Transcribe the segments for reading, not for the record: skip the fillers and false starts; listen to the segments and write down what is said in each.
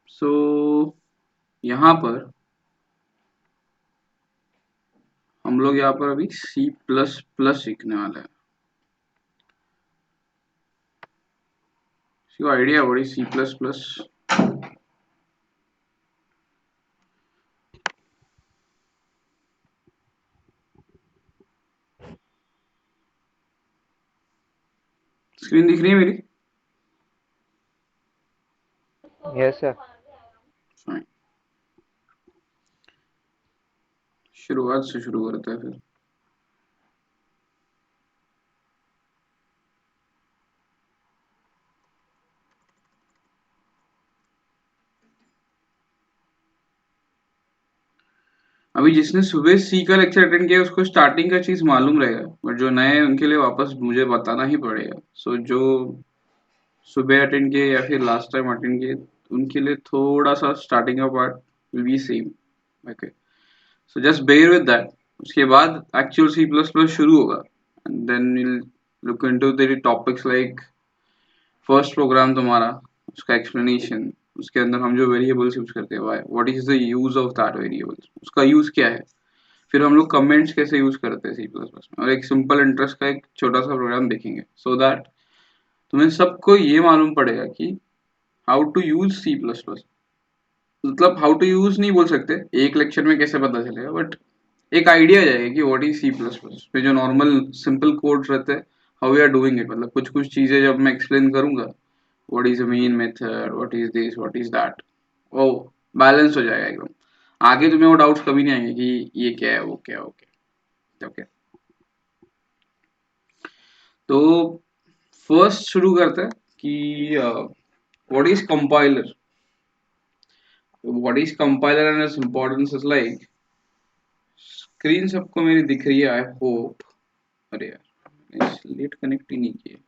सो यहाँ पर हम लोग यहाँ पर अभी C++ सीखने वाले हैं। इसको आइडिया बड़ी C++? स्क्रीन दिख रही है मेरी? Yes sir. फाइन, शुरुआत से शुरू करते हैं फिर। अभी जिसने सुबह सी का लेक्चर अटेंड किया उसको स्टार्टिंग का चीज मालूम रहेगा, बट जो नए हैं उनके लिए वापस मुझे बताना ही पड़ेगा। सो जो सुबह अटेंड किए या फिर लास्ट टाइम अटेंड किए उनके लिए थोड़ा सा स्टार्टिंग का part will be same. Okay, so just bear with that. उसके बाद एक्चुअल C++ शुरू होगा and then will look into the topics like first program तुम्हारा, उसका एक्सप्लेनेशन, उसके अंदर हम जो वेरिएबल्स यूज करते हैं what is the use of that variables, उसका यूज क्या है, फिर हम लोग कमेंट्स कैसे यूज करते हैं C++ में, और एक सिंपल इंटरेस्ट का एक छोटा सा प्रोग्राम देखेंगे सो दैट तुम्हें सबको ये मालूम पड़ेगा कि हाउ टू यूज C++। मतलब हाउ टू यूज नहीं बोल सकते, एक लेक्चर में कैसे पता चलेगा, बट एक आइडिया आ जाएगा कि व्हाट इज C++ पे जो नॉर्मल सिंपल कोड्स रहते हैं, how we are doing it. मतलब कुछ कुछ चीजें जब मैं एक्सप्लेन करूंगा, what is the main method, what is this, what is that, वो बैलेंस हो जाएगा एकदम। आगे तुम्हें वो डाउट्स कभी नहीं आएंगे कि ये क्या है वो क्या है। ओके ओके, तो फर्स्ट शुरू करते हैं कि what is compiler. What is compiler and its importance is like, screen सबको मेरी दिख रही है आई होप। अरे यार लेट कनेक्ट ही नहीं किया,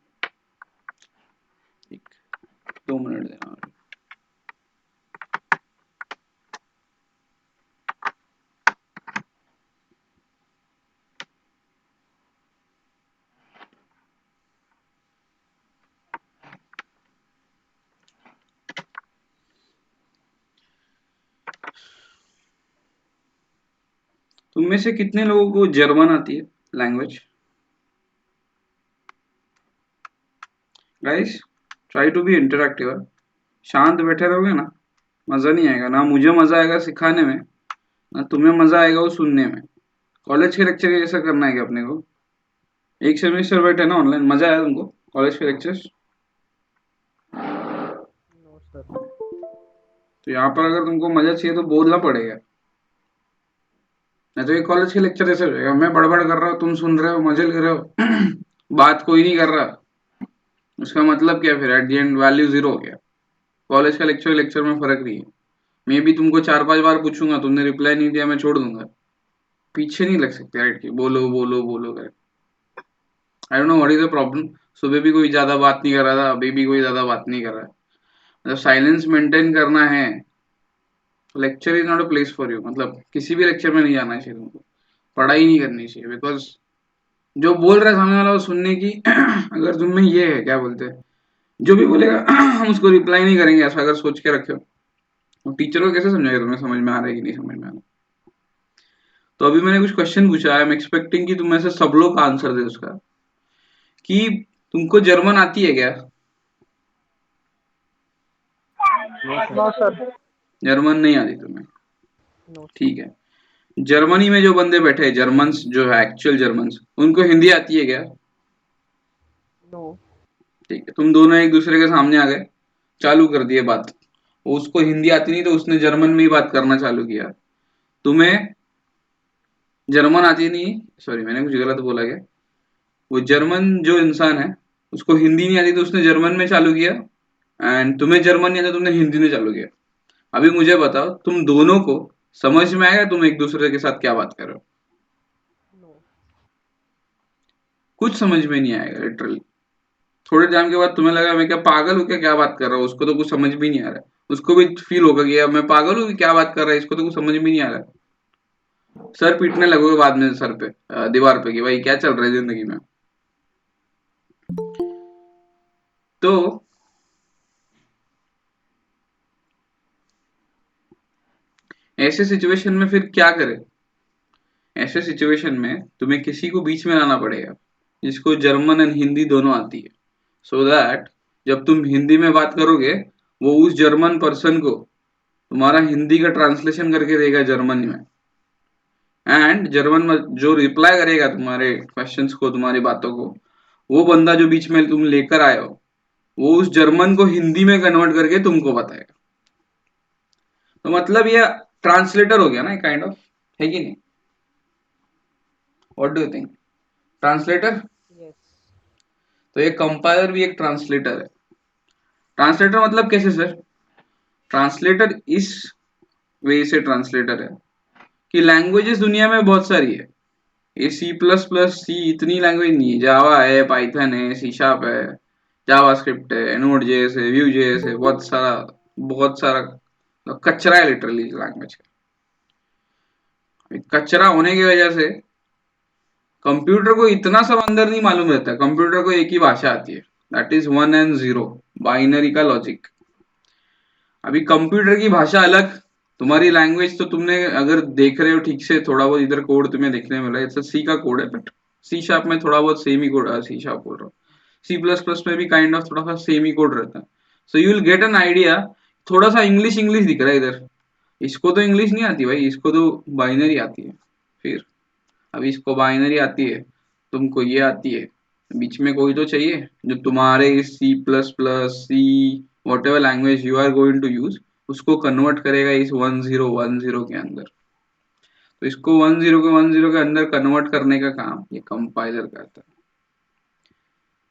एक 2 मिनट देना। तुम में से कितने लोगों को जर्मन आती है language? Guys try to be interactive. शांत बैठे रहोगे ना मजा नहीं आएगा, ना मुझे मजा आएगा सिखाने में, ना तुम्हें मजा आएगा वो सुनने में। कॉलेज के लेक्चर जैसा करना है क्या अपने को? एक सेमेस्टर बैठे ना ऑनलाइन, मजा आया तुमको कॉलेज के लेक्चर्स? No sir. तो यहाँ पर अगर तुमको मजा चाहिए तो बोलना पड़ेगा, नहीं तो ये कॉलेज के लेक्चर ऐसे हो जाएगा, मैं बड़बड़ कर रहा हूँ तुम सुन रहे हो मजे ले रहे हो बात कोई नहीं कर रहा, उसका मतलब क्या? फिर at the end value zero हो गया। कॉलेज का लेक्चर लेक्चर में फर्क नहीं है। मैं भी तुमको 4-5 बार पूछूंगा, तुमने रिप्लाई नहीं दिया, मैं छोड़ दूंगा। पीछे नहीं लग सकते राइट की बोलो बोलो बोलो कर। I don't know what is the problem. सुबह भी कोई ज्यादा बात नहीं कर रहा था, अभी भी कोई ज्यादा बात नहीं कर रहा है। मतलब साइलेंस मेंटेन करना है, lecture is not a place for you. मतलब किसी भी लेक्चर में नहीं जाना चाहिए तुमको, पढ़ाई नहीं करनी चाहिए, बिकॉज जो बोल रहा है सामने वाला वो सुनने की अगर तुम में ये है क्या बोलते हैं, जो भी बोलेगा हम उसको रिप्लाई नहीं करेंगे, ऐसा अगर सोच के रखे हो तो टीचर को कैसे समझेगा तुम्हें समझ में आ रहा है कि नहीं समझ में आ रहा है। तो अभी मैंने कुछ क्वेश्चन पूछा, आई एम एक्सपेक्टिंग कि तुम में से सब लोग आंसर दे उसका, कि तुमको जर्मन आती है क्या? No sir. No sir. German नहीं आती तुम्हें? No sir. ठीक है। जर्मनी में जो बंदे बैठे हैं जर्मन्स जो है एक्चुअल जर्मन्स, उनको हिंदी आती है क्या? नो। ठीक है, तुम दोनों एक दूसरे के सामने आ गए, चालू कर दिए बात। उसको हिंदी आती नहीं तो उसने जर्मन में ही बात करना चालू किया। तुम्हें जर्मन आती नहीं, सॉरी मैंने कुछ गलत बोला क्या? वो जर्मन जो इंसान है उसको हिंदी नहीं आती तो उसने जर्मन में चालू किया, एंड तुम्हें जर्मन नहीं आता तुमने हिंदी में चालू किया। अभी मुझे बताओ तुम दोनों को समझ में आएगा तुम एक दूसरे के साथ क्या बात कर रहे हो? नो। कुछ समझ में नहीं आएगा लिटरली। थोड़े टाइम के बाद तुम्हें लगा मैं क्या पागल हूँ क्या बात कर रहा हूँ, उसको तो कुछ समझ भी नहीं आ रहा है। उसको भी फील होगा कि यार मैं पागल हूँ कि क्या बात कर रहा है, इसको तो कुछ समझ भी नहीं आ रहा है। सर पीटने लगोगे बाद में सर पे, दीवार पे, कि भाई क्या चल रहा है जिंदगी में। तो ऐसे सिचुएशन में फिर क्या करें? ऐसे सिचुएशन में तुम्हें किसी को बीच में लाना पड़ेगा जिसको जर्मन एंड हिंदी दोनों आती है, सो दैट जब तुम हिंदी में बात करोगे वो उस जर्मन पर्सन को तुम्हारा हिंदी का ट्रांसलेशन करके देगा जर्मन में, एंड जर्मन में जो रिप्लाई करेगा तुम्हारे क्वेश्चंस को, तुम्हारी बातों को, वो बंदा जो बीच में तुम लेकर आए हो वो उस जर्मन को हिंदी में कन्वर्ट करके तुमको बताएगा। तो मतलब ये ट्रांसलेटर हो गया ना, काइंड ऑफ, है कि नहीं? What do you think? Translator. Yes. तो ये कंपाइलर भी एक ट्रांसलेटर है। ट्रांसलेटर मतलब कैसे सर? ट्रांसलेटर इस वे से ट्रांसलेटर है कि लैंग्वेजेस दुनिया में बहुत सारी है। ये सी प्लस प्लस सी इतनी लैंग्वेज नहीं है, जावा है, पाइथन है, सी शार्प है, जावास्क्रिप्ट है, नोड जेएस है, व्यू जेएस है, बहुत सारा कचरा है लिटरली लैंग्वेज का। कचरा होने की वजह से कंप्यूटर को इतना सब अंदर नहीं मालूम रहता। कंप्यूटर को एक ही भाषा आती है, दैट इज 1 and 0, बाइनरी का लॉजिक। अभी कंप्यूटर की भाषा अलग, तुम्हारी लैंग्वेज तो तुमने अगर देख रहे हो ठीक से, थोड़ा बहुत इधर कोड तुम्हें देखने में मिला है, सी का कोड है, बट सी शार्प में थोड़ा बहुत सेम ही कोड, सी शार्प बोल रहा हूँ, सी प्लस प्लस में भी काइंड ऑफ थोड़ा सा सेम ही कोड रहता है। So you will get an idea. थोड़ा सा इंग्लिश इंग्लिश दिख रहा है इधर, इसको तो इंग्लिश नहीं आती भाई, इसको तो बाइनरी आती है। फिर अभी इसको बाइनरी आती है, तुमको ये आती है, बीच में कोई तो चाहिए जो तुम्हारे C plus plus C whatever language you are going to use उसको कन्वर्ट करेगा इस 1010 के अंदर। तो इसको 10 के अंदर कन्वर्ट करने का काम ये कंपाइलर करता है।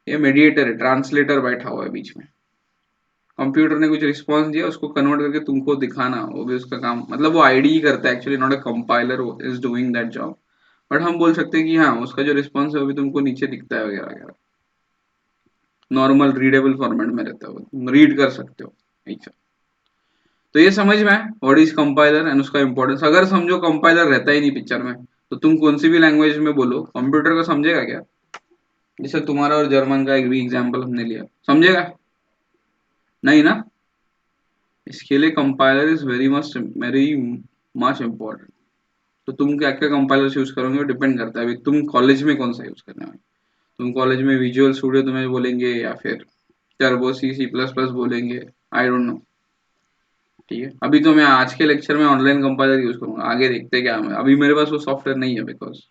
ये मेडिएटर है, ट्रांसलेटर बैठा हुआ है बीच में। कंप्यूटर ने कुछ रिस्पॉन्स दिया, उसको कन्वर्ट करके तुमको दिखाना, वो भी उसका काम, मतलब वो आईडी ही करता है actually, not a compiler is doing that job. But हम बोल सकते हैं कि हाँ, उसका जो रिस्पॉन्स है वो भी तुमको नीचे दिखता है वगैरह वगैरह, नॉर्मल रीडेबल फॉर्मेट में रहता है, वो तुम रीड कर सकते हो। अच्छा, तो ये समझ में है व्हाट इज कंपाइलर एंड उसका इंपॉर्टेंस। अगर समझो कंपाइलर रहता ही नहीं पिक्चर में, तो तुम कौन सी भी लैंग्वेज में बोलो, कंप्यूटर को समझेगा क्या? जैसे तुम्हारा और जर्मन का एक भी एग्जाम्पल हमने लिया, समझेगा नहीं ना? इसके लिए compiler is very much important. तो तुम क्या क्या कंपाइलर यूज करोगे डिपेंड करता है, अभी तुम कॉलेज में कौन सा यूज करने वाले। तुम कॉलेज में विजुअल स्टूडियो तुम्हें बोलेंगे या फिर टर्बो सी सी प्लस प्लस बोलेंगे, आई डोंट नो। ठीक है, अभी तो मैं आज के लेक्चर में ऑनलाइन कंपाइलर यूज करूंगा, आगे देखते क्या है। अभी मेरे पास वो सॉफ्टवेयर नहीं है, बिकॉज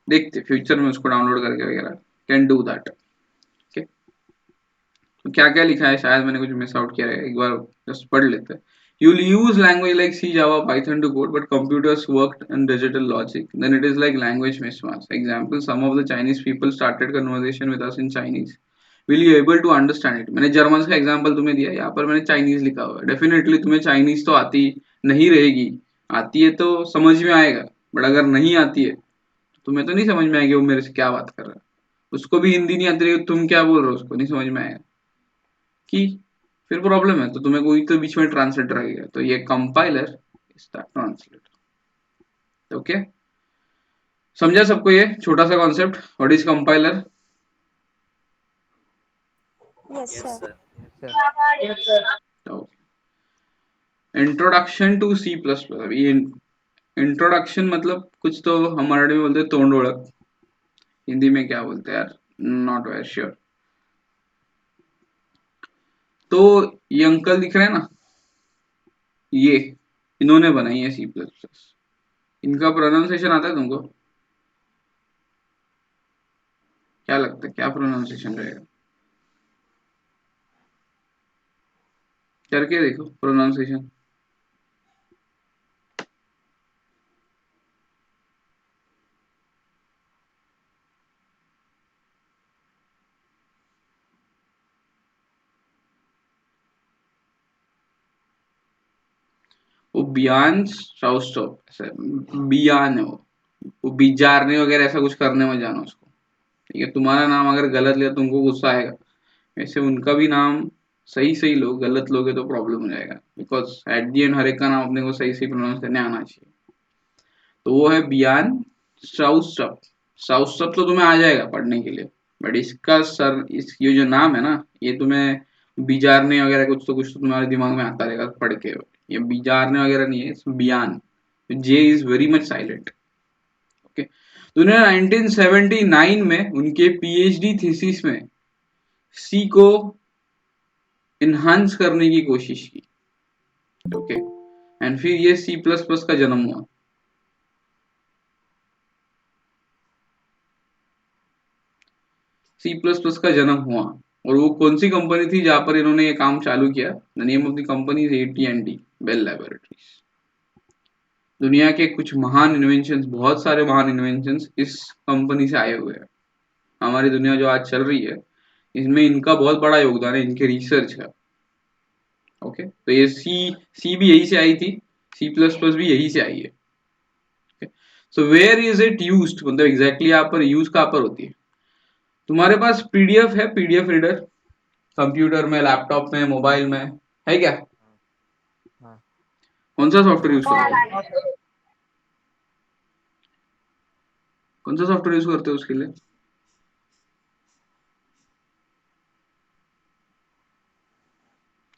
देखते फ्यूचर में उसको डाउनलोड करके वगैरह कैन डू दैट। ओके, तो क्या क्या लिखा है, शायद मैंने कुछ मिस आउट किया है, एक बार जस्ट पढ़ लेते हैं। You'll use language like C, Java, Python to code, but computers worked in digital logic. Then it is like language mismatch. Example: some of the Chinese people started conversation with us in Chinese. Will you able to understand it? मैंने German का example तुम्हें दिया, यहाँ पर मैंने Chinese लिखा हुआ है। डेफिनेटली तुम्हें चाइनीज तो आती नहीं रहेगी, आती है तो समझ में आएगा, बट अगर नहीं आती है तो तुम्हें तो नहीं समझ में आएगी वो मेरे से क्या बात कर रहा है। उसको भी हिंदी नहीं आती रही, तुम क्या बोल रहे हो उसको नहीं समझ में आएगा कि, फिर प्रॉब्लम है। तो तुम्हें कोई तो बीच में ट्रांसलेटर रहेगा, तो ये compiler is the translator. Okay, समझा सबको ये छोटा सा concept, what is compiler? Yes, Yes, sir. sir. Yes, sir. Introduction to C plus plus. अभी इंट्रोडक्शन मतलब कुछ तो हम मराठी में बोलते हैं तोंड ओळख, हिंदी में क्या बोलते हैं यार, नॉट वेरी श्योर। तो ये अंकल दिख रहे हैं ना, ये इन्होंने बनाई है सी प्लस प्लस। इनका प्रोनाउंसिएशन आता है तुमको? क्या लगता है क्या प्रोनाउंसिएशन रहेगा? करके देखो प्रोनाउंसिएशन। वो बियान शाउस्टॉप, बियान है वो बिजारने वगैरह ऐसा कुछ करने में जाना उसको। ठीक है, तुम्हारा नाम अगर गलत लिया तुमको गुस्सा आएगा, वैसे उनका भी नाम सही सही लो, गलत लोगे तो प्रॉब्लम हो जाएगा, बिकॉज एट दी एंड हर एक का नाम अपने को सही सही प्रोनाउंस करने आना चाहिए। तो वो है बियान शाउस्टॉप। शाउस्टॉप तो तुम्हें आ जाएगा पढ़ने के लिए, बट इसका सर ये जो नाम है ना, ये तुम्हें बीजारने वगैरह कुछ तो तुम्हारे दिमाग में आता रहेगा पढ़ के। ये बीजारने वगैरह नहीं है, बियान। J is very much silent. Okay, तो उन्होंने 1979 में उनके पीएचडी थीसिस में सी को इन्हांस करने की कोशिश की। ओके, एंड फिर ये सी प्लस प्लस का जन्म हुआ। सी प्लस प्लस का जन्म हुआ, और वो कौन सी कंपनी थी जहां पर इन्होंने ये काम चालू किया? The name of the company is AT&T Bell laboratories. दुनिया के कुछ महान इन्वेंशन, बहुत सारे महान इन्वेंशन इस कंपनी से आए हुए हैं। हमारी दुनिया जो आज चल रही है, इसमें इनका बहुत बड़ा योगदान है, इनके रिसर्च का। ओके, तो ये सी भी यही से आई थी, सी प्लस प्लस भी यही से आई है। So where is it used, मतलब एग्जैक्टली यहाँ पर यूज कहाँ पर होती है? तुम्हारे पास पीडीएफ है, पीडीएफ रीडर, कंप्यूटर में, लैपटॉप में, मोबाइल में, है क्या? हाँ। कौन सा सॉफ्टवेयर यूज करते हो? कौन सा सॉफ्टवेयर यूज करते हो उसके लिए?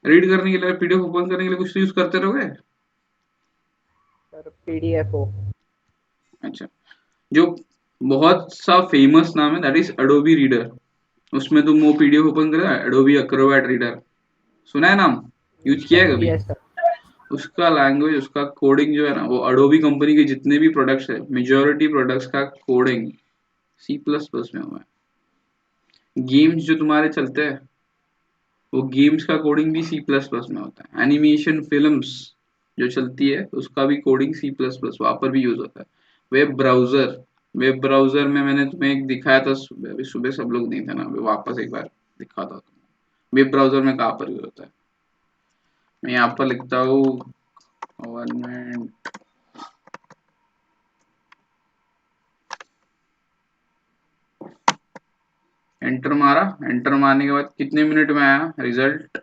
रीड करने के लिए, पीडीएफ ओपन करने के लिए कुछ तो यूज करते रहोगे। सर पीडीएफ हो। अच्छा, जो बहुत सा फेमस नाम है दैट इज एडोबी रीडर। उसमें तुम वो पीडीएफ ओपन करो, एडोबी एक्रोबैट रीडर, सुना है नाम? यूज किया है कभी? Yes sir. उसका लैंग्वेज, उसका कोडिंग जो है ना, वो एडोबी कंपनी के जितने भी प्रोडक्ट्स है, मेजोरिटी प्रोडक्ट्स का कोडिंग सी प्लस प्लस में हुआ है। गेम्स जो तुम्हारे चलते हैं, वो गेम्स का कोडिंग भी सी प्लस प्लस में होता है। एनिमेशन फिल्म्स जो चलती है, उसका भी कोडिंग सी प्लस प्लस वहां पर भी यूज होता है। वेब ब्राउजर, वेब ब्राउजर में मैंने तुम्हें एक दिखाया था सुबह, अभी सुबह सब लोग नहीं थे ना, अभी वापस एक बार दिखाता हूँ तुम्हें। वेब ब्राउजर में कहाँ पर यूज होता है? मैं यहाँ पर लिखता हूँ गवर्नमेंट, एंटर मारा, एंटर मारने के बाद कितने मिनट में आया रिजल्ट?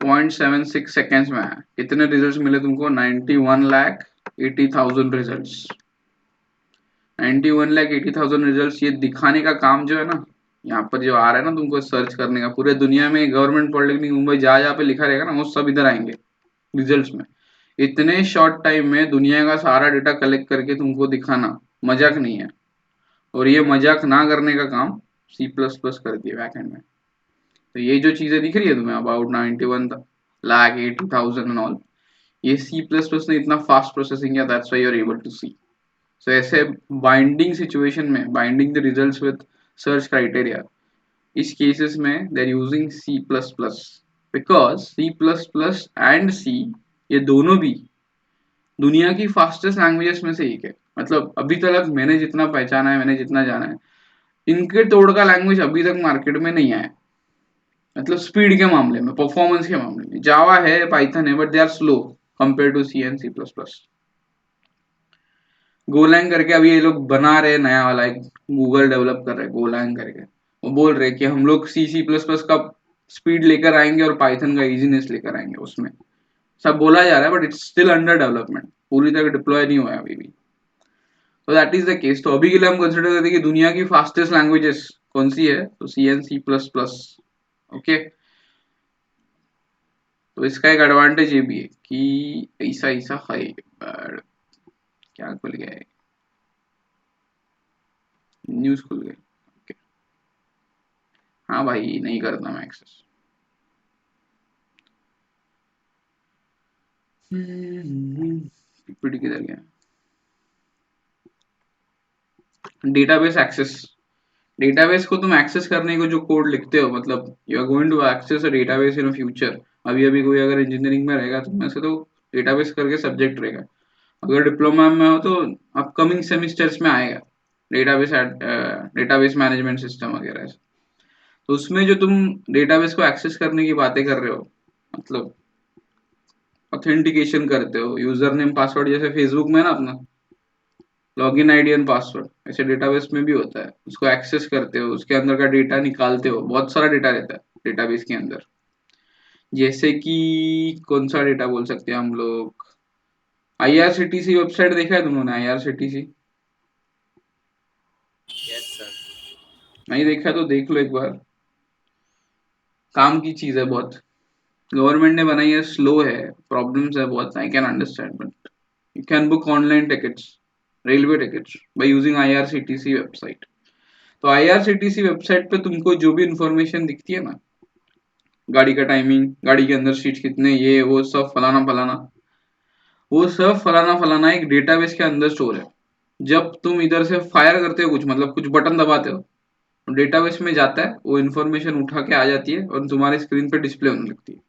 0.76 सेकेंड्स में आया। कितने रिजल्ट्स मिले तुमको? 91,80,000 रिजल्ट्स। 91,80,000 रिजल्ट्स। ये दिखाने का काम जो है ना, यहाँ पर जो आ रहा है ना तुमको सर्च करने का, पूरे दुनिया में गवर्नमेंट पॉलिटेक्निक मुंबई जहाँ जहाँ पे लिखा रहेगा ना, वो सब इधर आएंगे रिजल्ट्स में। इतने शॉर्ट टाइम में दुनिया का सारा डेटा कलेक्ट करके तुमको दिखाना मजाक नहीं है। और ये मजाक ना करने का काम सी प्लस प्लस कर दिया बैकएंड में। तो ये जो चीजें दिख रही है तुम्हें, अबाउट 91,80,000 एंड ऑल, ये सी प्लस प्लस ने इतना फास्ट प्रोसेसिंग किया, that's why you are able to see. So ऐसे बाइंडिंग सिचुएशन में, binding the results with search criteria, इस केसेस में they are using C plus plus, because C plus plus and C, ये दोनों भी दुनिया की फास्टेस्ट लैंग्वेजेस में से एक है। मतलब अभी तक मैंने जितना पहचाना है, मैंने जितना जाना है, इनके तोड़ का लैंग्वेज अभी तक मार्केट में नहीं आया। मतलब स्पीड के मामले में, परफॉर्मेंस के मामले में जावा है, पाइथन है, but they are slow compare to C and C plus plus. Golang करके अभी ये लोग बना रहे नया वाला, एक गूगल डेवलप कर रहे हैं गोलैंग करके। वो बोल रहे कि हम लोग सी सी प्लस प्लस का स्पीड लेकर आएंगे और पाइथन का इजीनेस लेकर आएंगे। उसमें सब बोला जा रहा है, but it's still under development, पूरी तरह डिप्लॉय नहीं हुआ है अभी भी। तो दैट इज द केस। तो अभी के लिए हम कंसिडर करते हैं कि दुनिया की फास्टेस्ट लैंग्वेजेस कौन सी है, तो C and C plus plus. Okay, तो इसका एक एडवांटेज ये भी है कि ऐसा ऐसा है, क्या खुल गया है, न्यूज खुल गई। ओके, हाँ भाई, नहीं करता मैं एक्सेस। पीपीटी किधर गया? Database access. डेटाबेस को तुम एक्सेस करने को जो कोड लिखते हो, मतलब you are going to access a database in future. अभी अभी कोई अगर इंजीनियरिंग में रहेगा तो में से तो डेटाबेस करके सब्जेक्ट रहेगा। अगर डिप्लोमा में हो तो अपकमिंग सेमिस्टर्स में आएगा डेटाबेस, डेटाबेस मैनेजमेंट सिस्टम वगैरह। तो उसमें जो तुम डेटाबेस को एक्सेस करने की बातें कर रहे हो, मतलब ऑथेंटिकेशन करते हो, यूजर नेम पासवर्ड, जैसे फेसबुक में ना अपना लॉगिन आईडी एंड पासवर्ड, ऐसे डेटाबेस में भी होता है। उसको एक्सेस करते हो, उसके अंदर का डेटा निकालते हो, बहुत सारा डेटा रहता है डेटाबेस के अंदर। जैसे कि कौन सा डेटा बोल सकते हैं हम लोग? आईआरसीटीसी वेबसाइट देखा है तुम लोगों ने? IRCTC yes sir. नहीं देखा तो देख लो एक बार, काम की चीज है बहुत। गवर्नमेंट ने बनाई है, स्लो है, प्रॉब्लम्स है बहुत, I can understand, but you can book online tickets, railway tickets by using IRCTC website. तो आईआरसीटीसी वेबसाइट पे तुमको जो भी इंफॉर्मेशन दिखती है ना, गाड़ी का टाइमिंग, गाड़ी के अंदर सीट कितने, ये वो सब फलाना फलाना, वो सब फलाना फलाना एक डेटाबेस के अंदर स्टोर है। जब तुम इधर से फायर करते हो कुछ, मतलब कुछ बटन दबाते हो, डेटाबेस में जाता है, वो इन्फॉर्मेशन उठा के आ जाती है और तुम्हारे स्क्रीन पे डिस्प्ले होने लगती है।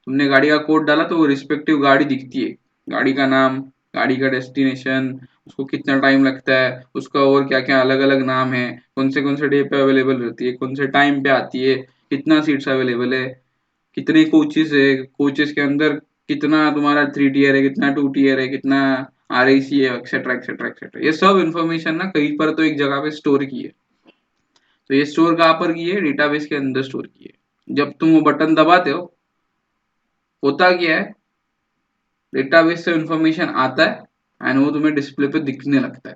तुमने गाड़ी का कोड डाला तो वो रिस्पेक्टिव गाड़ी दिखती है, गाड़ी का नाम, गाड़ी का डेस्टिनेशन, उसको कितना टाइम लगता है, उसका और क्या क्या अलग अलग नाम है, कौन से डे पे अवेलेबल रहती है, कौन से टाइम पे आती है, कितना सीट्स अवेलेबल है, कितने कोचेस है, कोचेस के अंदर कितना तुम्हारा 3 टीयर है, कितना 2 टीयर है, कितना आरएसी है, एक्सेट्रा एक्सेट्रा एक्सेट्रा। ये सब इन्फॉर्मेशन ना कहीं पर तो एक जगह पे स्टोर की है। तो ये स्टोर कहाँ पर की है? डेटाबेस के अंदर स्टोर की है। जब तुम वो बटन दबाते हो, होता क्या है, डेटाबेस से इंफॉर्मेशन आता है एंड वो तुम्हें डिस्प्ले पे दिखने लगता है।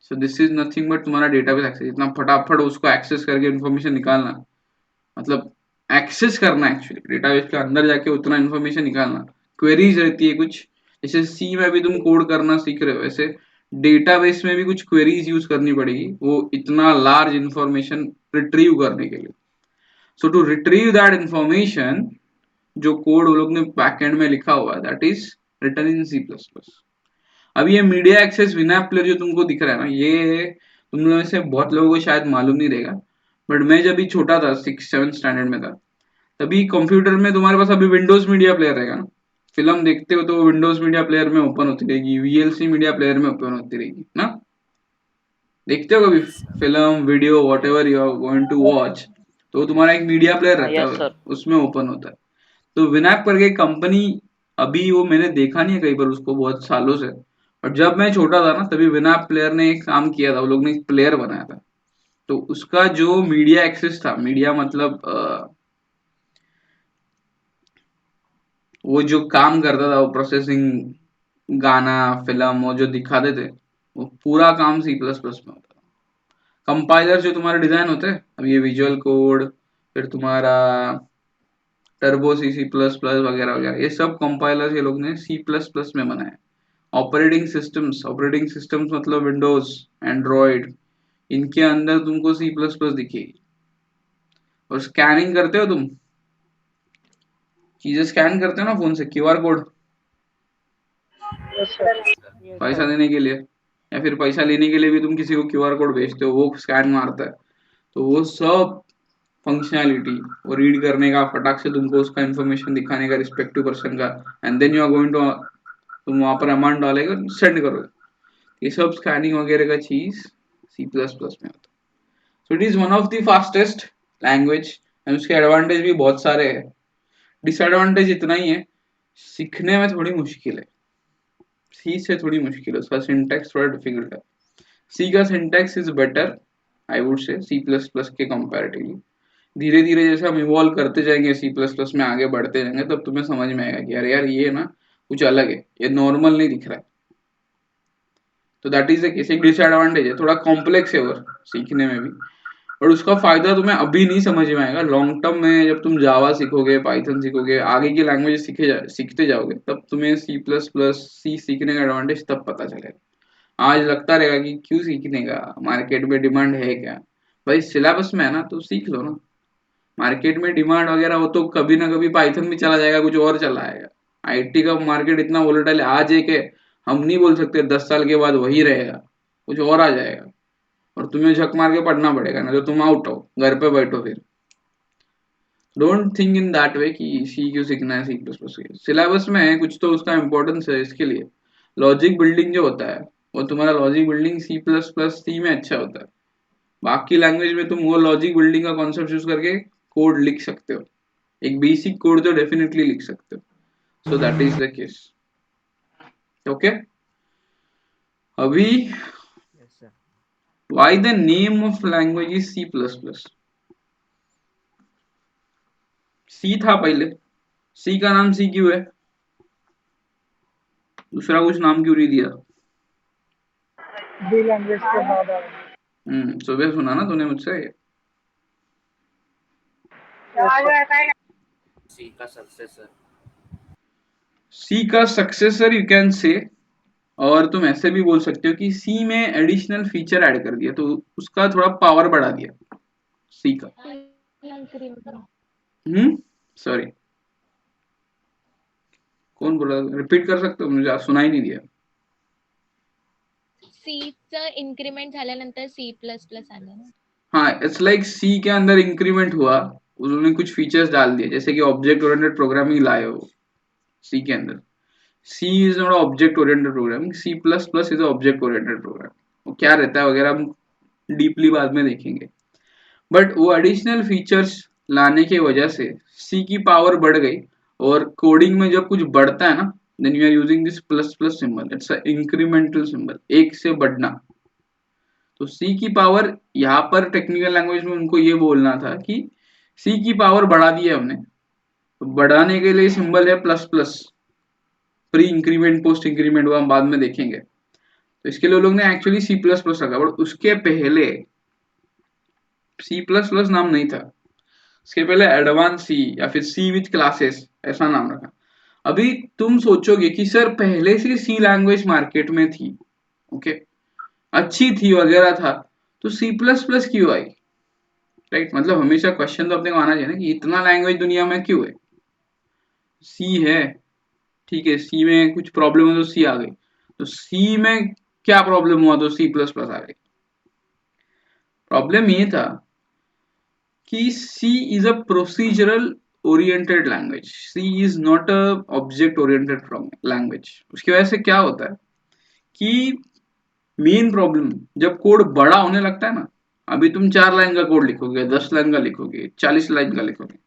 सो दिस इज नथिंग बट तुम्हारा डेटाबेस एक्सेस। इतना फटाफट उसको एक्सेस करके इन्फॉर्मेशन निकालना, मतलब एक्सेस करना, एक्चुअली डेटाबेस के अंदर जाके उतना इन्फॉर्मेशन निकालना। क्वेरीज रहती है कुछ, जैसे सी में भी तुम कोड करना सीख रहे हो, वैसे डेटाबेस में भी कुछ क्वेरीज यूज करनी पड़ेगी, वो इतना लार्ज इंफॉर्मेशन रिट्रीव करने के लिए। So to retrieve that information, जो कोड वो लोग ने बैकएंड में लिखा हुआ है, that is written in C plus plus. अब ये मीडिया एक्सेस विनैप प्लेयर जो तुमको दिख रहा है ना, ये तुम लोगों में से बहुत लोगों को शायद मालूम नहीं रहेगा, बट मैं जब भी छोटा था, 6 7 स्टैंडर्ड में था, तभी कंप्यूटर में तुम्हारे पास अभी विंडोज मीडिया प्लेयर रहेगा ना, फिल्म देखते हो तो विंडोज मीडिया प्लेयर में ओपन होती रहेगी, वीएलसी मीडिया प्लेयर में ओपन होती रहेगी ना। देखते हो कभी yes sir. Film, video, whatever you are going to watch, तो तुम्हारा एक मीडिया प्लेयर हाँ रहता यस है, सर। उसमें ओपन होता है। तो विनैप करके कंपनी, अभी वो मैंने देखा नहीं है कई बार उसको बहुत सालों से, और जब मैं छोटा था ना तभी विनैप प्लेयर ने एक काम किया था, वो लोग ने एक प्लेयर बनाया था। तो उसका जो मीडिया एक्सेस था, मीडिया मतलब वो जो काम करता था, वो प्रोसेसिंग, गाना, फिल्म, वो जो दिखाते थे, वो पूरा काम सी प्लस प्लस में होता था। कंपाइलर जो तुम्हारे डिजाइन होते हैं, अब ये विजुअल कोड, फिर तुम्हारा टर्बो सी प्लस प्लस वगैरह वगैरह, ये सब कंपाइलर ये लोग ने सी प्लस प्लस में बनाए। ऑपरेटिंग सिस्टम्स मतलब विंडोज, एंड्रॉइड, इनके अंदर तुमको सी प्लस प्लस दिखेगी। और स्कैनिंग करते हो तुम, चीजें स्कैन करते हो ना फोन से, QR code, yes sir. Yes पैसा सर। देने के लिए, या फिर पैसा लेने के लिए भी तुम किसी को क्यूआर कोड भेजते हो, वो स्कैन मारता है। तो वो सब फंक्शनैलिटी, वो रीड करने का, फटाक से तुमको उसका इन्फॉर्मेशन दिखाने का रिस्पेक्टिव पर्सन का, and then you are going to, तुम वहां पर अमाउंट डालेगा, सेंड करोगे। ये सब स्कैनिंग वगैरह का चीज सी प्लस प्लस में होता है। So it is one of the fastest language, and उसके एडवांटेज भी बहुत सारे हैं। डिसएडवांटेज इतना ही है, सीखने में थोड़ी मुश्किल है, सी से थोड़ी मुश्किल है, उसका सिंटैक्स थोड़ा डिफिकल्ट है। सी का syntax is better, I would say, C plus plus के कंपैरेटिवली। धीरे धीरे जैसे हम इवॉल्व करते जाएंगे, सी प्लस प्लस में आगे बढ़ते जाएंगे, तब तुम्हें समझ में आएगा कि अरे यार ये ना कुछ अलग है, ये नॉर्मल नहीं दिख रहा है। तो दैट इज केस, एक डिसएडवांटेज है, थोड़ा कॉम्प्लेक्स है और सीखने में भी। और उसका फायदा तुम्हें अभी नहीं समझ में आएगा, लॉन्ग टर्म में जब तुम जावा सीखोगे, पाइथन सीखोगे, आगे की लैंग्वेज सीखते जाओगे, तब तुम्हें सी प्लस प्लस, सी सीखने का एडवांटेज तब पता चलेगा। आज लगता रहेगा कि क्यों सीखने का, मार्केट में डिमांड है क्या? भाई सिलेबस में है ना, तो सीख लो ना। मार्केट में डिमांड वगैरह हो तो कभी ना कभी पाइथन भी चला जाएगा, कुछ और चला आएगा। आईटी का मार्केट इतना वोलेटाइल है, आज एक है, हम नहीं बोल सकते 10 साल के बाद वही रहेगा, कुछ और आ जाएगा, और तुम्हें झक मार के पढ़ना पड़ेगा ना, तो तुम आउट हो, घर पे बैठो फिर। Don't think in that way कि सी क्यों सीखना है, सी प्लस प्लस सिलेबस में है कुछ तो उसका इंपॉर्टेंस है इसके लिए। लॉजिक बिल्डिंग जो होता है, वो तुम्हारा logic building C plus plus C में अच्छा होता है। बाकी लैंग्वेज में तुम वो लॉजिक बिल्डिंग का कॉन्सेप्ट यूज करके कोड लिख सकते हो, एक बेसिक कोड तो डेफिनेटली लिख सकते हो। So that is the case. Okay, अभी yes sir. Why the name of language is C plus plus? C था पहले, सी का नाम सी क्यों है? दूसरा कुछ नाम क्यों नहीं दिया? डी लैंग्वेज के बाद आया। सुबह सुना ना तूने मुझसे? सी का सक्सेसर। सी का सक्सेसर यू कैन से, और तुम ऐसे भी बोल सकते हो कि सी में एडिशनल फीचर ऐड कर दिया तो उसका थोड़ा पावर बढ़ा दिया सी का। सॉरी, कौन बोला? रिपीट कर सकते हो? मुझे सुना ही नहीं दिया। सीचं इन्क्रीमेंट झाल्यानंतर सी प्लस प्लस आलं ना. हाँ, इट्स लाइक सी के अंदर इंक्रीमेंट हुआ, उन्होंने कुछ फीचर्स डाल दिए जैसे कि ऑब्जेक्ट ओरिएंटेड प्रोग्रामिंग लाए हो सी के अंदर। C is not object oriented programming, C plus plus is object oriented program. वो क्या रहता है वगैरह हम डीपली बाद में देखेंगे, बट वो एडिशनल फीचर्स लाने की वजह से सी की पावर बढ़ गई। और कोडिंग में जब कुछ बढ़ता है ना, then you are using this plus plus symbol, it's a incremental symbol, एक से बढ़ना। तो सी की पावर यहाँ पर टेक्निकल लैंग्वेज में उनको ये बोलना था कि सी की पावर बढ़ा दी है हमने, तो बढ़ाने के लिए सिंबल है plus plus. Pre increment post increment वो हम बाद में देखेंगे। तो इसके लिए लोग ने एक्चुअली सी प्लस प्लस रखा, बट उसके पहले सी प्लस प्लस नाम नहीं था, उसके पहले एडवांस सी या फिर सी विथ क्लासेस ऐसा नाम रखा। अभी तुम सोचोगे कि सर पहले से सी लैंग्वेज मार्केट में थी, ओके, अच्छी थी वगैरह था, तो सी प्लस प्लस क्यों आई? राइट, मतलब हमेशा क्वेश्चन तो अपने को आना चाहिए ना कि इतना लैंग्वेज दुनिया में क्यों है? सी है, ठीक है, सी में कुछ प्रॉब्लम है तो सी आ गई, तो सी में क्या प्रॉब्लम हुआ तो सी प्लस प्लस आ गई? प्रॉब्लम ये था कि C is a procedural oriented language, C is not a object oriented language. उसकी वजह से क्या होता है कि मेन प्रॉब्लम, जब कोड बड़ा होने लगता है ना, अभी तुम 4 लाइन का कोड लिखोगे, 10 लाइन का लिखोगे, 40 लाइन का लिखोगे,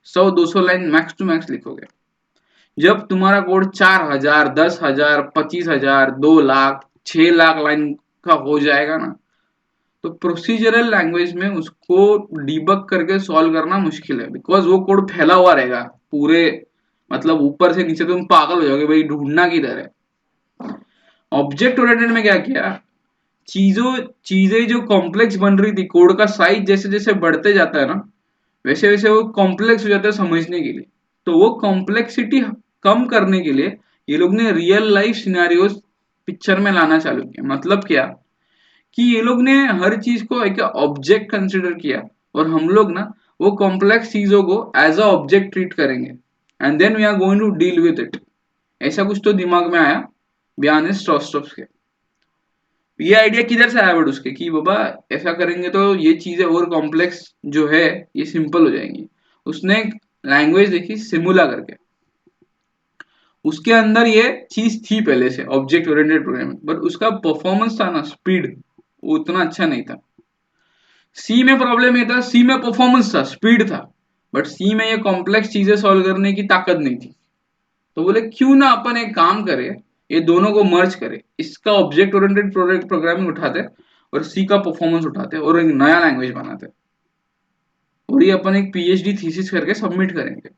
100-200 लाइन मैक्स टू मैक्स लिखोगे, जब तुम्हारा कोड 4,000, 10,000, 25,000, 2 लाख, 6 लाख लाइन का हो जाएगा ना, तो प्रोसीजरल लैंग्वेज में उसको डिबग करके सॉल्व करना मुश्किल है, बिकॉज वो कोड फैला हुआ रहेगा पूरे, मतलब ऊपर से नीचे तुम पागल हो जाओगे भाई ढूंढना किधर है। ऑब्जेक्ट ओरिएंटेड में क्या किया, चीजें जो कॉम्प्लेक्स बन रही थी, कोड का साइज जैसे जैसे बढ़ते जाता है ना, वैसे वैसे वो कॉम्प्लेक्स हो जाता है समझने के लिए। तो वो कॉम्प्लेक्सिटी कम करने के लिए ये लोग ने रियल लाइफ सिनेरियोस पिक्चर में लाना चालू किया। मतलब क्या कि ये लोग ने हर चीज को एक ऑब्जेक्ट कंसिडर किया, और हम लोग ना वो कॉम्प्लेक्स चीजों को एज अ ऑब्जेक्ट ट्रीट करेंगे, and then we are going to deal with it. ऐसा कुछ तो दिमाग में आया बयान स्ट्रॉस्ट्रॉप्स के। ये आइडिया किधर से आया बट उसके कि बाबा ऐसा करेंगे तो ये चीजें और कॉम्प्लेक्स जो है ये सिंपल हो जाएंगी। उसने एक लैंग्वेज देखी सिमुला करके, उसके अंदर ये चीज थी पहले से ऑब्जेक्ट ओरिएंटेड प्रोग्रामिंग, बट उसका परफॉर्मेंस था ना, स्पीड, वो उतना अच्छा नहीं था। सी में प्रॉब्लम ये था, सी में परफॉर्मेंस था, स्पीड था, बट सी में ये कॉम्प्लेक्स चीजें सॉल्व करने की ताकत नहीं थी। तो बोले क्यों ना अपन एक काम करे, ये दोनों को मर्ज करे, इसका ऑब्जेक्ट ओरिएंटेड प्रोग्रामिंग उठाते और सी का परफॉर्मेंस उठाते और एक नया लैंग्वेज बनाते, और ये अपन एक पीएचडी थीसिस करके सबमिट करेंगे।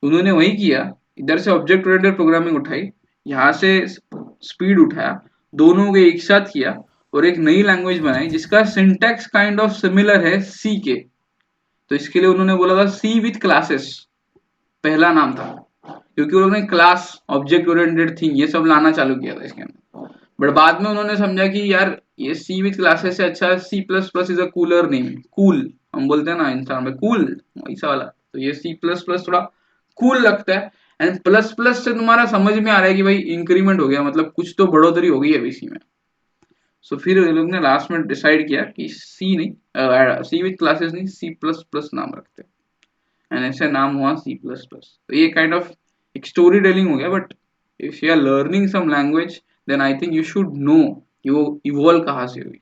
उन्होंने वही किया, इधर से ऑब्जेक्ट ओरिएंटेड प्रोग्रामिंग उठाई, यहाँ से स्पीड उठाया, दोनों को एक साथ किया और एक नई लैंग्वेज बनाई जिसका सिंटैक्स काइंड ऑफ सिमिलर है सी के। तो इसके लिए उन्होंने बोला था सी विथ क्लासेस, पहला नाम था, क्योंकि उन्होंने क्लास, ऑब्जेक्ट ओरिएंटेड थिंग, ये सब लाना चालू किया था इसके अंदर। बट बाद में उन्होंने समझा कि यार ये सी विथ क्लासेस से अच्छा C plus plus is a cooler name, cool, हम बोलते हैं ना इंसान में कूल, ऐसा वाला, तो ये सी प्लस प्लस थोड़ा कूल लगता है। एंड प्लस प्लस से तुम्हारा समझ में आ रहा है कि भाई इंक्रीमेंट हो गया, मतलब कुछ तो बढ़ोतरी हो गई है इसी में। सो फिर ये लोग ने लास्ट में डिसाइड किया कि सी नहीं, सी विथ क्लासेस नहीं, सी प्लस प्लस नाम रखते हैं, एंड ऐसे नाम हुआ सी प्लस प्लस। तो ये काइंड ऑफ एक स्टोरी टेलिंग हो गया, but if you are learning some language then I think you should know कि वो इवॉल्व कहाँ से हुई।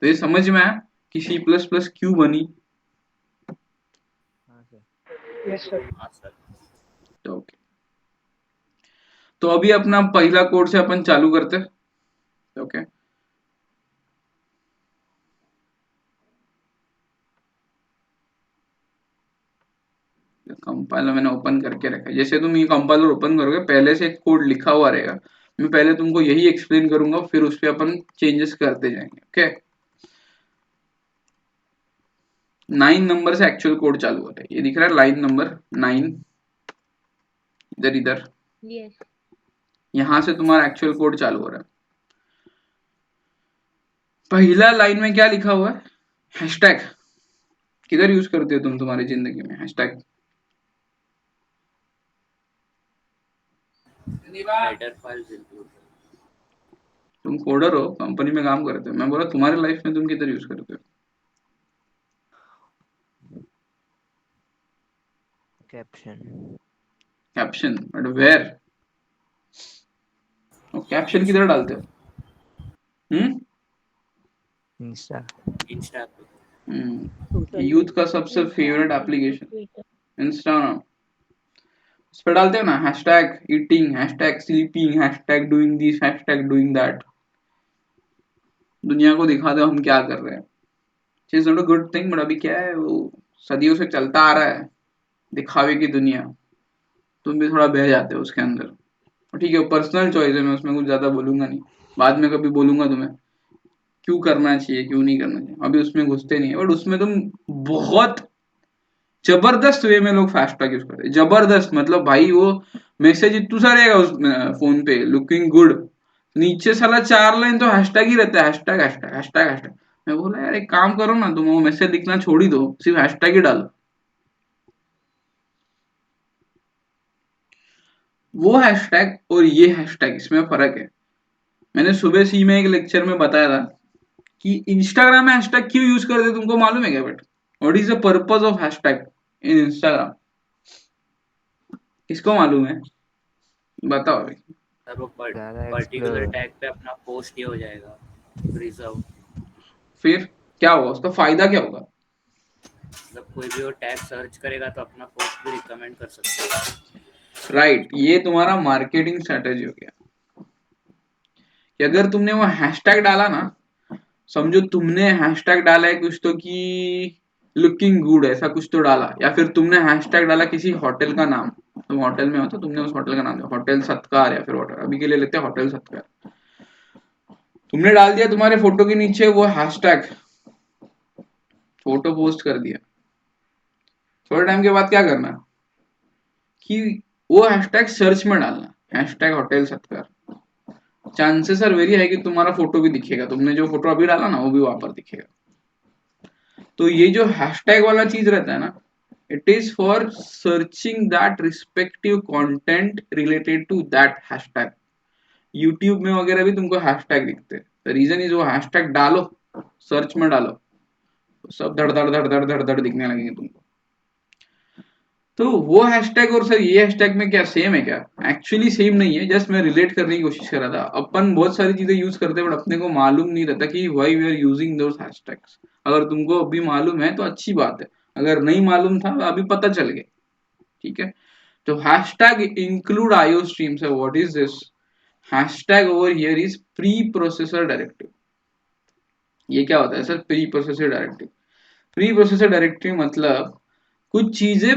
तो ये समझ में आया कि सी प्लस प्लस क्यों बनी। हाँ सर। हाँ सर। तो ओके, तो अभी अपना पहला कोड से अपन चालू करते, ओके। कंपाइलर मैंने ओपन करके रखा है, जैसे तुम ये कंपाइलर ओपन करोगे पहले से एक कोड लिखा हुआ रहेगा, मैं पहले तुमको यही एक्सप्लेन करूंगा, फिर उस पर अपन चेंजेस करते जाएंगे, ओके। 9 नंबर से एक्चुअल कोड चालू होता है, ये दिख रहा है लाइन नंबर 9, इधर इधर यस यहां से तुम्हारा एक्चुअल कोड चालू हो रहा है। पहला लाइन में क्या लिखा हुआ है? हैशटैग। किधर यूज करते हो तुम तुम्हारी जिंदगी में हैशटैग? Header files include. तुम कोडर हो, कंपनी में काम करते हो, मैं बोला तुम्हारे लाइफ में तुम किधर यूज करते हो? Caption. Caption, but where? Caption किधर डालते हो? इंस्टा। इंस्टा पे। यूथ का सबसे फेवरेट एप्लीकेशन ट्विटर इंस्टाग्राम, उस पर डालते हो ना hashtag eating, hashtag sleeping, hashtag doing this, hashtag doing that. दुनिया को दिखा दो हम क्या कर रहे हैं। It's not a good thing, but अभी क्या है, वो सदियों से चलता आ रहा है, दिखावे की दुनिया। तुम भी थोड़ा बह जाते हो उसके अंदर। ठीक है, पर्सनल चॉइस है, मैं उसमें कुछ ज्यादा बोलूंगा नहीं, बाद में कभी बोलूंगा तुम्हें क्यों करना चाहिए क्यों नहीं करना चाहिए, अभी उसमें घुसते नहीं है। बट उसमें तुम बहुत जबरदस्त वे में लोग हैशटैग यूज करते हैं, जबरदस्त। मतलब भाई वो मैसेज इतू सा रहेगा उस फोन पे, लुकिंग गुड, नीचे साला 4 लाइन तो हैशटैग ही रहता है, हैशटैग हैशटैग हैशटैग हैशटैग। मैं बोला यार एक काम करो ना, तुम वो मैसेज लिखना छोड़ ही दो, सिर्फ हैशटैग ही डालो। वो हैशटैग और ये हैशटैग, इसमें फर्क है। मैंने सुबह सी में एक लेक्चर में बताया था कि इंस्टाग्राम में हैशटैग क्यों यूज करते, तुमको मालूम है क्या? But what is the purpose of hashtag in Instagram? किसको मालूम है? बताओ भाई। सर वो ज़्यादा पर्टिकुलर एक्सप्लोर। टैग पे अपना पोस्ट ही हो जाएगा रिजर्व। फिर क्या होगा, उसका फायदा क्या होगा? मतलब कोई भी वो टैग सर्च करेगा तो अपना पोस्ट भी रिकमेंड कर सकता है। राइट, ये तुम्हारा मार्केटिंग स्ट्रेटेजी हो गया कि अगर तुमने वो हैशटैग डाला ना, समझो तुमने हैशटैग डाला है कुछ तो कि लुकिंग गुड, ऐसा कुछ तो डाला, या फिर तुमने हैशटैग डाला किसी होटल का नाम, तुम होटल में हो तो तुमने उस होटल का नाम दिया, होटल सत्कार, या फिर होटल, अभी के लिए लेते हैं होटल सत्कार। तुमने डाल दिया तुम्हारे फोटो के नीचे वो हैशटैग, फोटो पोस्ट कर दिया। थोड़े टाइम के बाद क्या करना कि वो हैशटैग सर्च में डालना, हैशटैग होटल सत्कार। चांसेस आर वेरी है कि तुम्हारा फोटो भी दिखेगा, तुमने जो फोटो अभी डाला ना वो भी वहां पर दिखेगा। तो ये जो हैशटैग वाला चीज रहता है ना, it is for searching that respective content related to that hashtag. YouTube में वगैरह भी तुमको हैशटैग दिखते हैं, द रीजन इज वो हैशटैग डालो, सर्च में डालो, तो सब धड़ धड़ धड़ धड़ धड़ धड़ दिखने लगेंगे तुमको। तो वो हैशटैग और सर ये हैशटैग में क्या सेम है क्या? एक्चुअली सेम नहीं है, जस्ट मैं रिलेट करने की कोशिश कर रहा था। अपन बहुत सारी चीजें यूज करते हैं बट अपने को मालूम नहीं रहता कि why we are using those hashtags. अगर तुमको अभी मालूम है तो अच्छी बात है, अगर नहीं मालूम था अभी पता चल गया, ठीक है। तो हैशटैग इंक्लूड आईओ स्ट्रीम्स है, what is this? Hashtag over here is pre processor directive. ये क्या होता है sir pre processor directive? Pre processor directive मतलब कुछ चीजें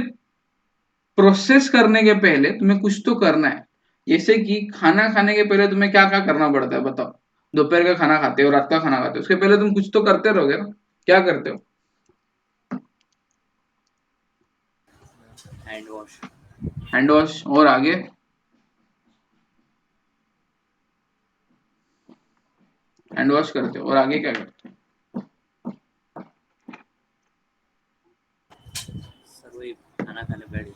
प्रोसेस करने के पहले तुम्हें कुछ तो करना है। जैसे कि खाना खाने के पहले तुम्हें क्या क्या करना पड़ता है बताओ? दोपहर का खाना खाते हो, रात का खाना खाते हो, उसके पहले तुम कुछ तो करते रहोगे ना? क्या करते हो? Hand wash. हैंड वॉश, और आगे? हैंड वॉश करते हो और आगे क्या करते हो? सर वही खाना खाने बैठ।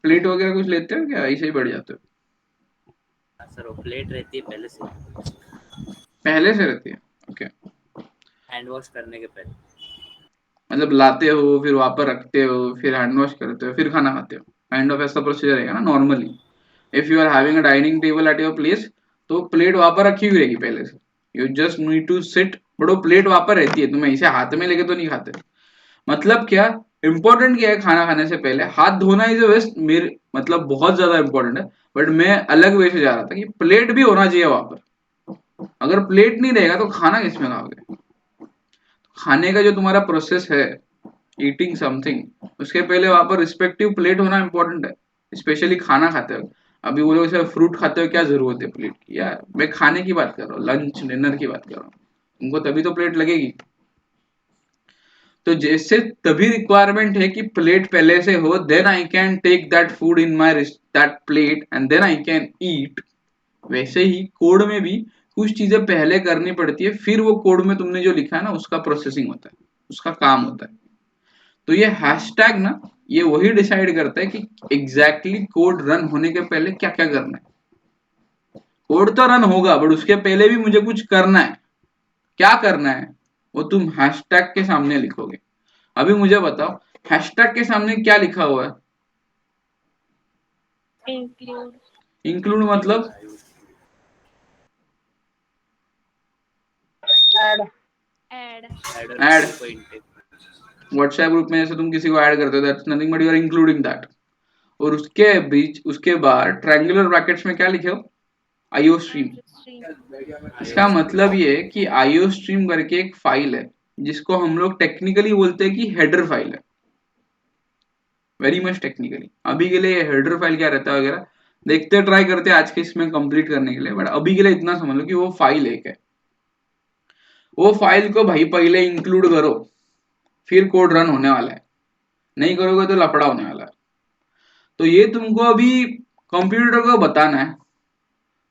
प्लेट वगैरह कुछ लेते हो क्या, ऐसे ही बैठ जाते हो? हाँ सर वो प्लेट रहती है पहले से, पहले से रहती है, ओके। हैंड वॉश करने के पहले। मतलब लाते हो, फिर वहां पर रखते हो, फिर हैंड वॉश करते हो, फिर खाना खाते हो, काइंड ऑफ ऐसा प्रोसीजर रहेगा ना normally. If you are having a dining table at your place, तो प्लेट वहां पर रखी हुई रहेगी पहले से, you just need to sit, but वो प्लेट वहां पर रहती है, तुम्हें इसे हाथ में लेके तो नहीं खाते। मतलब क्या इंपॉर्टेंट क्या है, खाना खाने से पहले हाथ धोना इज वेस्ट, मेरे मतलब बहुत ज्यादा इंपॉर्टेंट है। बट मैं अलग वे से जा रहा था कि प्लेट भी होना चाहिए वहां पर। अगर प्लेट नहीं रहेगा तो खाना किसमें खाओगे? खाने का जो तुम्हारा प्रोसेस है, ईटिंग समथिंग, उसके पहले वहां पर रिस्पेक्टिव प्लेट होना इंपॉर्टेंट है, स्पेशली खाना खाते हो। अभी वो लोग ऐसे फ्रूट खाते हो, क्या जरूरत है प्लेट की यार? मैं खाने की बात कर रहा हूँ, लंच डिनर की बात कर रहा हूँ, तुमको तभी तो प्लेट लगेगी। तो जैसे तभी रिक्वायरमेंट है कि प्लेट पहले से हो, then I can take that food in my that plate and then I can eat. वैसे ही कोड में भी कुछ चीजें पहले करनी पड़ती है, फिर वो कोड में तुमने जो लिखा है ना उसका प्रोसेसिंग होता है, उसका काम होता है। तो ये हैशटैग ना, ये वही डिसाइड करता है कि एग्जैक्टली कोड रन होने के पहले क्या क्या करना है। कोड तो रन होगा बट उसके पहले भी मुझे कुछ करना है। क्या करना है वो तुम हैशटैग के सामने लिखोगे। अभी मुझे बताओ हैशटैग के सामने क्या लिखा हुआ है? इंक्लूड इंक्लूड मतलब ऐड ऐड। व्हाट्सएप ग्रुप में जैसे तुम किसी को ऐड करते हो, that's nothing but you are including that. और उसके बीच उसके बाद ट्रायंगुलर ब्रैकेट्स में क्या लिखे हो? IO stream. इसका मतलब ये है कि आईओ स्ट्रीम करके एक फाइल है जिसको हम लोग टेक्निकली बोलते हैं कि हेडर फाइल है, वेरी मच टेक्निकली। अभी के लिए हेडर फाइल क्या रहता है वगैरह देखते ट्राई करते हैं आज के इसमें कंप्लीट करने के लिए, बट अभी के लिए इतना समझ लो कि वो फाइल एक है। वो फाइल को भाई पहले इंक्लूड करो, फिर कोड रन होने वाला है, नहीं करोगे तो लफड़ा होने वाला है। तो ये तुमको अभी कंप्यूटर को बताना है।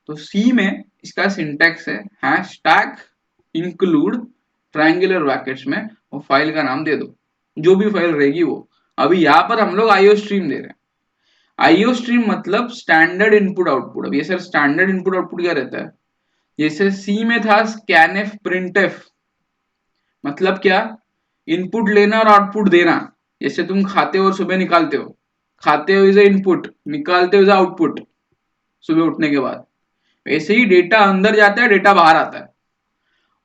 तो सी में इसका सिंटैक्स है हैशटैग इंक्लूड ट्रायंगुलर ब्रैकेट्स में वो फाइल का नाम दे दो, जो भी फाइल रहेगी वो। अभी यहाँ पर हम लोग आईओ स्ट्रीम दे रहे हैं। आईओ स्ट्रीम मतलब स्टैंडर्ड इनपुट आउटपुट। अब ये सर स्टैंडर्ड इनपुट आउटपुट क्या रहता है? जैसे सी में था स्कैनएफ प्रिंटएफ, मतलब क्या? इनपुट लेना और आउटपुट देना। जैसे तुम खाते हो और सुबह निकालते हो, खाते हो इज ए इनपुट, निकालते हो इज आउटपुट सुबह उठने के बाद। वैसे ही डेटा अंदर जाता है, डेटा बाहर आता है।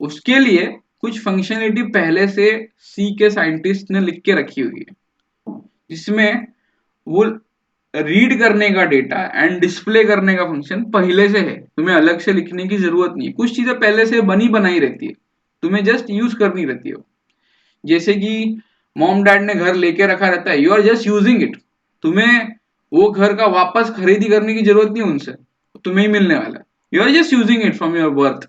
उसके लिए कुछ फंक्शनलिटी पहले से सी के साइंटिस्ट ने लिख के रखी हुई है, जिसमें वो रीड करने का डेटा एंड डिस्प्ले करने का फंक्शन पहले से है, तुम्हें अलग से लिखने की जरूरत नहीं है। कुछ चीजें पहले से बनी बनाई रहती है, तुम्हें जस्ट यूज करनी रहती है। जैसे कि मॉम डैड ने घर लेके रखा रहता है, you are just using it. तुम्हें वो घर का वापस खरीदी करने की जरूरत नहीं उनसे, तुम्हें ही मिलने वाला है। You are just using it from your birth.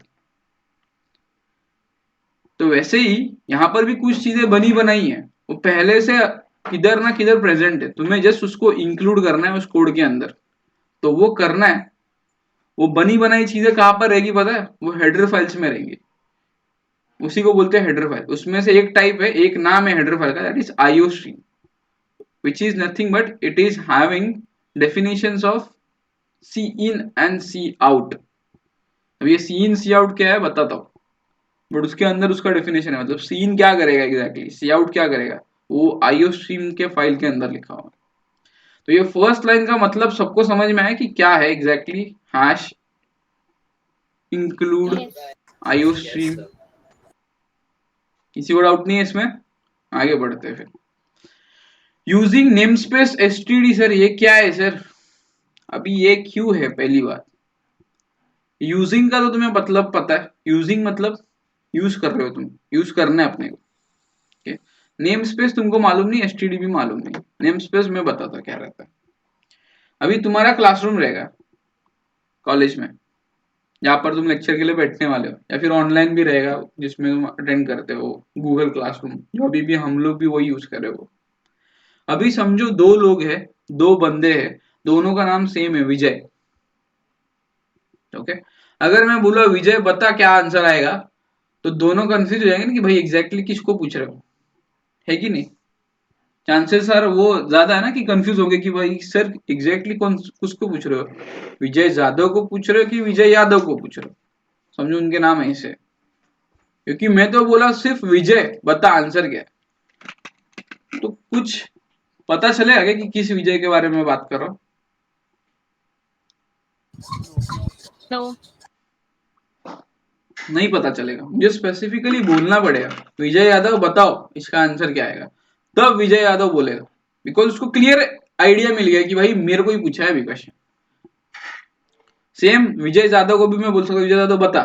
तो वैसे ही यहाँ पर भी कुछ चीजें बनी बनाई है, वो पहले से किधर ना किधर प्रेजेंट है, तुम्हें जस्ट उसको इंक्लूड करना है उस कोड के अंदर। तो वो करना है। वो बनी बनाई चीजें कहाँ पर रहेगी पता है? वो हेडर फाइल्स में रहेंगी। उसी को बोलते हैं हेडर फाइल। उसमें से एक टाइप है, एक नाम है हेडर फाइल का, that is IO stream, which is nothing but it is having definitions of C in and C out. अब ये सी इन सी आउट क्या है बताता हूँ, बट उसके अंदर उसका डेफिनेशन है। मतलब सी इन क्या करेगा एग्जैक्टली, सी आउट क्या करेगा, वो आईओ स्ट्रीम के फाइल के अंदर लिखा हुआ है। तो ये फर्स्ट लाइन का मतलब सबको समझ में आया कि क्या है exactly hash include IO stream. किसी को डाउट नहीं है इसमें? आगे बढ़ते हैं फिर। यूजिंग नेमस्पेस एसटीडी, सर ये क्या है सर? अभी ये क्यों है? पहली बात, यूजिंग का तो तुम्हें मतलब पता है, यूजिंग मतलब यूज कर रहे हो तुम, यूज करना है अपने को। नेम स्पेस तुमको मालूम नहीं, एसटीडी भी मालूम नहीं। नेम स्पेस में बताता क्या रहता है। अभी तुम्हारा क्लासरूम रहेगा कॉलेज में, जहाँ पर तुम लेक्चर के लिए बैठने वाले हो, या फिर ऑनलाइन भी रहेगा जिसमें तुम अटेंड करते हो गूगल क्लासरूम, जो अभी भी हम लोग भी वही यूज कर रहे हो। अभी समझो दो लोग हैं, दो बंदे हैं, दोनों का नाम सेम है, विजय। ओके, अगर मैं बोला विजय बता क्या आंसर आएगा, तो दोनों कंफ्यूज हो जाएंगे ना कि भाई एग्जैक्टली किसको पूछ रहे हो, है कि नहीं? चांसेस सर वो ज्यादा है ना कि कंफ्यूज हो गए कि भाई सर एग्जैक्टली कौन किसको पूछ रहे हो, विजय जाधव को पूछ रहे हो कि विजय यादव को पूछ रहे हो? समझो उनके नाम है ऐसे, क्योंकि मैं तो बोला सिर्फ विजय बता आंसर क्या है, तो कुछ पता चलेगा क्या कि किस विजय के बारे में बात कर रहा हूँ? नो, नहीं पता चलेगा, मुझे स्पेसिफिकली बोलना पड़ेगा विजय यादव बताओ इसका आंसर क्या आएगा, तब विजय यादव बोलेगा। बिकॉज उसको क्लियर आइडिया मिल गया कि भाई मेरे को ही पूछा है अभी क्वेश्चन। सेम विजय यादव को भी मैं बोल सकता हूँ विजय यादव बता,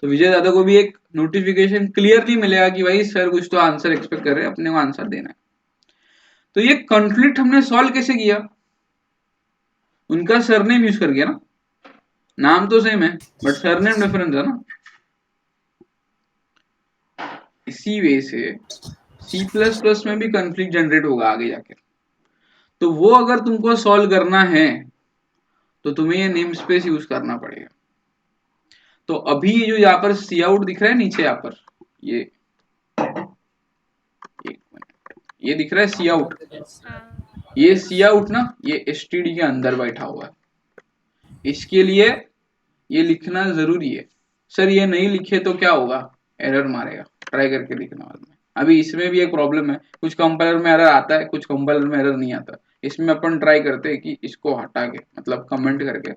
तो विजय यादव को भी एक नोटिफिकेशन क्लियरली मिलेगा कि भाई सर कुछ तो आंसर एक्सपेक्ट कर रहे हैं, अपने को आंसर देना है। तो ये कॉन्फ्लिक्ट हमने सॉल्व कैसे किया? उनका सरनेम यूज कर गया ना, नाम तो सेम है बट सरनेम डिफरेंस है ना। इसी वे से C++ में भी कॉन्फ्लिक्ट जनरेट होगा आगे जाके। तो वो अगर तुमको सॉल्व करना है तो तुम्हें ये नेम स्पेस यूज करना पड़ेगा। तो अभी जो यहाँ पर सी आउट दिख रहा है नीचे, यहाँ पर ये एक मिनट, ये दिख रहा है सी आउट। हाँ ये सी आउट ना, ये एसटीडी के अंदर बैठा हुआ है। इसके लिए ये लिखना जरूरी है। सर ये नहीं लिखे तो क्या होगा, एरर मारेगा। ट्राई करके लिखना बाद में। अभी इसमें भी एक प्रॉब्लम है, कुछ कंपाइलर में एरर आता है, कुछ कंपाइलर में एरर नहीं आता। इसमें अपन ट्राई करते हैं कि इसको हटा के, मतलब कमेंट करके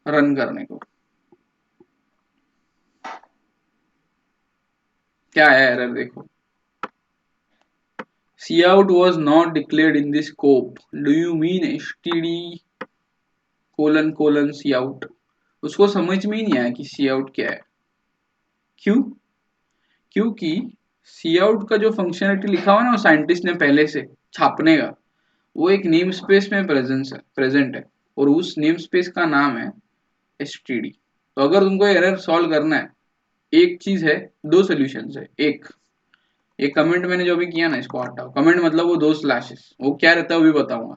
रन करने को। क्या है एरर देखो, cout was not declared in the scope. Do you mean std cout? उसको समझ में ही नहीं आया कि cout क्या है। क्यों? क्योंकि cout का जो फंक्शनलिटी लिखा हुआ है ना, वो साइंटिस्ट ने पहले से छापने का, वो एक नेम स्पेस में प्रेजेंट है और उस नेम स्पेस का नाम है std। तो अगर तुमको एरर सॉल्व करना है, एक चीज है, दो सोल्यूशन है। एक, ये कमेंट मैंने जो भी किया ना, इसको हटाओ। कमेंट मतलब वो दो स्लैशेस, वो क्या रहता है वो भी बताऊंगा।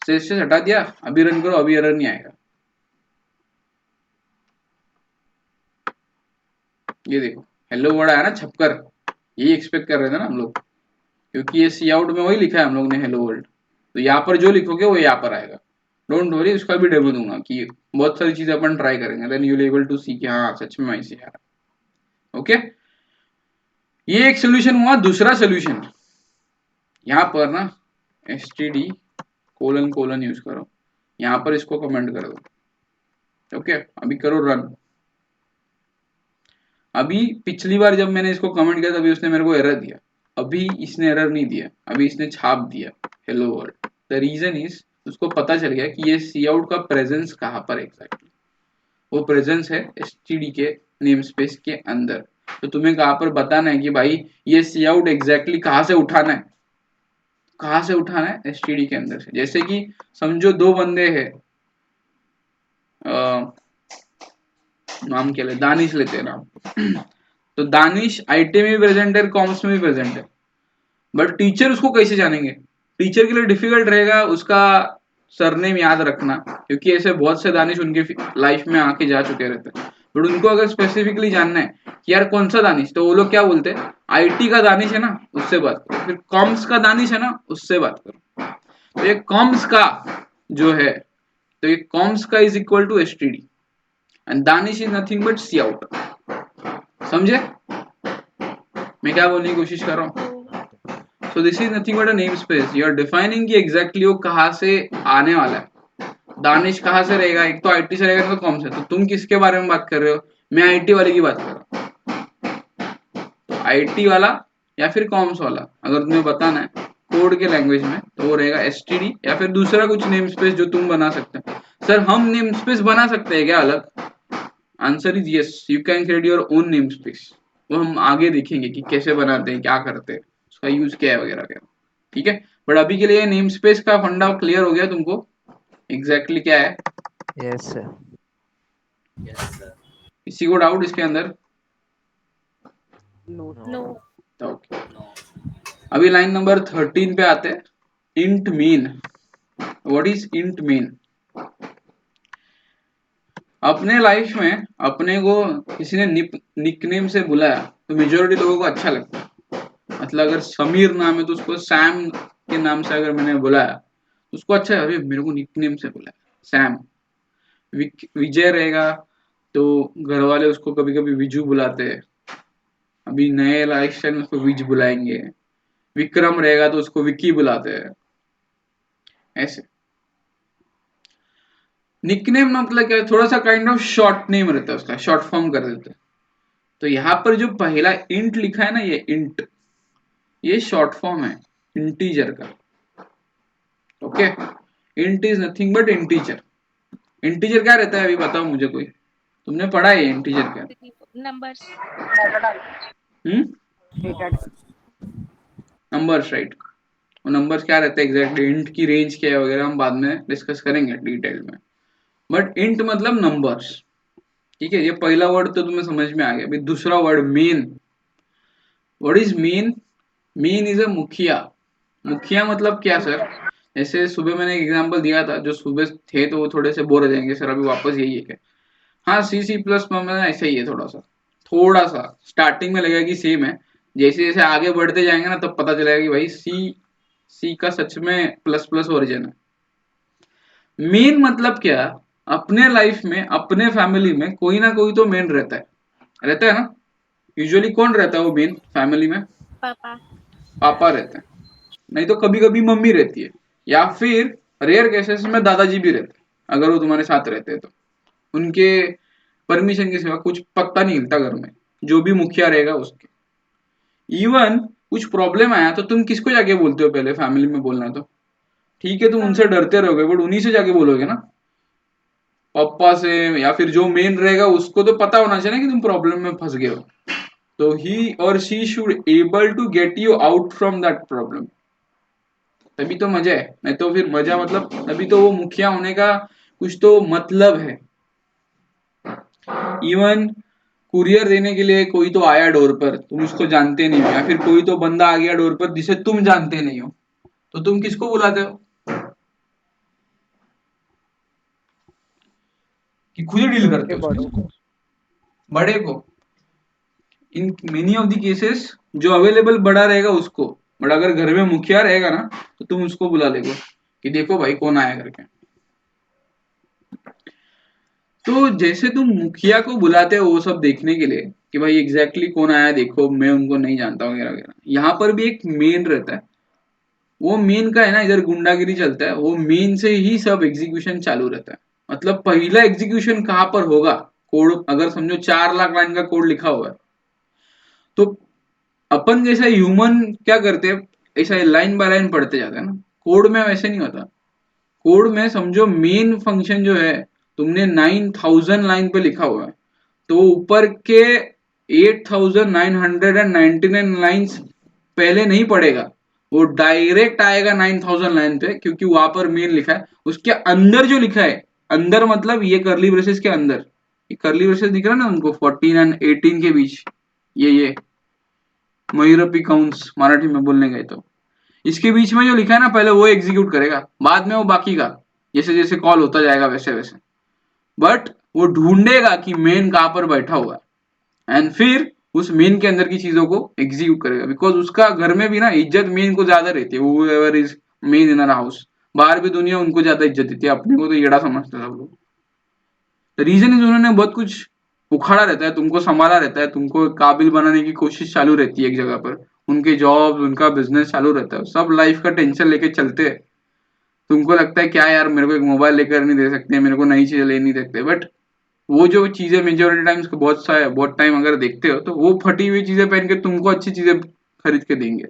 स्लैशेस हटा दिया, अभी रन करो, अभी एरर नहीं आएगा। ये देखो हेलो वर्ड आया ना छपकर, यही एक्सपेक्ट कर रहे थे ना हम लोग, क्योंकि ये सी आउट में वही लिखा है हम लोग ने, हेलो वर्ल्ड। तो यहाँ पर जो लिखोगे वो यहाँ पर आएगा। डोंट वरी, उसका भी डेमो दूंगा कि बहुत सारी चीजें अपन ट्राई करेंगे, then you will able to see कि हाँ सच में ऐसे यार। ओके, ये एक सोल्यूशन हुआ। दूसरा सोल्यूशन, यहाँ पर ना std कोलन यूज करो, यहाँ पर इसको कमेंट कर दो। ओके, अभी करो रन। अभी पिछली बार जब मैंने इसको कमेंट किया तभी उसने मेरे को एरर दिया, अभी इसने एरर नहीं दिया, अभी इसने छाप दिया hello world. The reason is, उसको पता चल गया कि ये सी आउट का प्रेजेंस कहाँ पर एग्जैक्टली, वो प्रेजेंस है std के नेम स्पेस के अंदर। तो तुम्हें कहाँ पर बताना है कि भाई ये सी आउट एग्जैक्टली कहाँ से उठाना है, कहाँ से उठाना है, std के अंदर से। जैसे कि समझो दो बंदे हैं, नाम क्या ले, दानिश लेते हैं नाम। तो दानिश आईटी में भी प्रेजेंट है, कॉमर्स में भी प्रेजेंट है, बट टीचर उसको कैसे जानेंगे? टीचर के लिए डिफिकल्ट रहेगा उसका सरनेम याद रखना, क्योंकि ऐसे बहुत से दानिश उनके लाइफ में आके जा चुके रहते हैं। बट उनको अगर स्पेसिफिकली जानना है कि यार कौन सा दानिश, तो वो लोग क्या बोलते हैं, आईटी का दानिश है ना उससे बात करो, फिर कॉम्स का दानिश है ना उससे बात करो। तो ये कॉम्स का जो है, तो ये कॉम्स का is equal to STD and दानिश is nothing but C out. समझे मैं क्या बोलने की कोशिश कर रहा हूँ? So this is nothing but a namespace. You are defining कि एग्जैक्टली वो कहाँ से आने वाला है। दानिश कहाँ से रहेगा, एक तो आईटी से रहेगा, तो कॉम से। तो तुम किसके बारे में बात कर रहे हो? मैं आईटी वाले की बात कर रहा हूँ। आईटी वाला या फिर कॉम्स वाला अगर तुम्हें बताना है कोड के लैंग्वेज में, तो वो रहेगा एसटीडी या फिर दूसरा कुछ नेम स्पेस जो तुम बना सकते हो। सर हम नेम स्पेस बना सकते हैं क्या अलग? Answer is yes, you can create your own name space. वो हम आगे देखेंगे कि कैसे बनाते हैं, क्या करते हैं, उसका यूज क्या है वगैरह वगैरह। ठीक है, बट अभी के लिए नेम स्पेस का फंडा क्लियर हो गया तुमको, एग्जैक्टली क्या है? Yes sir. Yes sir. किसी को डाउट इसके अंदर? No okay, no. अभी लाइन नंबर 13 पे आते हैं। Int main. What is int main? अपने लाइफ में अपने को किसी ने निकनेम से बुलाया तो मेजोरिटी लोगों को अच्छा लगता है। मतलब अगर समीर नाम है तो उसको सैम के नाम से अगर मैंने बुलाया तो उसको अच्छा है, अरे मेरे को निकनेम से बुलाया सैम। विजय रहेगा तो घर वाले उसको कभी कभी विजू बुलाते हैं, अभी नए लाइफ स्टाइल में उसको विज बुलाएंगे। विक्रम रहेगा तो उसको विक्की बुलाते हैं। ऐसे निकनेम मतलब क्या, थोड़ा सा काइंड ऑफ शॉर्ट नेम रहता है उसका, शॉर्ट फॉर्म कर देते हैं। तो यहाँ पर जो पहला इंट लिखा है ना, ये इंट, ये शॉर्ट फॉर्म है इंटीजर का। Okay, int is nothing but integer. Integer क्या रहता है अभी बताओ मुझे, कोई तुमने पढ़ा है इंटीजर क्या? नंबर्स। Numbers, right. वो नंबर्स क्या रहता है एग्जैक्टली, इंट की रेंज क्या है वगैरह हम बाद में डिस्कस करेंगे डिटेल में। बट इंट मतलब नंबर्स। ठीक है, ये पहला वर्ड तो तुम्हें समझ में आ गया। अभी दूसरा word main. What is mean? Mean is a मुखिया। मुखिया मतलब क्या सर? जैसे सुबह मैंने एक एग्जांपल दिया था, जो सुबह थे तो वो थोड़े से बोर हो जाएंगे सर, अभी वापस यही है क्या? हाँ, सी सी प्लस में ऐसा ही है, थोड़ा सा स्टार्टिंग में लगेगा कि सेम है, जैसे जैसे आगे बढ़ते जाएंगे ना तब पता चलेगा कि भाई सी का सच में प्लस प्लस ओरिजिन है। मेन मतलब क्या? अपने लाइफ में, अपने फैमिली में कोई ना कोई तो मेन रहता है ना। यूजुअली कौन रहता है वो मेन फैमिली में? पापा। पापा रहते हैं, नहीं तो कभी कभी मम्मी रहती है, या फिर रेयर केसेस में दादाजी भी रहते हैं, अगर वो तुम्हारे साथ रहते हैं तो उनके परमिशन के सिवा कुछ पत्ता नहीं हिलता घर में, जो भी मुखिया रहेगा उसके। इवन कुछ प्रॉब्लम आया तो तुम किसको जाके बोलते हो? पहले फैमिली में बोलना है तो ठीक है, तुम उनसे डरते रहोगे, बट उन्हीं से जाके बोलोगे ना, पापा से, या फिर जो मेन रहेगा उसको तो पता होना चाहिए ना कि तुम प्रॉब्लम में फंस गए हो, तो ही और she should able to get you out from that problem, तभी तो मजा है। नहीं तो फिर मजा मतलब, तभी तो वो मुखिया होने का कुछ तो मतलब है। इवन कुरियर देने के लिए कोई तो आया डोर पर, तुम उसको जानते नहीं हो, या फिर कोई तो बंदा आ गया डोर पर जिसे तुम जानते नहीं हो, तो तुम किसको बुलाते हो? कि खुद ही डील घर करते के हो उसके बड़ों साथ? को। बड़े को, in many of the cases जो अवेलेबल बड़ा रहेगा उसको, बट अगर घर में मुखिया रहेगा ना तो तुम उसको बुला लेगो कि देखो भाई कौन आया करके। तो जैसे तुम मुखिया को बुलाते हो वो सब देखने के लिए कि भाई एग्जैक्टली कौन आया देखो, मैं उनको नहीं जानता वगैरह वगैरह, यहाँ पर भी एक मेन रहता है। वो मेन का है ना, इधर गुंडागिरी चलता है, वो मेन से ही सब एग्जीक्यूशन चालू रहता है। मतलब पहला एग्जीक्यूशन कहाँ पर होगा? कोड अगर समझो 4 लाख लाइन का कोड लिखा हुआ है, तो अपन जैसा ह्यूमन क्या करते हैं, ऐसा लाइन बाय लाइन पढ़ते जाते हैं ना। कोड में वैसे नहीं होता। कोड में समझो मेन फंक्शन जो है, तुमने 9,000 लाइन पे लिखा हुआ है, तो ऊपर के 8,999 लाइन्स पहले नहीं पड़ेगा, वो डायरेक्ट आएगा 9,000 लाइन पे, क्योंकि वहां पर मेन लिखा है। उसके अंदर जो लिखा है, अंदर मतलब ये करली ब्रेसेस के अंदर, ये करली ब्रेसेस दिख रहा है ना उनको 14 एंड 18 के बीच, ये मयूरपी काउंट्स मराठी में बोलने गए तो इसके बीच में जो लिखा है ना, पहले वो एग्जीक्यूट करेगा, बाद में वो बाकी का, जैसे जैसे कॉल होता जाएगा वैसे वैसे। बट वो ढूंढेगा कि मेन कहां पर बैठा हुआ है, एंड फिर उस मेन के अंदर की चीजों को एग्जीक्यूट करेगा, बिकॉज उसका घर में भी ना इज्जत मेन को ज्यादा रहती है, whoever is main in our house. बाहर भी दुनिया उनको ज्यादा इज्जत देती है, अपने को तो येड़ा समझते हैं सब लोग। रीजन इज उन्होंने बहुत कुछ उखाड़ा रहता है, तुमको संभाला रहता है, तुमको काबिल बनाने की कोशिश चालू रहती है एक जगह पर, उनके जॉब उनका बिजनेस चालू रहता है, सब लाइफ का टेंशन लेके चलते हैं। तुमको लगता है क्या यार, मेरे को एक मोबाइल लेकर नहीं दे सकते, मेरे को नई चीजें ले नहीं सकते, बट वो जो चीजें मेजोरिटी टाइम्स बहुत टाइम अगर देखते हो तो वो फटी हुई चीजें पहन के तुमको अच्छी चीजें खरीद के देंगे।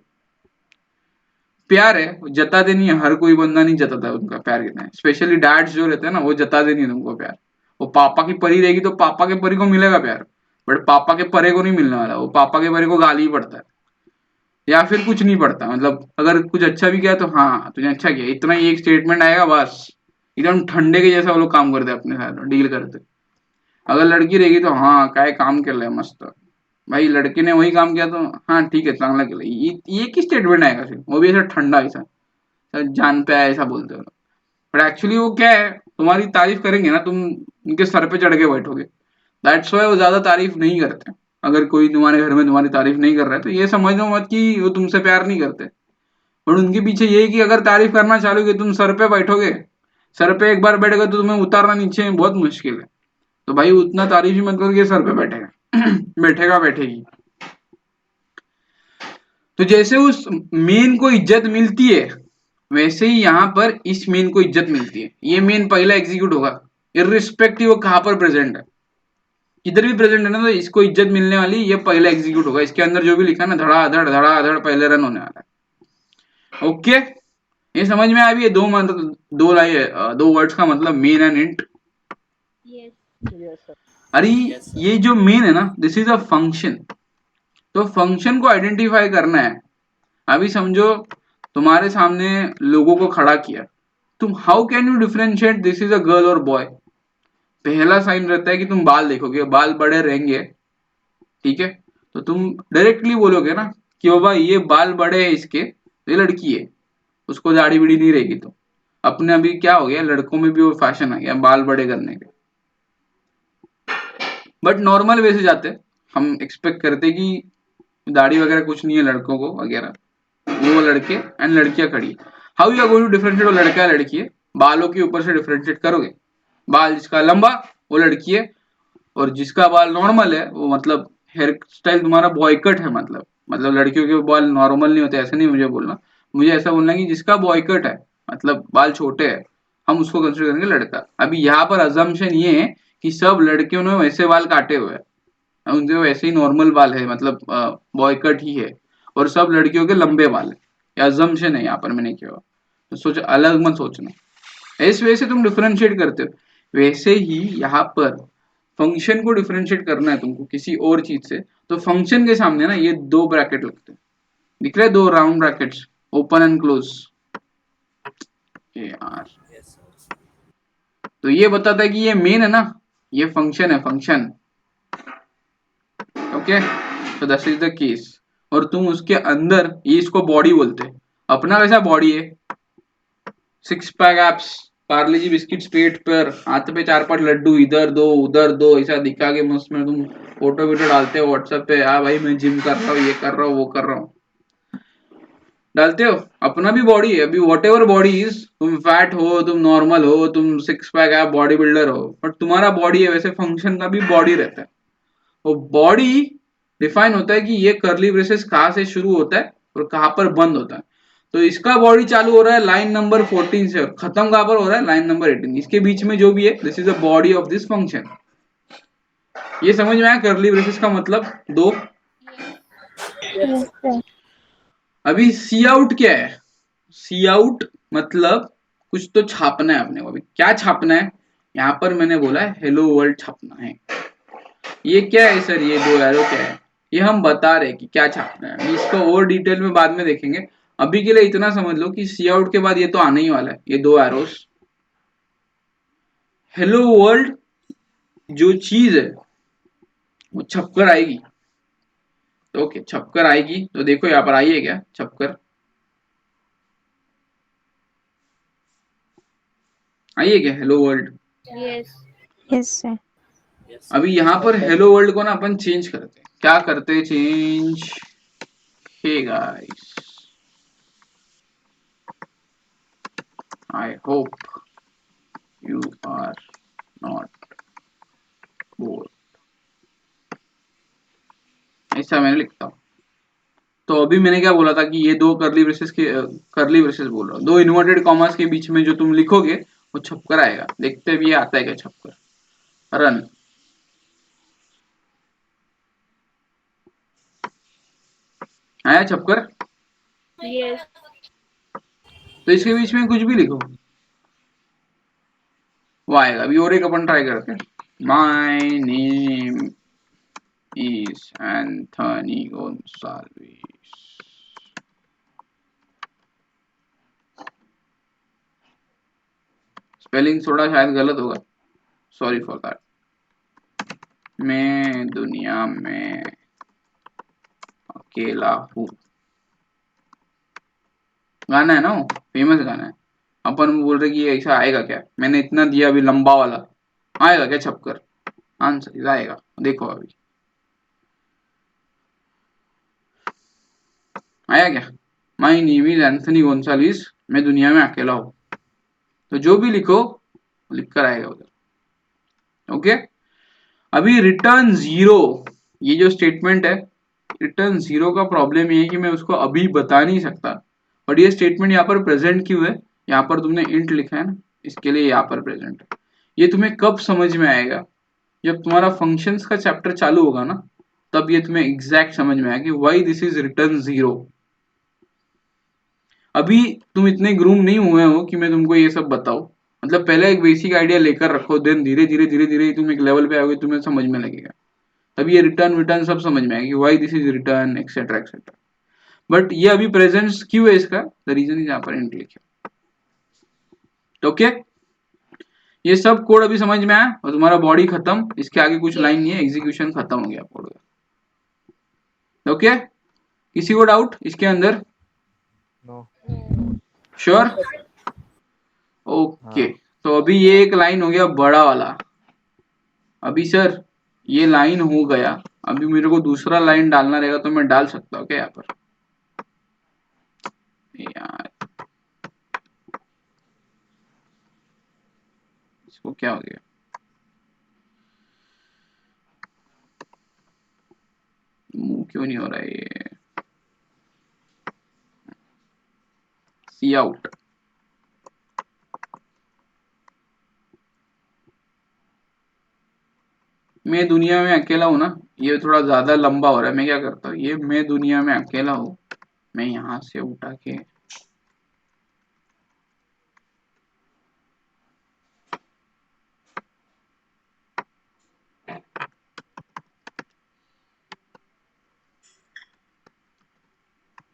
प्यार है, वो जताते नहीं है, हर कोई बंदा नहीं जताता है उनका प्यार कितना है, स्पेशली डैड्स जो रहते हैं ना वो जताते नहीं है तुमको प्यार। वो पापा की परी रहेगी तो पापा के परी को मिलेगा प्यार, बट पापा के परे को नहीं मिलने वाला, वो पापा के परे को गाली ही पड़ता है, या फिर कुछ नहीं पड़ता, मतलब अगर कुछ अच्छा भी किया तो हाँ तुझे अच्छा किया, इतना ही एक स्टेटमेंट आएगा बस। एकदम ठंडे के जैसा वो लोग काम करते हैं, अपने साथ डील करते। अगर लड़की रहेगी तो हाँ काय काम कर ले मस्त, भाई लड़के ने वही काम किया तो हाँ ठीक है चांगला केलं, ये की स्टेटमेंट आएगा सिर्फ, वो भी ऐसा ठंडा ऐसा, जान पे आया ऐसा बोलते हो। बट एक्चुअली वो क्या है, तुम्हारी तारीफ करेंगे ना, तुम उनके सर पे चढ़ के बैठोगे, दैट्स वाई वो ज्यादा तारीफ नहीं करते। अगर कोई तुम्हारे घर में तुम्हारी तारीफ नहीं कर रहा है तो ये समझ लो मत कि वो तुमसे प्यार नहीं करते, बट उनके पीछे ये है कि अगर तारीफ करना चालू की तुम सर पे बैठोगे, सर पे एक बार बैठ गए तो तुम्हें उतारना नीचे बहुत मुश्किल है। तो भाई उतना तारीफ ही मत करो कि सर पे बैठेगा बैठेगा बैठेगी। तो जैसे उस मेन को इज्जत मिलती है, वैसे ही यहाँ पर इस मेन को इज्जत मिलती है। ये मेन पहला एग्जीक्यूट होगा, इररिस्पेक्टिव वो कहाँ पर प्रेजेंट है, इधर भी प्रेजेंट है ना, तो इसको इज्जत मिलने वाली, ये पहला एग्जीक्यूट होगा। इसके अंदर जो भी लिखा है ना, धड़ाधड़ पहले रन होने वाला है। ओके, ये समझ में आ भी है दो मतलब, दो वर्ड्स का मतलब main and int. Yes. Yes sir. अरे Yes, sir. ये जो मेन है ना, दिस इज अ फंक्शन। तो फंक्शन को आइडेंटिफाई करना है। अभी समझो तुम्हारे सामने लोगों को खड़ा किया, तुम how can you differentiate this is a girl और बॉय? पहला साइन रहता है कि तुम बाल देखोगे, बाल बड़े रहेंगे, ठीक है, तो तुम डायरेक्टली बोलोगे ना कि बाबा ये बाल बड़े हैं इसके, तो ये लड़की है, उसको दाढ़ी बीड़ी नहीं रहेगी। तो अपने अभी क्या हो गया, लड़कों में भी वो फैशन आ गया बाल बड़े करने के। बट नॉर्मल वे से जाते, हम एक्सपेक्ट करते कि दाढ़ी वगैरह कुछ नहीं है लड़कों को वगैरह, वो लड़के एंड लड़कियां खड़ी। How you are going to differentiate, वो लड़का है लड़की है, बालों के ऊपर से डिफरेंशिएट करोगे। बाल जिसका लंबा वो लड़की है, और जिसका बाल नॉर्मल है वो मतलब हेयर स्टाइल तुम्हारा बॉय कट है, मतलब लड़कियों के बाल नॉर्मल नहीं होते, ऐसा नहीं मुझे बोलना। मुझे ऐसा बोलना है कि जिसका बॉय कट है, मतलब बाल छोटे हैं, हम उसको कंसिडर करेंगे लड़का। अभी यहाँ पर अजम्पशन ये है कि सब लड़कियों ने वैसे बाल काटे हुए हैं, उनके वैसे ही नॉर्मल बाल है, मतलब बॉय कट ही है, और सब लड़कियों के लंबे बाल है। ये अजम्पशन है यहाँ पर मैंने किया, तो सोच अलग मत सोचना। इस वजह से तुम डिफरेंशिएट करते हो। वैसे ही यहाँ पर फंक्शन को डिफरेंशिएट करना है तुमको किसी और चीज से, तो फंक्शन के सामने ना ये दो ब्रैकेट लगते हैं, दिख रहे हैं, दो round brackets, open and close. यार Yes, sir. तो ये बताता है कि ये मेन है ना, ये फंक्शन है, फंक्शन। ओके, तो दिस इज द केस। और तुम उसके अंदर, ये इसको बॉडी बोलते हैं। अपना वैसा बॉडी है, 6 पैक एप्स, पार्ले जी बिस्किट्स पेट पर, हाथ पे 4-5 लड्डू, इधर दो उधर दो, ऐसा दिखा के मस्त में तुम फोटो वीडियो डालते हो व्हाट्सएप पे, हाँ भाई मैं जिम कर रहा हूँ, ये कर रहा हूँ, वो कर रहा हूँ, डालते हो। अपना भी बॉडी है, अभी वॉट एवर बॉडी इज, तुम फैट हो, तुम नॉर्मल हो, तुम 6 पैक ऐप बॉडी बिल्डर हो, बट तुम्हारा बॉडी है, वैसे फंक्शन का भी बॉडी रहता है। वो बॉडी डिफाइन होता है कि ये कर्ली ब्रेसेस कहाँ से शुरू होता है और कहाँ पर बंद होता है। तो इसका बॉडी चालू हो रहा है लाइन नंबर 14 से, और खत्म कहाँ पर हो रहा है, लाइन नंबर 18। इसके बीच में जो भी है, this is the body of this function. ये समझ में आया कर्ली ब्रेसेस का मतलब दो। Yes. Yes, sir. अभी सी आउट क्या है, सी आउट मतलब कुछ तो छापना है अपने को। अभी क्या छापना है, यहाँ पर मैंने बोला है हेलो वर्ल्ड छापना है। ये क्या है सर, ये दो एरो क्या है, ये हम बता रहे कि क्या छापना है। इसको और डिटेल में बाद में देखेंगे, अभी के लिए इतना समझ लो कि सी आउट के बाद ये तो आने ही वाला है, ये दो एरोस। हेलो वर्ल्ड जो चीज है वो छपकर आएगी, तो ओके छपकर आएगी, तो देखो यहाँ पर आई है क्या छपकर, आई है क्या hello world. Yes. Yes, sir. Yes. अभी यहाँ पर हेलो वर्ल्ड को ना अपन चेंज करते हैं, क्या करते हैं change, hey guys I hope you are not bored, ऐसा मैंने लिखता हूँ। तो अभी मैंने क्या बोला था कि ये दो कर्ली ब्रेसेस के, कर्ली ब्रेसेस बोल रहा हूँ, दो इन्वर्टेड कॉमास के बीच में जो तुम लिखोगे वो छपकर आएगा। देखते भी आता है क्या छपकर, रन। आया छपकर, Yes. तो इसके बीच में कुछ भी लिखो वो आएगा। अभी और एक अपन ट्राई करते हैं, my name is Anthony Gonsalves. Spelling थोड़ा शायद गलत होगा, सॉरी फॉर दैट। मैं दुनिया में अकेला हूँ, गाना है ना, वो फेमस गाना है। अपन बोल रहे कि ये ऐसा आएगा क्या, मैंने इतना दिया अभी लंबा वाला, आएगा क्या छपकर, आंसर आएगा। देखो अभी आया क्या, my name is Anthony Gonsalves, मैं दुनिया में अकेला हूँ। तो जो भी लिखो लिख कर आएगा उधर। ओके, अभी रिटर्न 0, ये जो स्टेटमेंट है रिटर्न 0 का प्रॉब्लम ये है कि मैं उसको अभी बता नहीं सकता। और ये स्टेटमेंट यहाँ पर प्रेजेंट क्यों है, यहाँ पर तुमने इंट लिखा है ना, इसके लिए यहाँ पर प्रेजेंट है। ये तुम्हें कब समझ में आएगा, जब तुम्हारा फंक्शंस का चैप्टर चालू होगा ना, तब ये तुम्हें एग्जैक्ट समझ में आएगा कि व्हाई दिस इज रिटर्न 0। अभी तुम इतने ग्रूम नहीं हुए हो कि मैं तुमको ये सब बताऊं, मतलब पहले एक बेसिक आइडिया लेकर रखो, देन धीरे धीरे तुम एक लेवल पे आओगे, तुम्हें समझ में लगेगा, तब ये रिटर्न सब समझ में आएगा कि why this is return etcetera etcetera. But ये अभी प्रेजेंट क्यों है इसका, द रीजन इज यहाँ पर इंट लिखा। ओके, ये सब कोड अभी समझ में आया, और तुम्हारा बॉडी खत्म, इसके आगे कुछ लाइन नहीं है, एग्जीक्यूशन खत्म हो गया कोड का। ओके, किसी को डाउट इसके अंदर? नो। श्योर? ओके, हाँ। तो अभी ये एक लाइन हो गया बड़ा वाला। अभी सर ये लाइन हो गया, अभी मेरे को दूसरा लाइन डालना रहेगा, तो मैं डाल सकता हूँ क्या यहाँ पर? यार इसको क्या हो गया? मूव क्यों नहीं हो रहा है ये? सी आउट। मैं दुनिया में अकेला हूं ना, ये थोड़ा ज्यादा लंबा हो रहा है। मैं क्या करता हूँ, ये मैं दुनिया में अकेला हूँ, मैं यहाँ से उठा के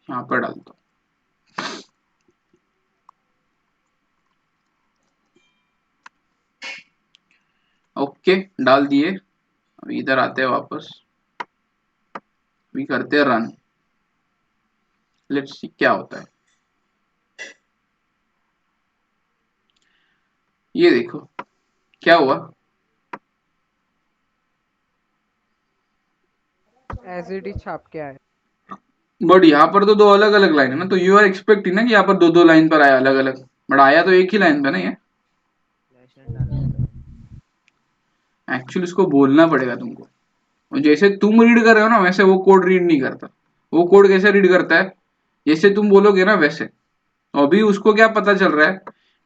यहाँ पर डालता हूँ। ओके, डाल दिए। अभी इधर आते हैं वापस, अभी करते हैं रन। लेट्स सी क्या होता है। ये देखो क्या हुआ। एसिड ही छाप के आए। बट यहाँ पर तो दो अलग अलग लाइन है ना, तो यू आर एक्सपेक्टिंग ना कि यहाँ पर दो दो लाइन पर आया अलग अलग, बट आया तो एक ही लाइन पे ना ये। फ्लैश एंड डालना होता है। एक्चुअली उसको बोलना पड़ेगा तुमको, और जैसे तुम रीड कर रहे हो ना वैसे वो कोड रीड नहीं करता। वो कोड कैसे रीड करता है, जैसे तुम बोलोगे ना वैसे। तो अभी उसको क्या पता चल रहा है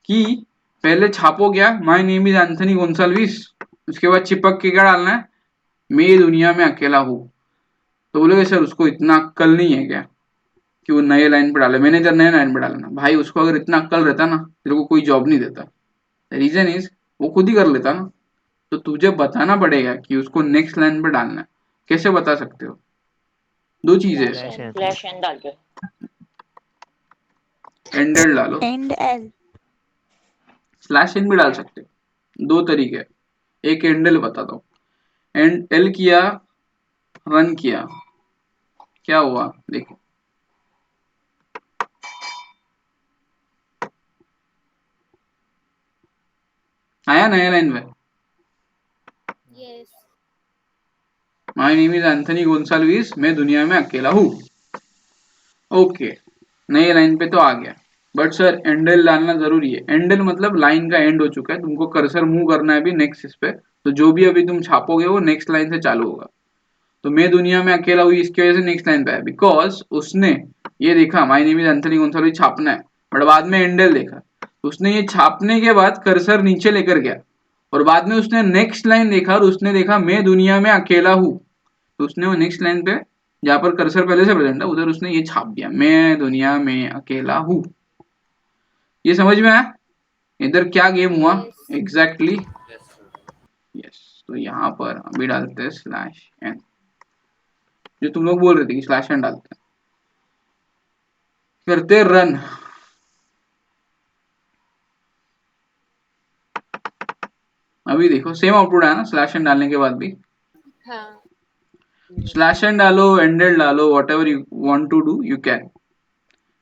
कि पहले छापो क्या, my name is Anthony Gonsalves, उसके बाद चिपक के क्या डालना है, मैं दुनिया में अकेला हूँ। तो बोलोगे सर उसको इतना अक्कल नहीं है क्या कि वो नए लाइन पे डाले, मैनेजर नए लाइन पे डालना। भाई उसको अगर इतना अक्कल रहता ना, तेरे को कोई जॉब नहीं देता। रीजन इज वो खुद ही कर लेता ना। तो तुझे बताना पड़ेगा कि उसको नेक्स्ट लाइन पे डालना है। कैसे बता सकते हो? दो चीजें, फ्लैश एंड। फ्लैश एंड डाल के एंडेड डालो, एंड एल। स्लैश इन भी डाल सकते हो। दो तरीके हैं, एक एंडल बताता हूँ। एंड एल किया, रन किया, क्या हुआ देखो। आया नया लाइन में, yes. My name is Anthony Gonsalves, मैं दुनिया में अकेला हूँ। ओके, नए लाइन पे तो आ गया। बट सर एंडल डालना जरूरी है। एंडल मतलब लाइन का एंड हो चुका है, तुमको कर्सर मूव करना है अभी नेक्स्ट इस पे। तो जो भी अभी तुम छापोगे वो नेक्स्ट लाइन से चालू होगा। तो मैं दुनिया में अकेला हूँ इसकी वजह से नेक्स्ट लाइन पे है, बिकॉज उसने ये देखा my name is Anthony Gonsalves छापना है, बट बाद में एंडल देखा। तो उसने ये छापने के बाद कर्सर नीचे लेकर गया, और बाद में उसने नेक्स्ट लाइन देखा और उसने देखा मैं दुनिया में अकेला हूँ। तो उसने वो नेक्स्ट लाइन पे जहां पर कर्सर पहले से प्रेजेंट है उधर उसने ये छाप दिया, मैं दुनिया में अकेला हूँ। ये समझ में आया इधर क्या गेम हुआ yes. Exactly? Yes sir. Yes, तो यहाँ पर अभी डालते हैं स्लैश एन, जो तुम लोग बोल रहे थे कि स्लैश एन डालते हैं। करते रन। अभी देखो सेम आउटपुट आया ना स्लैश एन डालने के बाद भी। हाँ। स्लैश एन डालो, एंडेड डालो, whatever you want to do you can.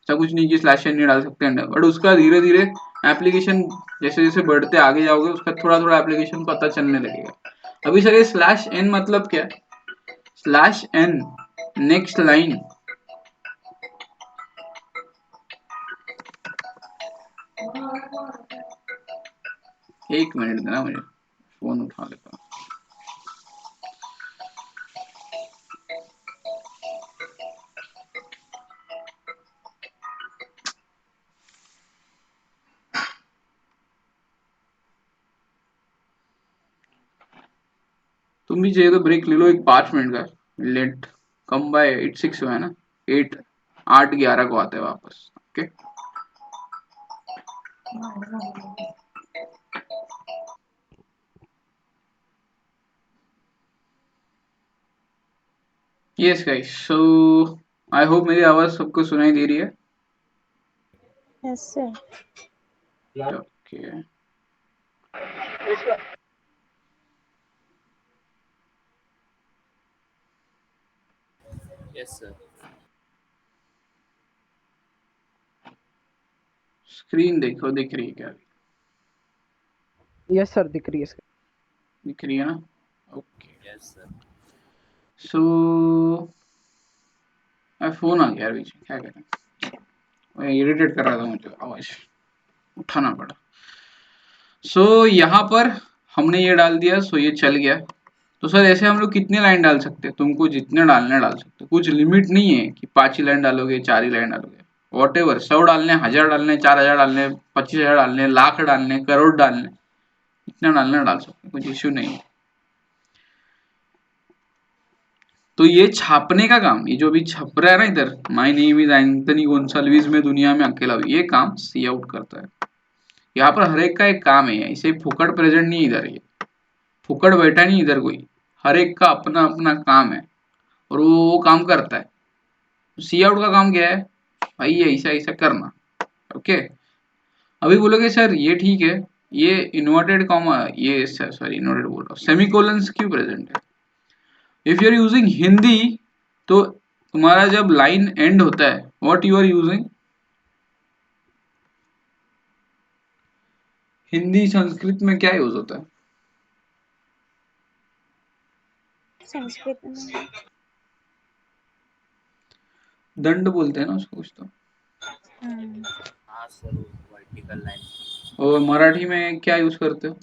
ऐसा कुछ नहीं कि स्लैश एन नहीं डाल सकते हैं, बट उसका धीरे धीरे एप्लीकेशन जैसे जैसे बढ़ते आगे जाओगे उसका थोड़ा थोड़ा एप्लीकेशन पता चलने लगेगा। अभी सर ये स्लैश एन मतलब क्या है? स्लैश एन नेक्स्ट लाइन, एक मिनट देना मुझे, फोन उठा लेता हूँ। तुम भी चाहिए तो ब्रेक ले लो एक 5 मिनट का। लेट कम बाय 8:06 है ना, 8:11 को आते हैं वापस। Okay, yes guys, so I hope मेरी आवाज सबको सुनाई दे रही है। Yes sir. Okay, yes sir. Screen देखो, दिख रही है क्या? यस सर, दिख रही है इसकी। दिख रही है ना? Okay. Yes sir. So phone आ गया यार बीच में, क्या करें, इरिटेट कर रहा था मुझे, आवाज उठाना पड़ा। सो यहाँ पर हमने ये डाल दिया, सो ये चल गया। तो सर ऐसे हम लोग कितने लाइन डाल सकते हैं? तुमको जितने डालने डाल सकते हो, कुछ लिमिट नहीं है कि 5 ही लाइन डालोगे, 4 ही लाइन डालोगे, वॉट एवर। 100 डालने, 1000 डालने, 4000 डालने, 25,000 डालने, लाख डालने, करोड़ डालने, इतना डालने डाल सकते हैं, कुछ इश्यू नहीं है। तो ये छापने का काम, ये जो अभी छप रहा है ना इधर, my name is Anthony Gonsalves, में दुनिया में अकेला हूं, ये काम सी आउट करता है। यहाँ पर हर एक का एक काम है, इसे फुकड़ प्रेजेंट नहीं इधर, ये फुकड़ बैठा नहीं इधर कोई, हर एक का अपना अपना काम है और वो काम करता है। सी आउट का काम क्या है भाई? ये ऐसा ऐसा करना। ओके, अभी बोलोगे सर ये ठीक है, ये इन्वर्टेड कॉमा, ये सॉरी इन्वर्टेड बोल रहा हूँ, सेमीकोलंस क्यों प्रेजेंट है? If you are using Hindi, तो तुम्हारा जब लाइन एंड होता है, what you are using? Hindi Sanskrit में क्या यूज होता है? संस्कृत में दंड बोलते हैं ना उसको कुछ तो। हाँ सर, वर्टिकल लाइन। और मराठी में क्या यूज करते हो?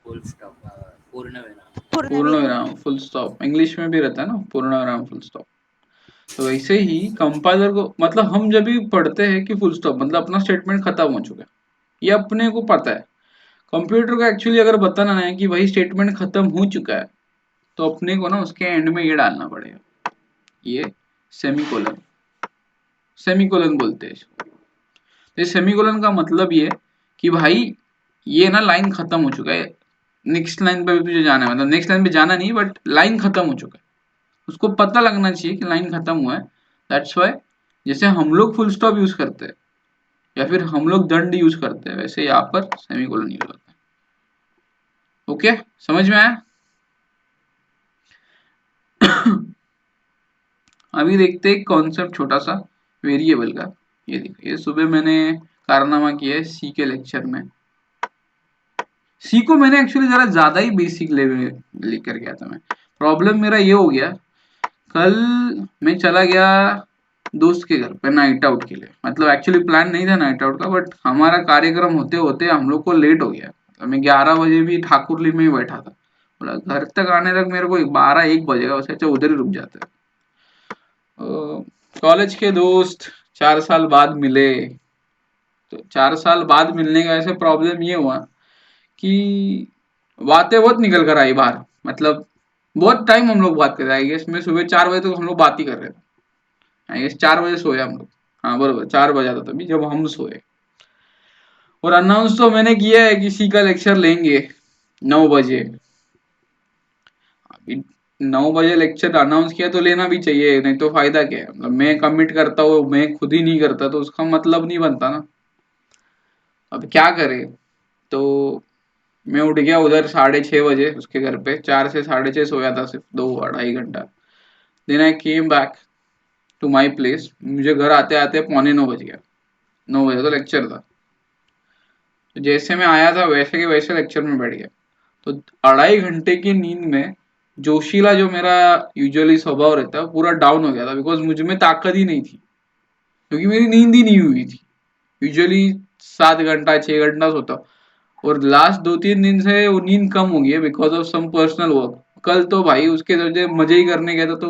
फुल स्टॉप, पूर्ण विराम। पूर्ण विराम, फुल स्टॉप। इंग्लिश में भी रहता है ना पूर्ण विराम, फुल स्टॉप। तो वैसे ही कंपाइलर को, मतलब हम जब भी पढ़ते हैं कि फुल स्टॉप मतलब अपना स्टेटमेंट खत्म हो चुका है, ये अपने को पता है। कंप्यूटर को एक्चुअली अगर बताना है कि भाई स्टेटमेंट खत्म हो चुका है, तो अपने को ना उसके एंड में ये डालना पड़ेगा, ये सेमीकोलन। सेमीकोलन बोलते हैं इसको। तो सेमीकोलन का मतलब ये कि भाई ये ना लाइन खत्म हो चुका है, नेक्स्ट लाइन पे भी तुझे जाना है, मतलब नेक्स्ट लाइन पे जाना नहीं, बट लाइन खत्म हो चुका है, उसको पता लगना चाहिए कि लाइन खत्म हुआ है। दैट्स वाई जैसे हम लोग फुल स्टॉप यूज करते हैं या फिर हम लोग दंड यूज करते हैं, वैसे यहाँ पर सेमीकोलन यूज होता है। ओके, समझ में आया? अभी देखते हैं कॉन्सेप्ट छोटा सा वेरिएबल का। ये देखिए, ये सुबह मैंने कारनामा किया है सी के लेक्चर में। सी को मैंने एक्चुअली जरा ज्यादा ही बेसिक लेवल लिख कर गया था मैं। प्रॉब्लम मेरा ये हो गया, कल मैं चला गया दोस्त के घर पे नाइट आउट के लिए, मतलब एक्चुअली प्लान नहीं था नाइट आउट का, बट हमारा कार्यक्रम होते होते हम लोग को लेट हो गया। तो मैं 11 बजे भी ठाकुरली में ही बैठा था, बोला घर तक आने तक मेरे को 12-1 बजेगा, उससे अच्छा उधर ही रुक जाते। कॉलेज के दोस्त 4 साल बाद मिले, तो 4 साल बाद मिलने का ऐसे प्रॉब्लम ये हुआ कि बातें बहुत निकल कर आई बाहर, मतलब बहुत टाइम हम लोग बात कर रहे, आई गेस मैं सुबह 4 बजे तक हम लोग बात ही कर रहे थे। आई गेस 4 बजे सोए हम लोग, हाँ बरोबर 4 बजा था तभी जब हम सोए। और अनाउंस तो मैंने किया है किसी का लेक्चर लेंगे 9 बजे। अभी 9 बजे लेक्चर अनाउंस किया तो लेना भी चाहिए, नहीं तो फायदा क्या है? मतलब मैं कमिट करता हूँ, मैं खुद ही नहीं करता तो उसका मतलब नहीं बनता ना। अब क्या करे, तो मैं उठ गया उधर 6:30 बजे उसके घर पे, 4 से 6:30 सोया था, सिर्फ 2-2.5 घंटा। Then I came back to my place, मुझे घर आते आते 8:45 बज गया। 9 बजे तो लेक्चर था, तो जैसे मैं आया था वैसे के वैसे लेक्चर में बैठ गया। तो 2.5 घंटे की नींद में जोशीला जो मेरा यूजुअली स्वभाव रहता है पूरा डाउन हो गया था, बिकॉज मुझ में ताकत ही नहीं थी, क्योंकि मेरी नींद ही नहीं हुई थी। यूजुअली 7 घंटा 6 घंटा सोता, और लास्ट 2-3 दिन से वो नींद कम हो गई है because of some personal work. कल तो भाई उसके वजह मजे ही करने गया था तो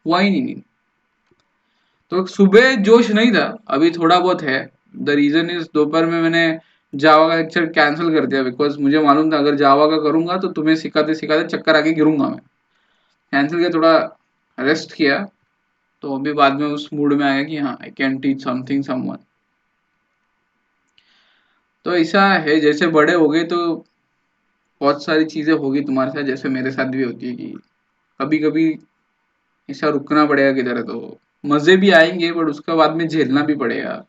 हुआ ही नहीं नींद। तो सुबह जोश नहीं था, अभी थोड़ा बहुत है। द रीजन इज दोपहर में मैंने जावा का लेक्चर कैंसिल कर दिया, बिकॉज मुझे मालूम था अगर जावा का करूंगा तो तुम्हें सिखाते सिखाते चक्कर आके गिरूंगा मैं। कैंसिल किया, थोड़ा रेस्ट किया, तो अभी बाद में उस मूड में आया कि हाँ I can teach something someone. तो ऐसा है, जैसे बड़े हो गए तो बहुत सारी चीजें होगी तुम्हारे साथ, जैसे मेरे साथ भी होती है कि कभी कभी ऐसा रुकना पड़ेगा किधर, तो मजे भी आएंगे बट उसका बाद में झेलना भी पड़ेगा।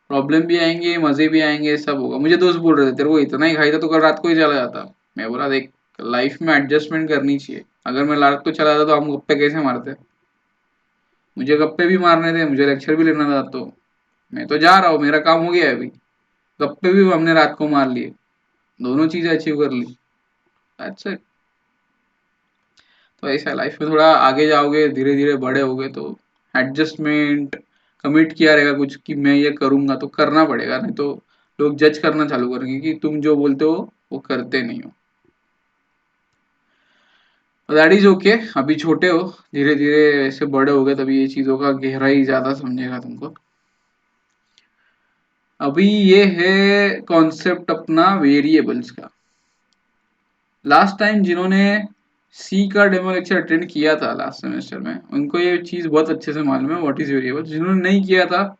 प्रॉब्लम भी आएंगे, मजे भी आएंगे, सब होगा। मुझे दोस्त बोल रहे थे तेरे को इतना ही खाई था तो कल रात को ही चला जाता। मैं बोला देख लाइफ में एडजस्टमेंट करनी चाहिए। अगर मैं रात को चला जाता तो हम गप्पे कैसे मारते? मुझे गप्पे भी मारने थे, मुझे लेक्चर भी लेना था, तो मैं तो जा रहा हूँ, मेरा काम हो गया है अभी। गप्पे भी हमने रात को मार लिए, दोनों चीजें अचीव कर ली। That's it. तो ऐसा लाइफ में थोड़ा आगे जाओगे, धीरे धीरे बड़े होगे तो एडजस्टमेंट कमिट किया रहेगा कुछ कि मैं ये करूंगा, तो करना पड़ेगा, नहीं तो लोग जज करना चालू करेंगे कि तुम जो बोलते हो वो करते नहीं हो। That is okay. अभी छोटे हो, धीरे धीरे ऐसे बड़े हो गए तभी ये चीजों का गहराई ज्यादा समझेगा तुमको। अभी ये है कॉन्सेप्ट अपना वेरिएबल्स का। लास्ट टाइम जिन्होंने सी का डेमो लेक्चर अटेंड किया था लास्ट सेमेस्टर में, उनको ये चीज बहुत अच्छे से मालूम है व्हाट इज वेरिएबल। जिन्होंने नहीं किया था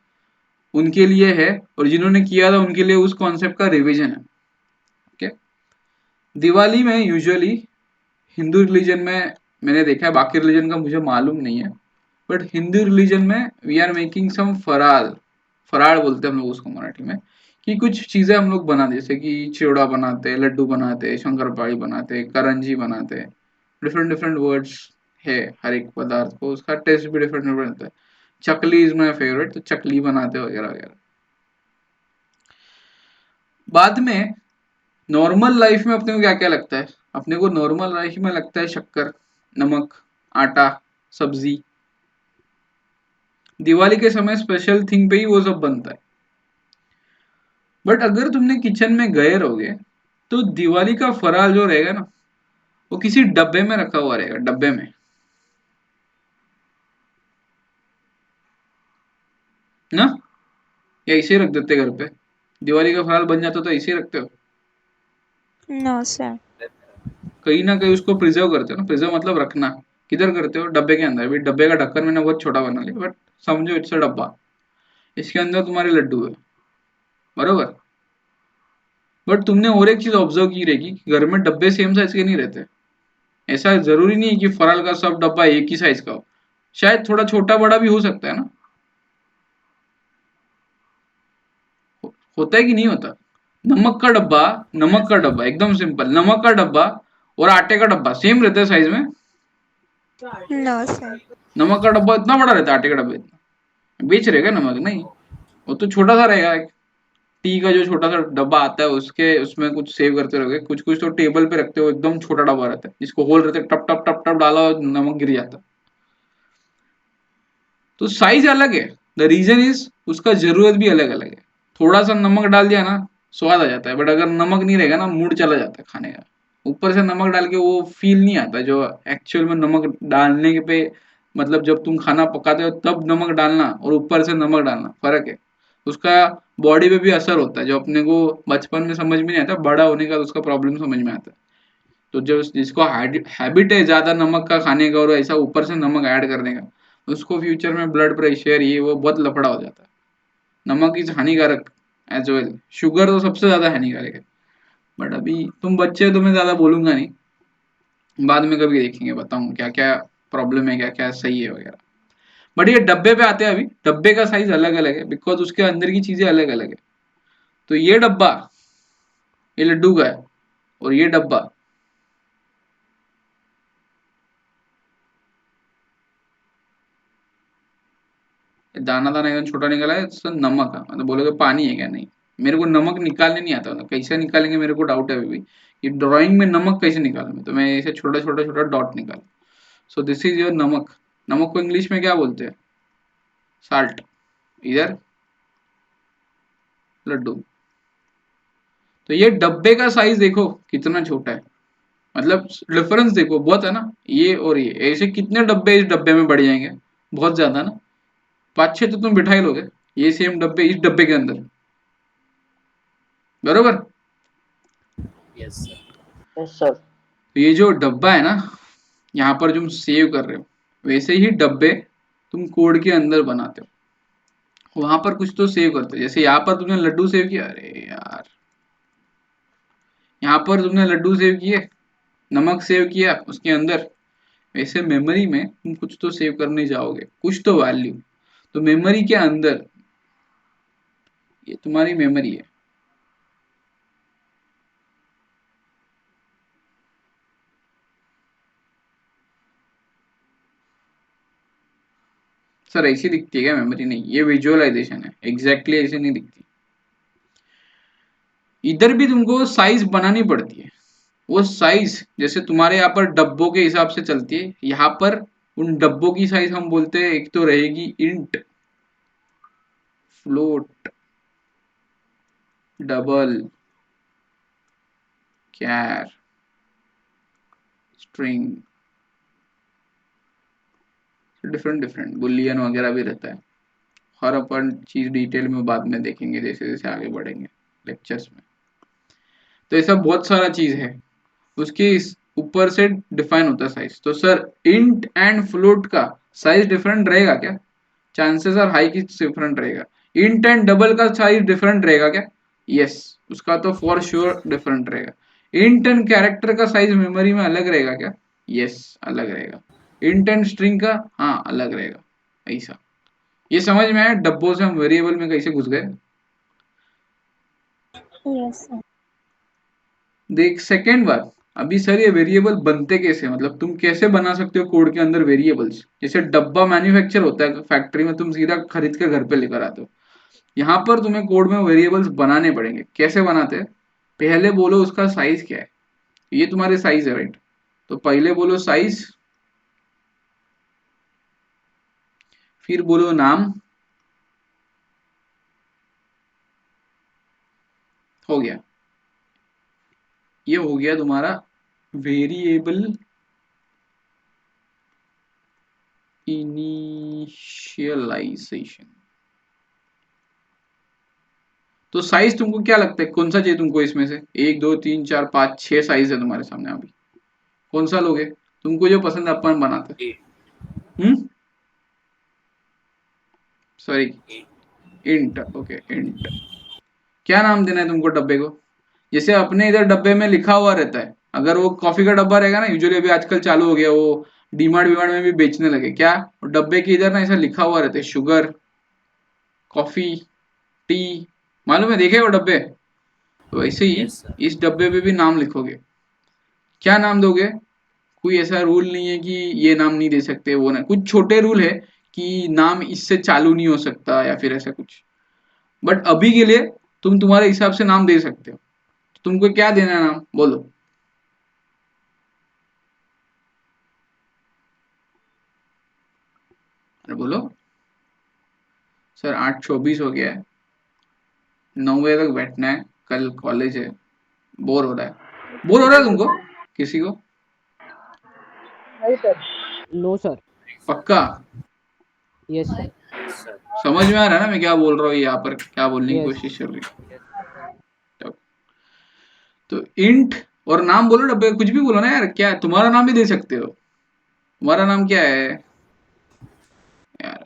उनके लिए है, और जिन्होंने किया था उनके लिए उस कॉन्सेप्ट का रिवीजन है। ओके। दिवाली में यूजुअली हिंदू रिलीजन में मैंने देखा है, बाकी रिलीजन का मुझे मालूम नहीं है, बट हिंदू रिलीजन में वी आर मेकिंग सम फराल, फराळ बोलते हैं हम लोग उसको मराठी में, कि कुछ चीजें हम लोग बना, जैसे कि चिवड़ा बनाते, लड्डू बनाते, शंकरपाळी बनाते, करंजी बनाते। डिफरेंट डिफरेंट वर्ड्स है हर एक पदार्थ को, उसका टेस्ट भी डिफरेंट डिफरेंट होता है। चकली इज माई फेवरेट, तो चकली बनाते वगैरह वगैरह। बाद में नॉर्मल लाइफ में अपने को क्या क्या लगता है? अपने को नॉर्मल लाइफ में लगता है शक्कर, नमक, आटा, सब्जी। दिवाली के समय स्पेशल थिंग पे ही वो सब बनता है। बट अगर तुमने किचन में गए रहोगे तो दिवाली का फराल जो रहेगा ना, वो किसी डब्बे में रखा हुआ रहेगा, डब्बे में ना, या इसे रख देते घर पे। दिवाली का फराल बन जाता तो इसे रखते हो? No, sir. कहीं ना कहीं उसको प्रिजर्व करते हो ना। प्रिजर्व मतलब रखना। किधर करते हो? डब्बे के अंदर। भी डब्बे का ढक्कन मैंने बहुत छोटा बना लिया, बट समझो इट्स अ डब्बा, इसके अंदर तुम्हारे लड्डू है, बरोबर। बट तुमने और एक चीज ऑब्जर्व की रहेगी, घर में डब्बे सेम साइज के नहीं रहते। ऐसा जरूरी नहीं है कि फराल का सब डब्बा एक ही साइज का हो, शायद थोड़ा छोटा बड़ा भी हो सकता है ना। होता है कि नहीं होता? नमक का डब्बा एकदम सिंपल, नमक का डब्बा और आटे का डब्बा सेम रहता है साइज में। No, sir. नमक का डब्बा इतना बड़ा रहता है, आटे का डब्बा इतना। बेच रहेगा नमक? नहीं, वो तो छोटा सा रहेगा। टी का जो छोटा सा डब्बा आता है उसके, उसमें कुछ सेव करते रहोगे, कुछ कुछ तो टेबल पे रखते हो, एकदम छोटा डब्बा रहता है जिसको होल रहता है, टप टप टप टप डाला और नमक गिर जाता है। तो साइज अलग है, द रीजन इज उसका जरूरत भी अलग अलग है। थोड़ा सा नमक डाल दिया ना, स्वाद आ जाता है, बट अगर नमक नहीं रहेगा ना, मूड चला जाता है खाने का। ऊपर से नमक डाल के वो फील नहीं आता जो एक्चुअल में नमक डालने के पे, मतलब जब तुम खाना पकाते हो तब नमक डालना और ऊपर से नमक डालना फर्क है। उसका बॉडी पे भी असर होता है, जो अपने को बचपन में समझ में नहीं आता, बड़ा होने का उसका प्रॉब्लम समझ में आता है। तो जो जिसको हैबिट है ज्यादा नमक का खाने का और ऐसा ऊपर से नमक ऐड करने का, उसको फ्यूचर में ब्लड प्रेशर ये वो बहुत लफड़ा हो जाता है। नमक इज हानिकारक एज वेल। शुगर तो सबसे ज्यादा हानिकारक है। बट अभी तुम बच्चे हो तो मैं ज्यादा बोलूंगा नहीं, बाद में कभी देखेंगे, बताऊंगा क्या क्या प्रॉब्लम है, क्या क्या सही है वगैरह। बट ये डब्बे पे आते हैं, अभी डब्बे का साइज अलग अलग है बिकॉज उसके अंदर की चीजें अलग अलग है। तो ये डब्बा ये लड्डू का है, और ये डब्बा दाना दाना एकदम छोटा निकला है, इसका नमक है। मतलब बोलोगे पानी है क्या? नहीं, मेरे को नमक निकालने नहीं आता, मतलब कैसे निकालेंगे मेरे को डाउट है अभी भी कि ड्राइंग में नमक कैसे निकालूं मैं। तो मैं ऐसे छोटा छोटा छोटा डॉट निकाल। सो दिस इज योर नमक। नमक को इंग्लिश में क्या बोलते हैं? साल्ट। इधर लड्डू। तो ये डब्बे का साइज देखो कितना छोटा है, मतलब डिफरेंस देखो बहुत है ना। ये और ये ऐसे कितने डब्बे इस डब्बे में बढ़ जाएंगे? बहुत ज्यादा ना। 5-6 तो तुम बिठा ही लोगे, ये सेम डब्बे इस डब्बे के अंदर, बरोबर। Yes sir. Yes sir. तो ये जो डब्बा है ना, यहाँ पर तुम सेव कर रहे हो, वैसे ही डब्बे तुम कोड के अंदर बनाते हो, वहां पर कुछ तो सेव करते हो। जैसे यहाँ पर तुमने लड्डू सेव किया, अरे यार, यहाँ पर तुमने लड्डू सेव किए, नमक सेव किया उसके अंदर, वैसे मेमोरी में तुम कुछ तो सेव करने जाओगे, कुछ तो वैल्यू। तो मेमोरी के अंदर ये तुम्हारी मेमोरी है। सर ऐसी दिखती है क्या मेमोरी? नहीं, ये विजुअलाइजेशन है, एग्जैक्टली ऐसे नहीं दिखती। इधर भी तुमको साइज बनानी पड़ती है। वो साइज जैसे तुम्हारे यहाँ पर डब्बों के हिसाब से चलती है, यहाँ पर उन डब्बों की साइज हम बोलते हैं, एक तो रहेगी इंट, फ्लोट, डबल, कैर, स्ट्रिंग, डिफरेंट डिफरेंट बुलियन वगैरह भी रहता है। हर अपन चीज डिटेल में बाद में देखेंगे जैसे जैसे आगे बढ़ेंगे लेक्चर्स में। तो ऐसा बहुत सारा चीज है, उसके ऊपर से डिफाइन होता है साइज। तो सर इंट एंड फ्लोट का साइज डिफरेंट रहेगा क्या? चांसेस आर हाई कि डिफरेंट रहेगा। इंट एंड डबल का साइज डिफरेंट रहेगा क्या? यस, उसका तो फॉर श्योर डिफरेंट रहेगा। इंट एंड कैरेक्टर का साइज मेमोरी में अलग रहेगा क्या? यस, अलग रहेगा। इंट एंड स्ट्रिंग का, हाँ, अलग रहेगा। ऐसा, ये समझ में आया डब्बों से हम वेरिएबल में कैसे घुस गए? Yes, sir. देख, सेकेंड बात, अभी सर ये वेरिएबल बनते कैसे, मतलब तुम कैसे बना सकते हो कोड के अंदर वेरिएबल्स? जैसे डब्बा मैन्युफैक्चर होता है फैक्ट्री में, तुम सीधा खरीद के घर पे लेकर आते हो। यहाँ पर तुम्हें कोड में वेरिएबल्स बनाने पड़ेंगे। कैसे बनाते हैं? पहले बोलो उसका साइज क्या है। ये तुम्हारे साइज है, राइट? तो पहले बोलो साइज, फिर बोलो नाम। हो गया, ये हो गया तुम्हारा वेरिएबल इनिशियलाइजेशन। तो साइज तुमको क्या लगता है कौन सा चाहिए तुमको इसमें से? 1 2 3 4 5 6 साइज है तुम्हारे सामने, अभी कौन सा लोगे? तुमको जो पसंद है अपन बनाते हैं। Sorry, int, okay, int. क्या नाम देना है तुमको डब्बे को? जैसे अपने इधर डब्बे में लिखा हुआ रहता है, अगर वो कॉफी का डब्बा रहेगा ना, यूजुअली अभी आजकल चालू हो गया, वो डीमार्ट वीमार्ट में भी बेचने लगे, क्या डब्बे के इधर ना ऐसा लिखा हुआ रहता है, शुगर, कॉफी, टी, मालूम है, देखे वो डब्बे? तो वैसे ही यस सर। इस डब्बे पे भी नाम लिखोगे। क्या नाम दोगे? कोई ऐसा रूल नहीं है कि ये नाम नहीं दे सकते, वो ना, कुछ छोटे रूल है कि नाम इससे चालू नहीं हो सकता या फिर ऐसा कुछ। बट अभी के लिए तुम तुम्हारे हिसाब से नाम दे सकते हो। तो तुमको क्या देना है नाम, बोलो? अरे बोलो। सर 8:24 हो गया है, 9 बजे तक बैठना है, कल कॉलेज है, बोर हो रहा है। बोर हो रहा है तुमको किसी को? नहीं सर, नो सर। पक्का? Yes sir. Yes sir. समझ में आ रहा है ना मैं क्या बोल रहा हूँ, यहाँ पर क्या बोलने की यस। कोशिश कर रही हूँ? तो इंट और नाम बोलो डब्बे, कुछ भी बोलो ना यार, क्या तुम्हारा नाम भी दे सकते हो। तुम्हारा नाम क्या है यार?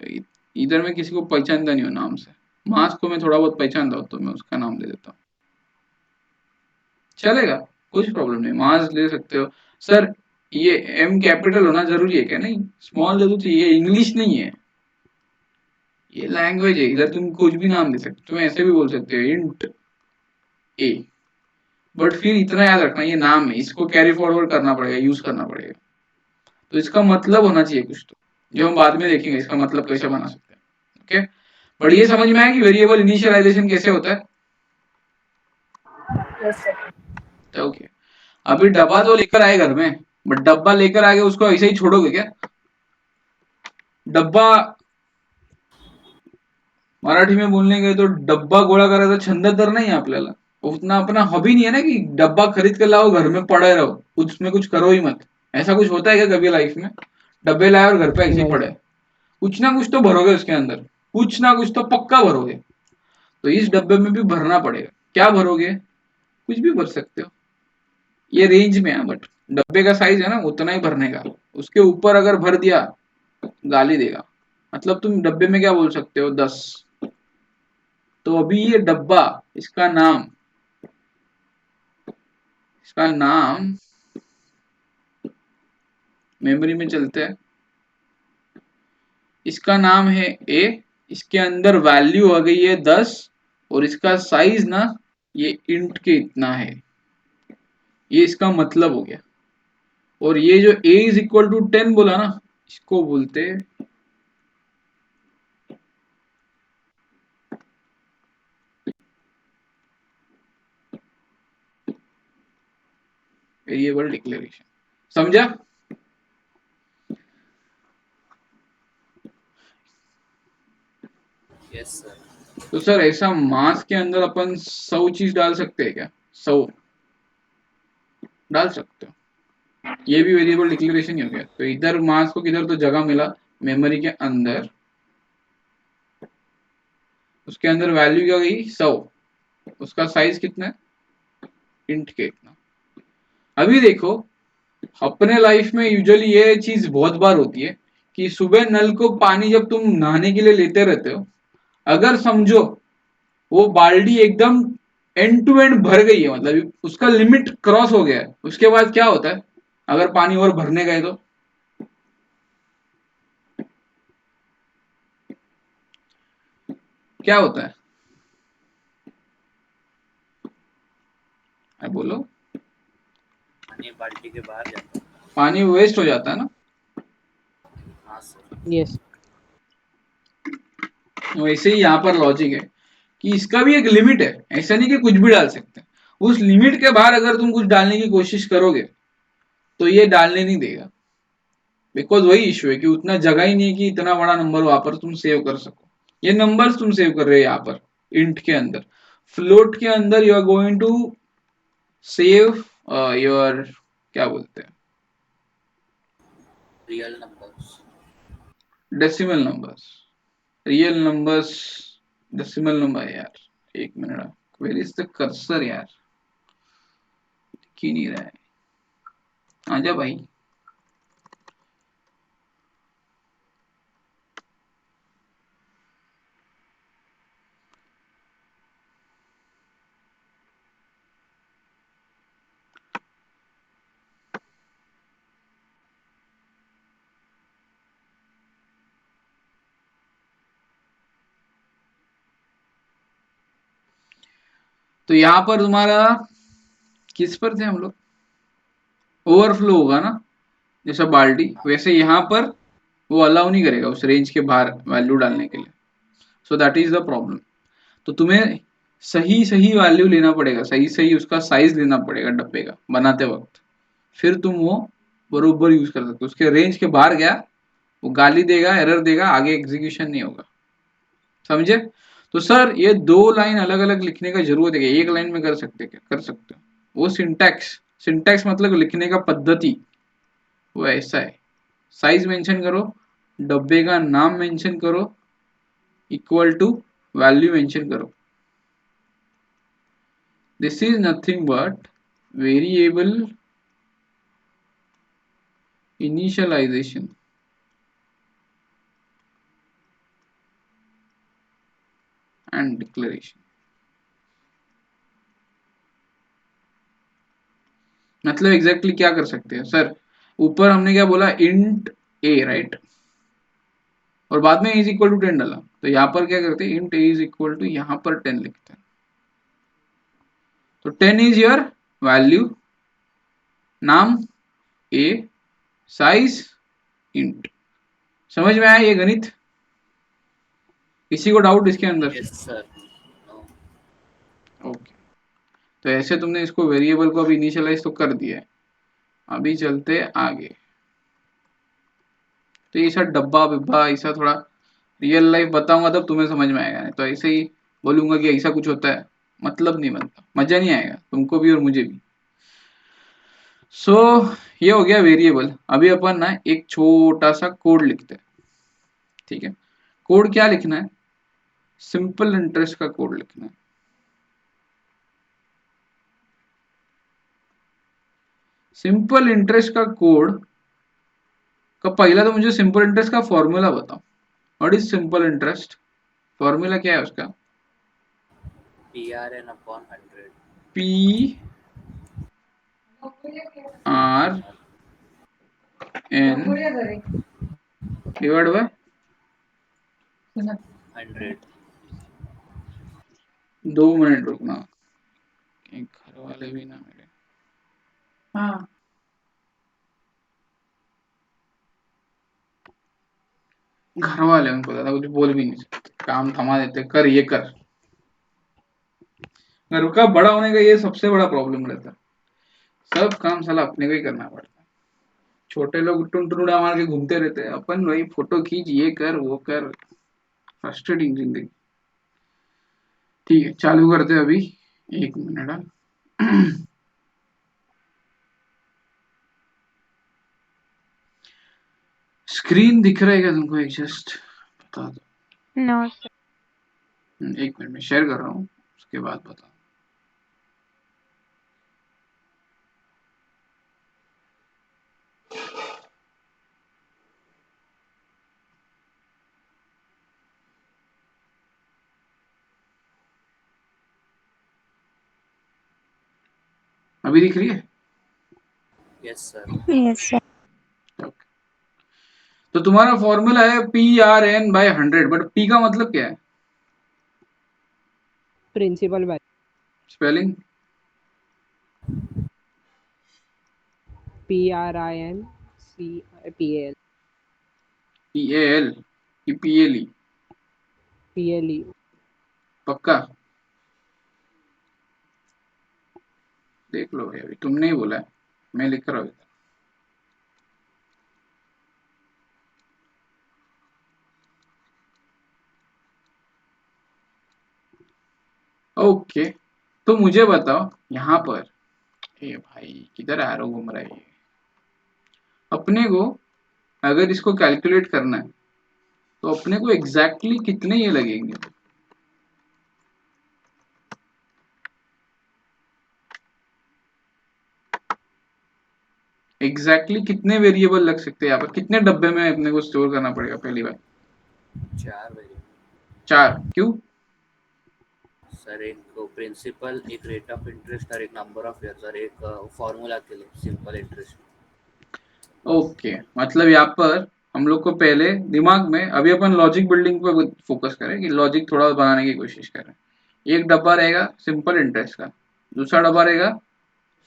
इधर मैं किसी को पहचानता नहीं हूँ नाम से। मास को मैं थोड़ा बहुत पहचानता हूँ तो मैं उसका नाम दे देता हूँ, चलेगा, कुछ प्रॉब्लम नहीं, मास ले सकते हो। सर ये एम कैपिटल होना जरूरी है क्या? नहीं, स्मॉल दे दो तो, ये इंग्लिश नहीं है, ये लैंग्वेज है, इधर तुम कुछ भी नाम दे सकते हो। तुम ऐसे भी बोल सकते हो इंट ए, बट फिर इतना याद रखना ये नाम है, इसको कैरी फॉरवर्ड करना पड़ेगा, यूज करना पड़ेगा। तो इसका मतलब होना चाहिए कुछ, तो जो हम बाद में देखेंगे इसका मतलब कैसे बना सकते हैं। ओके, बट ये समझ में आया कि वेरिएबल इनिशियलाइजेशन कैसे होता है? तो ओके, अभी डब्बा तो लेकर आए घर में, बट डब्बा लेकर आगे उसको ऐसे ही छोड़ोगे क्या? डब्बा, मराठी में बोलने गए तो डब्बा गोळा करायचा छंद तर नाही है आपल्याला, उतना अपना हॉबी नहीं है ना कि डब्बा खरीद कर लाओ घर में पड़े रहो, उसमें कुछ करो ही मत। ऐसा कुछ होता है क्या कभी लाइफ में? डब्बे लाए और घर पे ऐसे ही पड़े? कुछ ना कुछ तो भरोगे उसके अंदर, कुछ ना कुछ तो पक्का भरोगे। तो इस डब्बे में भी भरना पड़ेगा। क्या भरोगे? कुछ भी भर सकते हो, ये रेंज में है, बट डब्बे का साइज है ना उतना ही भरने का। उसके ऊपर अगर भर दिया गाली देगा। मतलब तुम डब्बे में क्या बोल सकते हो, 10। तो अभी ये डब्बा, इसका नाम, इसका नाम मेमोरी में चलते हैं, इसका नाम है ए, इसके अंदर वैल्यू आ गई है 10, और इसका साइज ना ये इंट के इतना है, ये इसका मतलब हो गया। और ये जो a इज इक्वल टू 10 बोला ना, इसको बोलते वेरिएबल डिक्लेरेशन, समझा? Yes sir. तो सर ऐसा मास के अंदर अपन 100 चीज डाल सकते हैं क्या? 100 डाल सकते हो, ये भी वेरिएबल डिक्लेरेशन ही हो गया। तो इधर मास को किधर तो जगह मिला मेमोरी के अंदर, उसके अंदर वैल्यू क्या गई 100, उसका साइज कितना है इंट के इतना। अभी देखो अपने लाइफ में यूजुअली ये चीज बहुत बार होती है कि सुबह नल को पानी जब तुम नहाने के लिए लेते रहते हो, अगर समझो वो बाल्टी एकदम एंड टू एंड भर गई है, मतलब उसका लिमिट क्रॉस हो गया है, उसके बाद क्या होता है अगर पानी और भरने गए तो? क्या होता है? बोलो। पानी बाल्टी के बाहर जाता है। पानी वेस्ट हो जाता है ना। हाँ सर। यस। वैसे ही यहाँ पर लॉजिक है कि इसका भी एक लिमिट है, ऐसा नहीं कि कुछ भी डाल सकते हैं। उस लिमिट के बाहर अगर तुम कुछ डालने की कोशिश करोगे तो ये डालने नहीं देगा, बिकॉज वही इश्यू है कि उतना जगह ही नहीं है कि इतना बड़ा नंबर वहां पर तुम सेव कर सको। ये नंबर्स तुम सेव कर रहे हो यहाँ पर इंट के अंदर, फ्लोट के अंदर you are going to save your क्या बोलते हैं real numbers. Decimal numbers, real numbers decimal number. यार एक minute, where is the cursor यार, दिख ही नहीं रहा है, आजा भाई। तो यहां पर तुम्हारा किस पर थे हम लोग? ओवरफ्लो होगा ना, जैसा बाल्टी, वैसे यहाँ पर वो अलाउ नहीं करेगा उस रेंज के बाहर वैल्यू डालने के लिए। सो दैट इज द प्रॉब्लम। तो तुम्हें सही सही वैल्यू लेना पड़ेगा, सही सही उसका साइज लेना पड़ेगा डब्बे का बनाते वक्त, फिर तुम वो बरोबर यूज कर सकते हो। उसके रेंज के बाहर गया वो गाली देगा, एरर देगा, आगे एग्जीक्यूशन नहीं होगा, समझे? तो सर ये 2 लाइन अलग अलग लिखने का जरूरत है, एक लाइन में कर सकते क्या? कर सकते हो। वो सिंटैक्स, सिंटैक्स मतलब लिखने का पद्धति वो ऐसा है, साइज मेंशन करो, डब्बे का नाम मेंशन करो, इक्वल टू वैल्यू मेंशन करो। This is nothing but variable initialization and declaration. मतलब एग्जैक्टली क्या कर सकते हैं सर? ऊपर हमने क्या बोला, इंट ए, राइट, और बाद में इज इक्वल टू 10 डाला, तो यहाँ पर क्या करते हैं, int a is equal to यहाँ पर 10 लिखते हैं। तो 10 इज योर वैल्यू, नाम ए, साइज इंट। समझ में आया ये गणित? किसी को डाउट इसके अंदर? Yes sir. नो। ओके, तो ऐसे तुमने इसको वेरिएबल को अभी इनिशियलाइज तो कर दिया है। अभी चलते आगे। तो ये सब डब्बा बिब्बा ऐसा थोड़ा रियल लाइफ बताऊंगा तब तुम्हें समझ में आएगा, नहीं तो ऐसे ही बोलूंगा कि ऐसा कुछ होता है, मतलब नहीं बनता, मजा नहीं आएगा तुमको भी और मुझे भी। सो ये हो गया वेरिएबल। अभी अपन ना एक छोटा सा कोड लिखते हैं, ठीक है? कोड क्या लिखना है? सिंपल इंटरेस्ट का कोड लिखना है। सिंपल इंटरेस्ट का कोड का पहला तो मुझे सिंपल इंटरेस्ट का फॉर्मूला बताओ। What is simple interest? Formula क्या है उसका? PRN upon 100। P R N divide by 100। 2 minute रुकना, एक घर वाले भी ना मेरे। हाँ, घर वाले उनको ज्यादा कुछ बोल भी नहीं सकते, काम थमा देते, कर ये कर। घर का बड़ा होने का ये सबसे बड़ा प्रॉब्लम रहता है। सब काम साला अपने को ही करना पड़ता है। छोटे लोग टुनटुनुड़ा मार के घूमते रहते हैं, अपन वही फोटो खींच, ये कर वो कर, फ्रस्ट्रेटिंग जिंदगी। ठीक है, चालू करते हैं अभी। 1 मिनट। स्क्रीन दिख रहा है क्या तुमको? एक जस्ट बता दो। No, sir. 1 मिनट में शेयर कर रहा हूँ, उसके बाद बता। अभी दिख रही है? Yes sir. Yes, sir. Okay. तो तुम्हारा फॉर्मूला है PRN/100, बट P का मतलब क्या है? Principal value spelling? PRINCPAL PAL कि PLE? PLE पक्का? देख लो भाई, अभी तुमने ही बोला है, मैं लिख रहा हूँ इधर। ओके, तो मुझे बताओ यहाँ पर, ए भाई किधर एरो घूम रहा है ये? अपने को अगर इसको कैलकुलेट करना है तो अपने को एग्जैक्टली कितने ये लगेंगे? एग्जैक्टली कितने वेरिएबल लग सकते हैं यहाँ पर? कितने डब्बे में अपने को स्टोर करना पड़ेगा पहली बार? 4 वेरिएबल 4? क्यों? सर, एक प्रिंसिपल, एक रेट ऑफ इंटरेस्ट और एक नंबर ऑफ ईयर्स और एक फॉर्मूला के लिए सिंपल इंटरेस्ट। ओके, मतलब यहाँ पर हम लोग को पहले दिमाग में, अभी अपन लॉजिक बिल्डिंग पे फोकस करें कि लॉजिक थोड़ा बनाने की कोशिश करें। एक डब्बा रहेगा सिंपल इंटरेस्ट का, दूसरा डब्बा रहेगा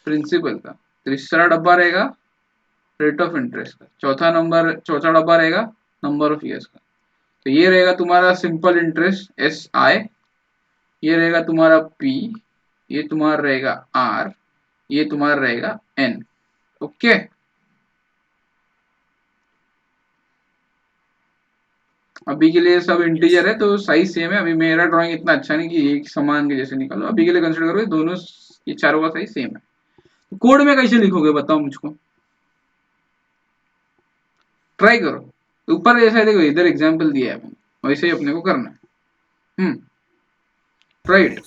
प्रिंसिपल का, तीसरा डब्बा रहेगा रेट ऑफ इंटरेस्ट का, चौथा डब्बा रहेगा नंबर ऑफ ईयर्स का। तो ये रहेगा तुम्हारा सिंपल इंटरेस्ट SI, ये रहेगा तुम्हारा P, ये तुम्हारा रहेगा R, ये तुम्हारा रहेगा N। ओके, अभी के लिए सब इंटीजर है तो साइज सेम है। अभी मेरा ड्राइंग इतना अच्छा नहीं कि एक समान के जैसे निकालो, अभी के लिए कंसिडर करो दोनों, ये चारों का साइज सेम है। तो कोड में कैसे लिखोगे बताओ मुझको, ट्राई करो। ऊपर जैसा देखो, इधर एग्जांपल दिया है, वैसे ही अपने को करना है। राइट।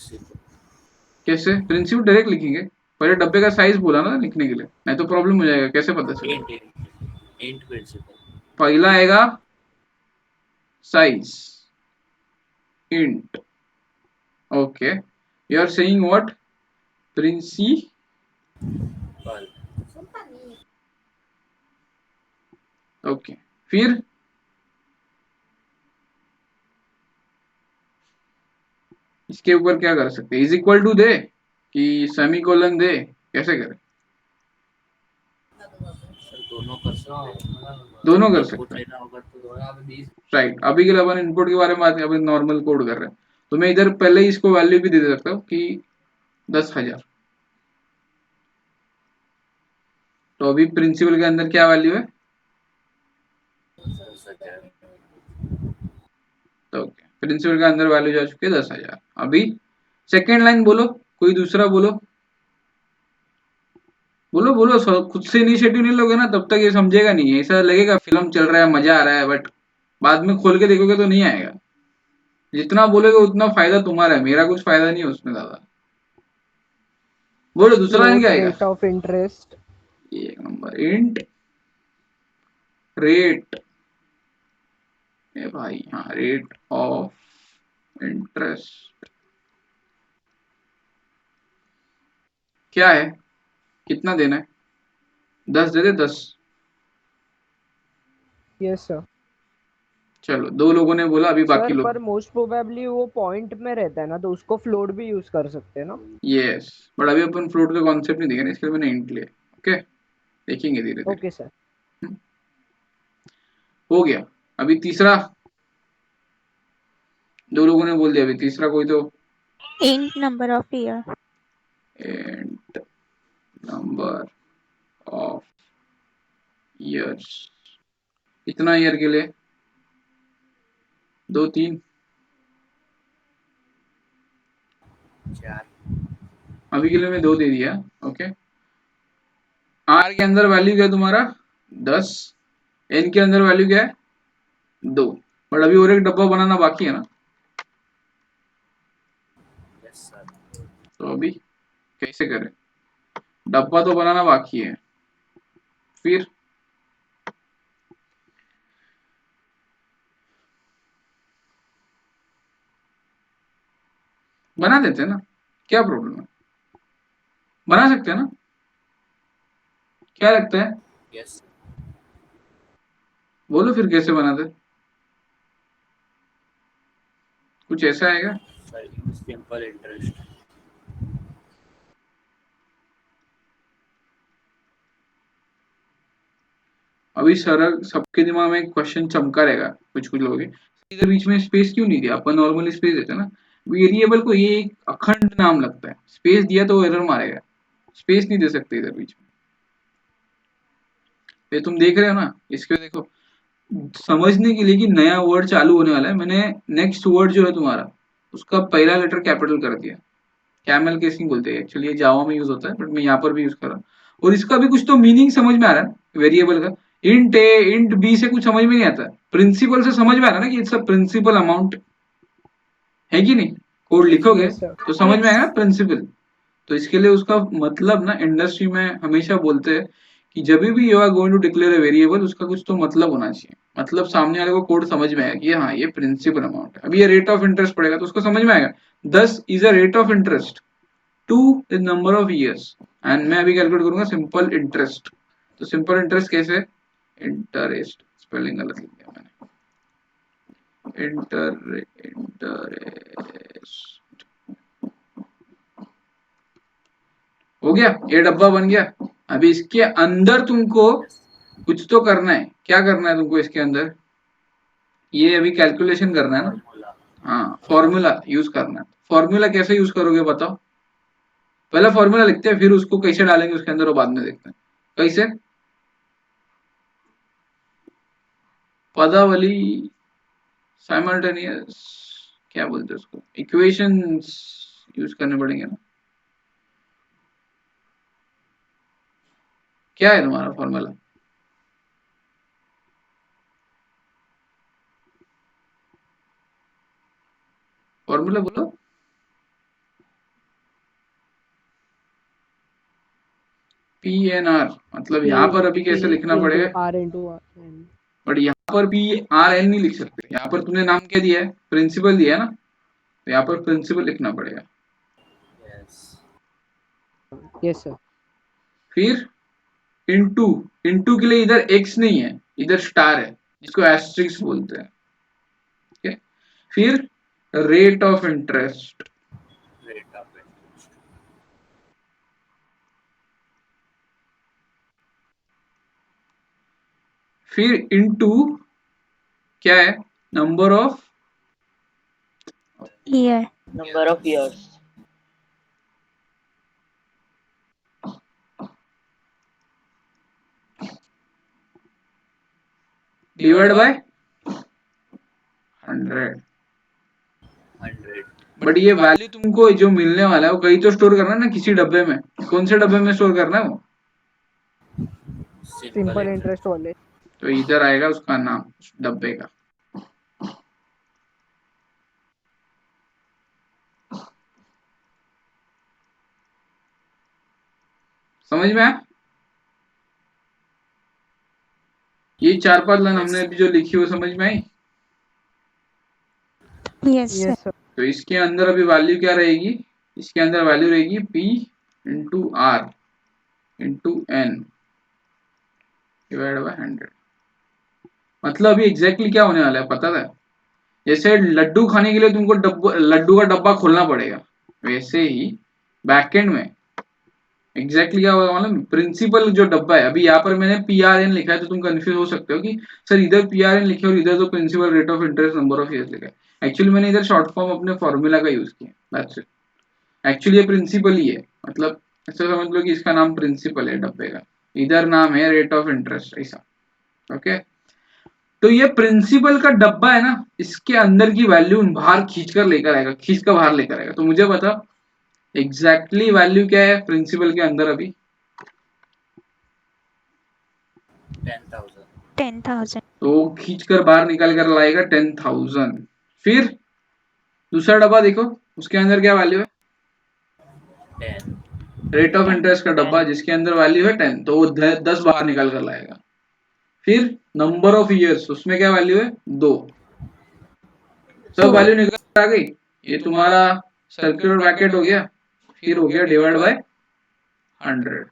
कैसे? प्रिंसिपल डायरेक्ट लिखेंगे, पहले डब्बे का साइज बोला ना लिखने के लिए, नहीं तो प्रॉब्लम हो जाएगा। कैसे पता चलेगा? Int principal. पहला आएगा size, int. Okay, you are saying what? Principal. Okay, फिर इसके ऊपर क्या कर सकते हैं? इज इक्वल टू दे कि सेमीकोलन दे? कैसे करें? दोनों कर सकते हैं। दोनों कर इनपुट सकते हैं, लेना होगा तो राइट। अभी के लिए अपन इनपुट के बारे में बात, अभी नॉर्मल कोड कर रहे हैं, तो मैं इधर पहले ही इसको वैल्यू भी दे सकता हूँ कि 10,000। तो अभी प्रिंसिपल के अंदर क्या वैल्यू है? 10,000। तो प्रिंसिपल के अंदर वैल्यू जा चुकी है 10,000। अभी सेकेंड लाइन बोलो, कोई दूसरा बोलो, बोलो बोलो। खुद से इनिशिएटिव नहीं लोगे ना तब तक ये समझेगा नहीं। ऐसा लगेगा फिल्म चल रहा है, मजा आ रहा है, बट बाद में खोल के देखोगे तो नहीं आएगा। जितना बोलोगे उतना फायदा तुम्हारा है, मेरा कुछ फायदा नहीं है उसमें ज्यादा। बोलो दूसरा लाइन क्या आएगा? Rate of interest. एक नंबर, इंट रेट। ए भाई, हाँ, रेट ऑफ इंटरेस्ट क्या है? कितना देना है? 10 दे दे, 10। Yes sir. चलो, 2 लोगों ने बोला, अभी बाकी सर लोग। पर मोस्ट प्रोबेबली वो पॉइंट में रहता है ना, तो उसको फ्लोट भी यूज कर सकते हैं ना। यस, बट अभी अपन फ्लोट का कॉन्सेप्ट नहीं देखेंगे ना, इसके लिए मैंने इंट लिया। ओके, देखेंगे धीरे धीरे। Okay sir. हो गया। अभी तीसरा, 2 लोगों ने बोल दिया, अभी तीसरा कोई तो। Int number of year. Int number of years, कितना ईयर के लिए, 2 3 4 अभी के लिए मैं 2 दे दिया। ओके, आर के अंदर वैल्यू क्या है तुम्हारा 10, एन के अंदर वैल्यू क्या है 2, बट अभी और एक डब्बा बनाना बाकी है ना, यस सर। तो अभी कैसे करें, डब्बा तो बनाना बाकी है, फिर बना देते हैं ना, क्या प्रॉब्लम है, बना सकते हैं ना, क्या लगता है, यस बोलो फिर कैसे बनाते, कुछ ऐसा आएगा। Sir, simple interest. अभी सर सबके दिमाग में एक क्वेश्चन चमका रहेगा, कुछ कुछ लोग इधर बीच में स्पेस क्यों नहीं दिया, अपन नॉर्मली स्पेस देते हैं ना, वेरिएबल को ये एक अखंड नाम लगता है, स्पेस दिया तो एरर मारेगा, स्पेस नहीं दे सकते इधर बीच में, ये तुम देख रहे हो ना, इसके देखो समझने के लिए कि नया वर्ड चालू होने वाला है, मैंने नेक्स्ट वर्ड जो है तुम्हारा उसका पहला लेटर कैपिटल कर दिया, कैमल केसिंग बोलते हैं एक्चुअली, ये जावा में यूज होता है बट मैं यहाँ पर भी यूज कर रहा हूँ, और इसका भी कुछ तो मीनिंग समझ में आ रहा है वेरिएबल का, इंट ए इंट बी से कुछ समझ में नहीं आता, प्रिंसिपल से समझ में आ रहा है ना कि इट्स अ प्रिंसिपल अमाउंट, है कि नहीं, कोड लिखोगे Yes, sir. तो समझ में Yes. आएगा ना प्रिंसिपल, तो इसके लिए उसका मतलब ना इंडस्ट्री में हमेशा बोलते हैं कि जब भी you are going to declare a variable उसका कुछ तो मतलब होना चाहिए, मतलब सामने वाले को कोड समझ में आएगा कि हाँ ये प्रिंसिपल अमाउंट है, अभी ये रेट ऑफ इंटरेस्ट पड़ेगा तो उसको समझ में आएगा 10 is a rate of interest, 2 is number of years, and मैं अभी कैलकुलेट करूंगा सिंपल इंटरेस्ट, तो सिंपल इंटरेस्ट कैसे, इंटरेस्ट स्पेलिंग गलत लिख दिया मैंने, इंटरेस्ट हो गया, ये डब्बा बन गया। अभी इसके अंदर तुमको कुछ तो करना है, क्या करना है तुमको इसके अंदर, ये अभी कैलकुलेशन करना है ना, फॉर्मूला। हाँ फॉर्मूला यूज करना है, फॉर्मूला कैसे यूज करोगे बताओ, पहले फॉर्मूला लिखते हैं फिर उसको कैसे डालेंगे उसके अंदर वो बाद में देखते हैं, कैसे, पदावली साइमल्टेनियस क्या बोलते हैं उसको, इक्वेशंस यूज करने पड़ेंगे ना, क्या है तुम्हारा फॉर्मूला, फॉर्मूला बोलो, पी एन आर, मतलब यहाँ पर अभी कैसे लिखना पड़ेगा, R into N. बट यहाँ पर भी आर एन नहीं लिख सकते, यहाँ पर तुमने नाम क्या दिया है, प्रिंसिपल दिया है ना, तो यहाँ पर प्रिंसिपल लिखना पड़ेगा, यस Yes, sir. फिर इनटू, इनटू के लिए इधर एक्स नहीं है इधर स्टार है जिसको एस्ट्रिक्स बोलते हैं, ठीक है, फिर rate of interest, rate of interest. फिर इनटू क्या है, number of Year. Number of years. Divide by 100, 100 but ये वैल्यू तुमको जो मिलने वाला है वो कहीं तो स्टोर करना है ना, किसी डब्बे में, कौन से डब्बे में स्टोर करना है वो, Simple interest वाले. तो इधर आएगा उसका नाम उस डब्बे का, समझ में आया, ये 4-5 लाइन हमने अभी जो लिखी वो समझ में आई, Yes, sir. Yes, sir. तो इसके अंदर अभी वैल्यू क्या रहेगी, इसके अंदर वैल्यू रहेगी P into R into N divide by 100, मतलब अभी एग्जैक्टली क्या होने वाला है पता है, जैसे लड्डू खाने के लिए तुमको लड्डू का डब्बा खोलना पड़ेगा, वैसे ही बैकएंड में एग्जैक्टली क्या होगा मालूम, प्रिंसिपल जो डब्बा है, अभी यहाँ पर मैंने PRN लिखा है तो तुम कंफ्यूज हो सकते हो कि सर इधर PRN लिखे और इधर तो principal rate of interest number of years लिखा है, एक्चुअली मैंने इधर शॉर्ट फॉर्म अपने फॉर्मूला का यूज किया, दैट्स इट, एक्चुअली ये प्रिंसिपल ही है, मतलब ऐसे समझ लो कि इसका नाम प्रिंसिपल है डब्बे का, इधर नाम है रेट ऑफ इंटरेस्ट, ऐसा। ओके, तो ये प्रिंसिपल का डब्बा है ना, इसके अंदर की वैल्यू बाहर खींच कर लेकर आएगा, खींच कर बाहर लेकर आएगा। तो मुझे बता एग्जैक्टली वैल्यू क्या है प्रिंसिपल के अंदर अभी? 10,000। 10,000. तो खींच कर बाहर निकाल कर लाएगा 10,000। फिर दूसरा डब्बा देखो, उसके अंदर क्या वैल्यू है? 10। Rate of 10. इंटरेस्ट का डब्बा जिसके अंदर वैल्यू है 10, तो वो 10 बाहर निकाल कर लाएगा। फिर नंबर ऑफ ईयर्स, उसमें क्या वैल्यू है? 2। सब 2. वैल्यू निकल आ गई। ये तुम्हारा सर्कुलर ब्रैकेट हो गया, फिर हो गया डिवाइड बाय 100।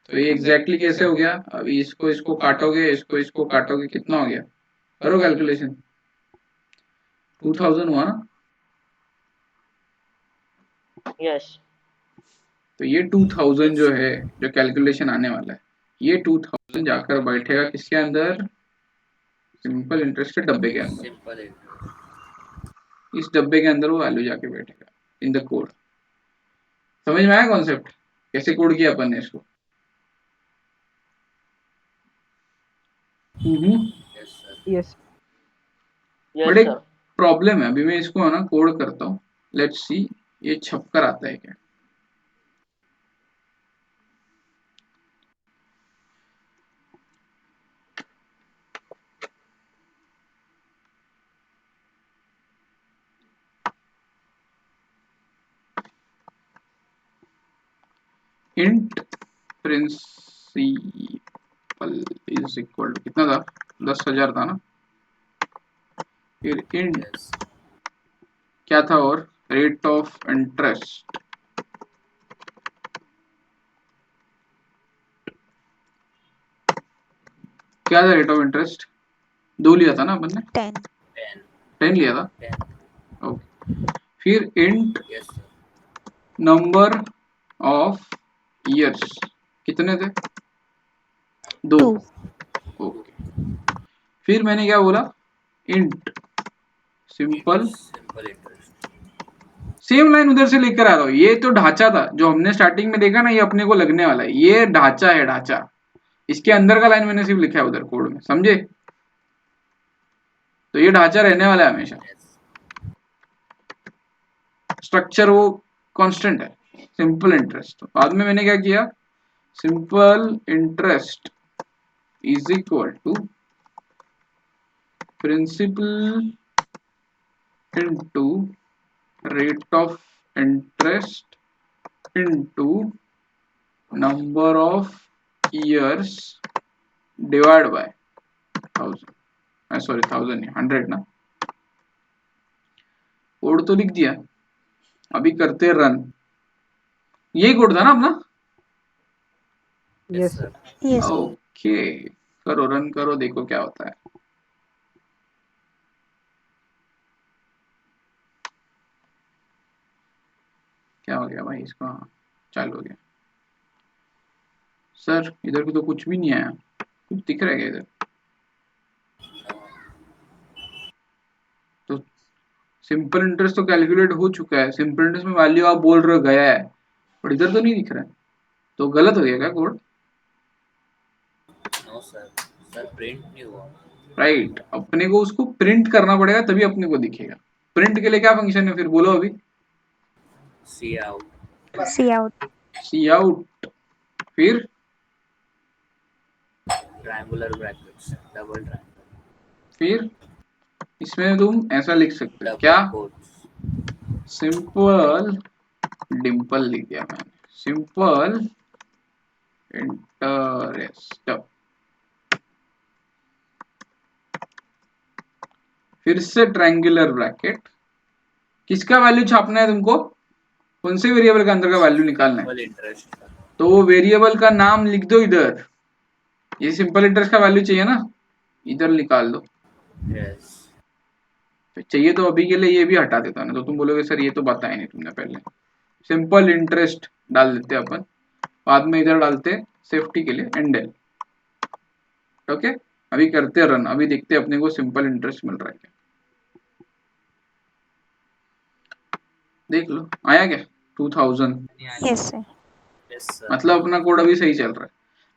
तो ये एग्जैक्टली कैसे हो गया? अभी इसको इसको काटोगे, इसको इसको काटोगे, कितना हो गया? करो कैलकुलेशन। 2000 हुआ ना? यस। तो ये 2000 जो है, जो कैलकुलेशन आने वाला है, ये 2000 जाकर बैठेगा किसके अंदर? सिंपल इंटरेस्ट के डब्बे के अंदर। Simple interest. इस डब्बे के अंदर वो वैल्यू जाके बैठेगा इन द कोड। समझ में आया कॉन्सेप्ट? कैसे कोड किया अपन ने इसको? Yes sir. यस बट एक प्रॉब्लम है, अभी मैं इसको है ना कोड करता हूँ, लेट्स सी ये छपकर आता है क्या। Int principal is equal to कितना था? 10,000 था ना। फिर इंट यस। क्या था? और रेट ऑफ इंटरेस्ट, क्या था रेट ऑफ इंटरेस्ट? 2 लिया था ना अपन ने? 10. 10। 10 लिया था। 10। ओके, फिर int yes sir. Number of years, कितने थे? 2। 2. ओके, फिर मैंने क्या बोला? Int simple. Simple interest. Same line उधर से लेकर आ रहा हूँ। ये तो ढांचा था जो हमने स्टार्टिंग में देखा ना, ये अपने को लगने वाला है। ये ढांचा है, ढांचा। इसके अंदर का लाइन मैंने सिर्फ लिखा है उधर कोड में, समझे? तो ये ढांचा रहने वाला है हमेशा, यस। स्ट्रक्चर वो कांस्टेंट है, सिंपल इंटरेस्ट। बाद में मैंने क्या किया? Simple interest is equal to principal into rate of interest into number of years divide by 1000, sorry 1000 नहीं 100 ना। कोड तो लिख दिया, अभी करते रन। यही कोड था ना अपना? Yes yes sir. Yes. Okay, करो रन करो, देखो क्या होता है। क्या हो गया भाई इसको? हाँ, चालू हो गया। सर इधर को तो कुछ भी नहीं आया, कुछ दिख रहा है क्या इधर? तो सिंपल इंटरेस्ट तो कैलकुलेट हो चुका है, सिंपल इंटरेस्ट में वैल्यू आप बोल रहे हो गया है, पर इधर तो नहीं दिख रहा है। तो गलत हो गया क्या code? No sir. Sir print नहीं हुआ। राइट, अपने को उसको प्रिंट करना पड़ेगा तभी अपने को दिखेगा। प्रिंट के लिए क्या फंक्शन है फिर बोलो अभी? सी आउट। See out. सी आउट, फिर ट्रायंगुलर ब्रैकेट्स, डबल ट्रायंगल, फिर इसमें तुम ऐसा लिख सकते हो क्या? Double quotes. सिंपल डिम्पल लिख दिया मैंने, सिंपल इंटरेस्ट। फिर से ट्रायंगुलर ब्रैकेट। किसका वैल्यू छापना है तुमको? कौन से वेरिएबल का अंदर का वैल्यू निकालना है? Simple interest. तो वो वेरिएबल का नाम लिख दो इधर। ये सिंपल इंटरेस्ट का वैल्यू चाहिए ना, इधर निकाल दो। यस। चाहिए तो अभी के लिए ये भी हटा देता ना, तो तुम बोलोगे सर ये तो बताया नहीं तुमने पहले। सिंपल इंटरेस्ट डाल देते अपन, बाद में इधर डालते सेफ्टी के लिए एंडल। ओके, अभी करते रन, अभी देखते अपने को सिंपल इंटरेस्ट मिल रहा है क्या। देख लो आया क्या? 2000 Yes, sir. Yes sir. मतलब अपना कोड अभी सही चल रहा है.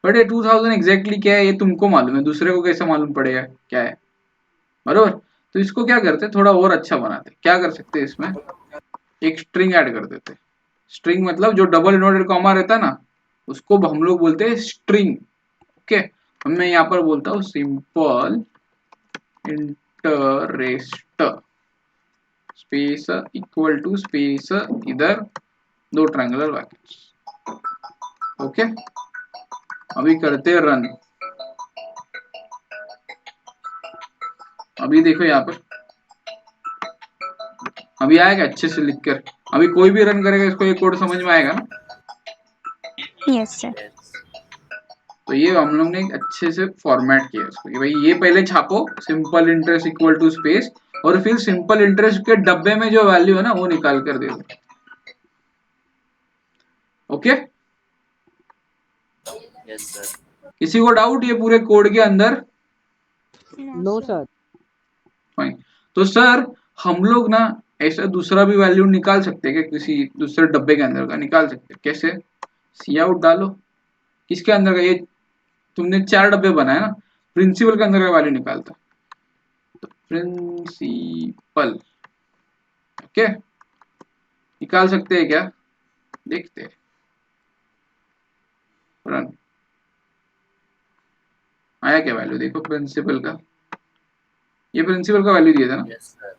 बट ये 2000 एग्जैक्टली क्या है ये तुमको मालूम है, दूसरे को कैसे मालूम पड़ेगा क्या है, बरोबर. तो इसको क्या करते थोड़ा और अच्छा बनाते, क्या कर सकते हैं इसमें एक स्ट्रिंग ऐड कर देते. स्ट्रिंग मतलब जो डबल इन्वर्टेड कॉमा रहता है ना उसको हम लोग बोलते हैं स्ट्रिंग. ओके, मैं यहाँ पर बोलता हूँ simple interest space equal to space इधर 2 ट्रायंगुलर ब्रैकेट्स. ओके, अभी करते हैं रन. अभी देखो यहाँ पर अभी आएगा अच्छे से लिखकर. अभी कोई भी रन करेगा इसको ये कोड समझ में आएगा ना. Yes, sir. यस. तो ये हम लोग ने एक अच्छे से फॉर्मेट किया इसको कि भाई ये पहले छापो simple interest equal to space और फिर सिंपल इंटरेस्ट के डब्बे में जो वैल्यू है ना वो निकाल कर दे दो. Okay, yes sir. किसी को डाउट ये पूरे कोड के अंदर? No sir. फाइन. तो सर हम लोग ना ऐसा दूसरा भी वैल्यू निकाल सकते हैं क्या, किसी दूसरे डब्बे के अंदर का निकाल सकते हैं कैसे? सी आउट डालो. किसके अंदर का, ये तुमने 4 डब्बे बनाए ना, प्रिंसिपल के अंदर का वैल्यू निकालता. तो प्रिंसिपल ओके निकाल सकते हैं क्या, देखते हैं. रन आया क्या वैल्यू, देखो प्रिंसिपल का, ये प्रिंसिपल का वैल्यू दिया था ना. Yes sir.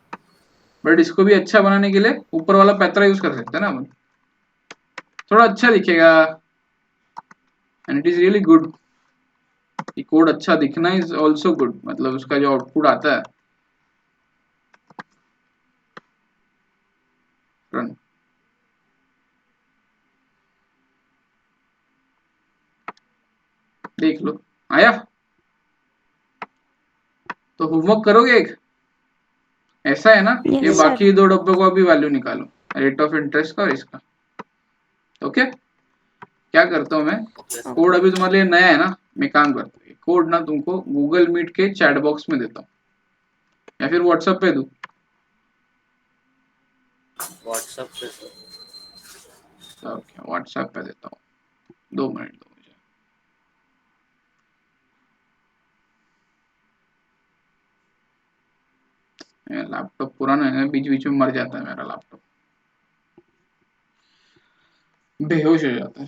बट इसको भी अच्छा बनाने के लिए ऊपर वाला पैतरा यूज कर सकते हैं ना अपन, थोड़ा अच्छा दिखेगा. And it is really good. ये कोड अच्छा दिखना इज ऑल्सो गुड, मतलब उसका जो आउटपुट आता है. रन देख लो आया. तो होमवर्क करोगे एक ऐसा है ना, Yes, ये sir. बाकी 2 डब्बों को अभी वैल्यू निकालो रेट ऑफ इंटरेस्ट का और इसका. ओके, क्या करता हूँ मैं, कोड अभी तुम्हारे लिए नया है ना, मैं काम करता हूँ कोड ना तुमको गूगल मीट के चैट बॉक्स में देता हूँ या फिर व्हाट्सएप पे दूं. व्हाट्सएप पे सर. ओके व्हाट्सएप पे देता हूँ, 2 मिनट दो मुझे. लैपटॉप पुराना है, बीच बीच में मर जाता है मेरा लैपटॉप, बेहोश हो जाता है.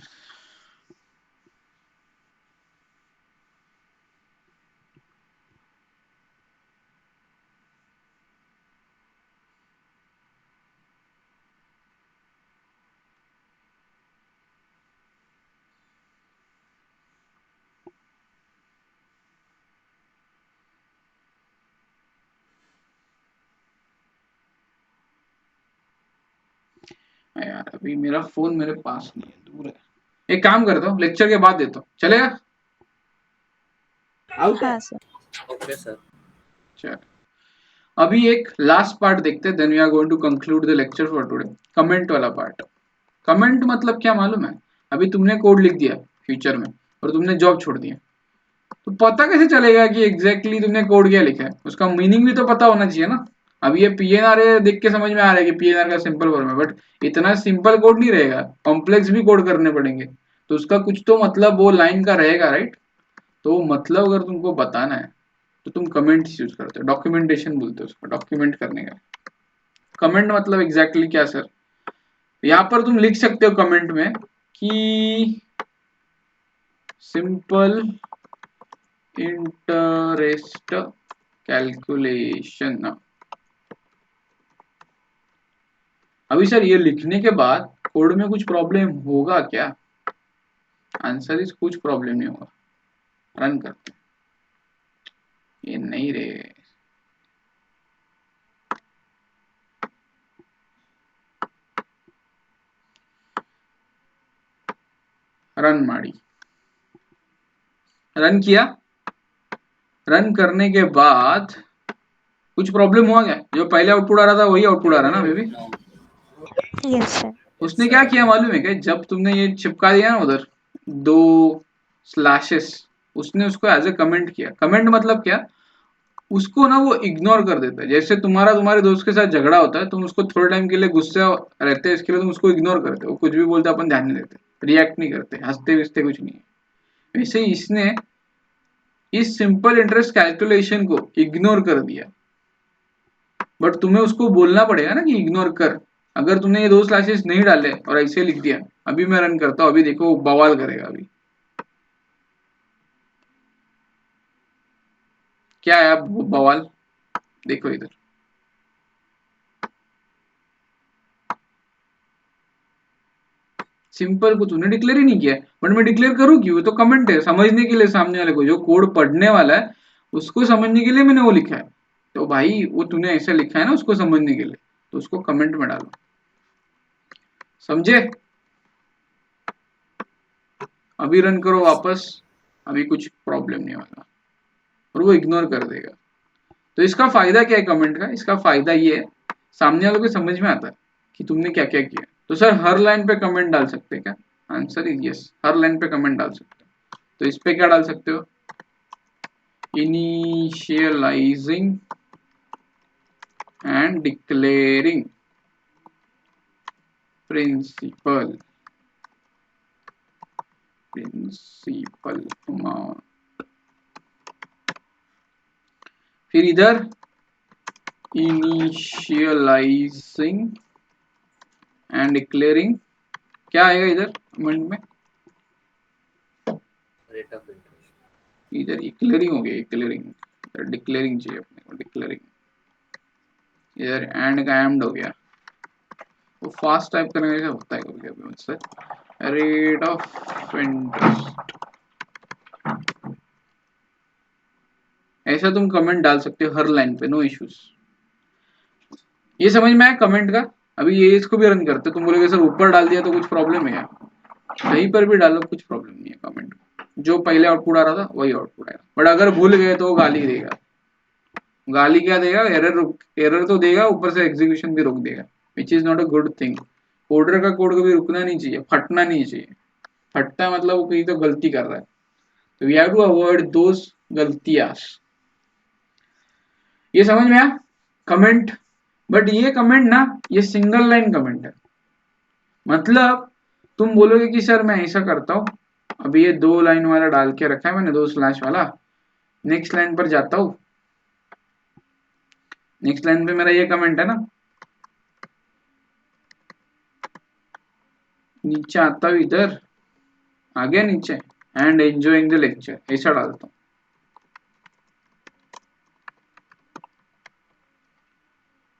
यार अभी मेरा फोन मेरे पास नहीं है, दूर है. एक काम करता हूँ लेक्चर के बाद देता हूँ, चलेगा? आउट है. हाँ, sir. Okay sir. चल अभी एक लास्ट पार्ट देखते हैं, then we are going to conclude the lecture for today. Comment वाला पार्ट. कमेंट मतलब क्या मालूम है, अभी तुमने कोड लिख दिया फ्यूचर में और तुमने जॉब छोड़ दिया, तो पता कैसे चलेगा कि एग्जैक्टली तुमने कोड क्या लिखा है, उसका मीनिंग भी तो पता होना चाहिए ना. अभी ये पीएनआर देख के समझ में आ रहा है कि पीएनआर का सिंपल फॉर्म है, बट इतना सिंपल कोड नहीं रहेगा, कॉम्प्लेक्स भी कोड करने पड़ेंगे, तो उसका कुछ तो मतलब वो लाइन का रहेगा, राइट. तो मतलब अगर तुमको बताना है तो तुम कमेंट्स यूज करते हो, डॉक्यूमेंटेशन बोलते हो उसको, डॉक्यूमेंट करने का. कमेंट मतलब एग्जैक्टली क्या सर, यहाँ पर तुम लिख सकते हो कमेंट में कि सिंपल इंटरेस्ट कैलकुलेशन. अभी सर ये लिखने के बाद कोड में कुछ प्रॉब्लम होगा क्या? आंसर इज कुछ प्रॉब्लम नहीं होगा. रन करते हैं. ये नहीं रे, रन मारी, रन किया. रन करने के बाद कुछ प्रॉब्लम हुआ क्या? जो पहले आउटपुट आ रहा था वही आउटपुट आ रहा है ना बेबी. नो. Yes, sir. उसने क्या किया मालूम है क्या, जब तुमने ये चिपका दिया ना उधर 2 स्लैशेस, उसने उसको एज ए कमेंट किया. कमेंट मतलब क्या, उसको ना वो इग्नोर कर देता है। जैसे तुम्हारे दोस्त के साथ झगड़ा होता है, तुम उसको थोड़े टाइम के लिए गुस्से रहते हैं, इसके लिए तुम उसको इग्नोर करते हो, कुछ भी बोलते अपन ध्यान नहीं देते, रिएक्ट नहीं करते, हंसते विस्ते कुछ नहीं है। वैसे इसने इस सिंपल इंटरेस्ट कैलकुलेशन को इग्नोर कर दिया, बट तुम्हें उसको बोलना पड़ेगा ना कि इग्नोर कर। अगर तुमने ये 2 स्लैशेस नहीं डाले और ऐसे लिख दिया, अभी मैं रन करता हूँ, अभी देखो बवाल करेगा। अभी क्या है अब बवाल, देखो इधर। सिंपल को तूने डिक्लेयर ही नहीं किया, बट मैं डिक्लेयर करूँ क्यों? तो कमेंट है, समझने के लिए, सामने वाले को जो कोड पढ़ने वाला है उसको समझने के लिए मैंने वो लिखा है। तो भाई वो तूने ऐसा लिखा है ना उसको समझने के लिए, तो उसको कमेंट में डालो, समझे? अभी रन करो वापस, अभी कुछ प्रॉब्लम नहीं होगा और वो इग्नोर कर देगा। तो इसका फायदा क्या है कमेंट का? इसका फायदा ये है, सामने वालों को समझ में आता है कि तुमने क्या क्या किया। तो सर हर लाइन पे कमेंट डाल सकते हैं क्या? Answer is yes, her line पे कमेंट डाल सकते हो। तो इस पे क्या डाल सकते हो? Initializing and declaring principal amount. फिर इधर इनिशियलाइजिंग एंड डिक्लेयरिंग, क्या आएगा इधर कमेंट में? Rate of interest. इधर क्लियरिंग हो गया, क्लियरिंग, डिक्लेयरिंग चाहिए अपने को, डिक्लेयरिंग। इधर एंड का एंड हो गया। वो फास्ट टाइप करने से होता है कभी कभी मुझसे। रेट ऑफ इंटरेस्ट, ऐसा तुम कमेंट डाल सकते हो हर लाइन पे, नो इश्यूज। ये समझ में आया कमेंट का? अभी ये इसको भी रन करते, तुम बोलोगे सर ऊपर डाल दिया तो कुछ प्रॉब्लम है क्या? कहीं पर भी डालो कुछ प्रॉब्लम नहीं है। कमेंट जो पहले आउटपुट आ रहा था वही आउटपुट आएगा, बट अगर भूल गए तो वो गाली देगा। गाली क्या देगा? एरर तो देगा, ऊपर से एग्जीक्यूशन भी रोक देगा, which is not a good thing. Coder का कोड कभी रुकना नहीं चाहिए, फटना नहीं चाहिए। फटता मतलब वो कहीं तो गलती कर रहा है, तो वी हैव टू अवॉइड दोस गलतियां। ये समझ में आया कमेंट? बट ये कमेंट ना, ये सिंगल लाइन कमेंट है। मतलब तुम बोलोगे कि सर मैं ऐसा करता हूं, अभी ये 2 लाइन वाला डाल के रखा है मैंने, 2 स्लैश वाला। नेक्स्ट लाइन पर जाता हूं, नेक्स्ट लाइन पे मेरा ये कमेंट है ना, नीचे आता हूं, इधर आ गया नीचे, एंड एंजॉयिंग द लेक्चर, ऐसा डालता हूं।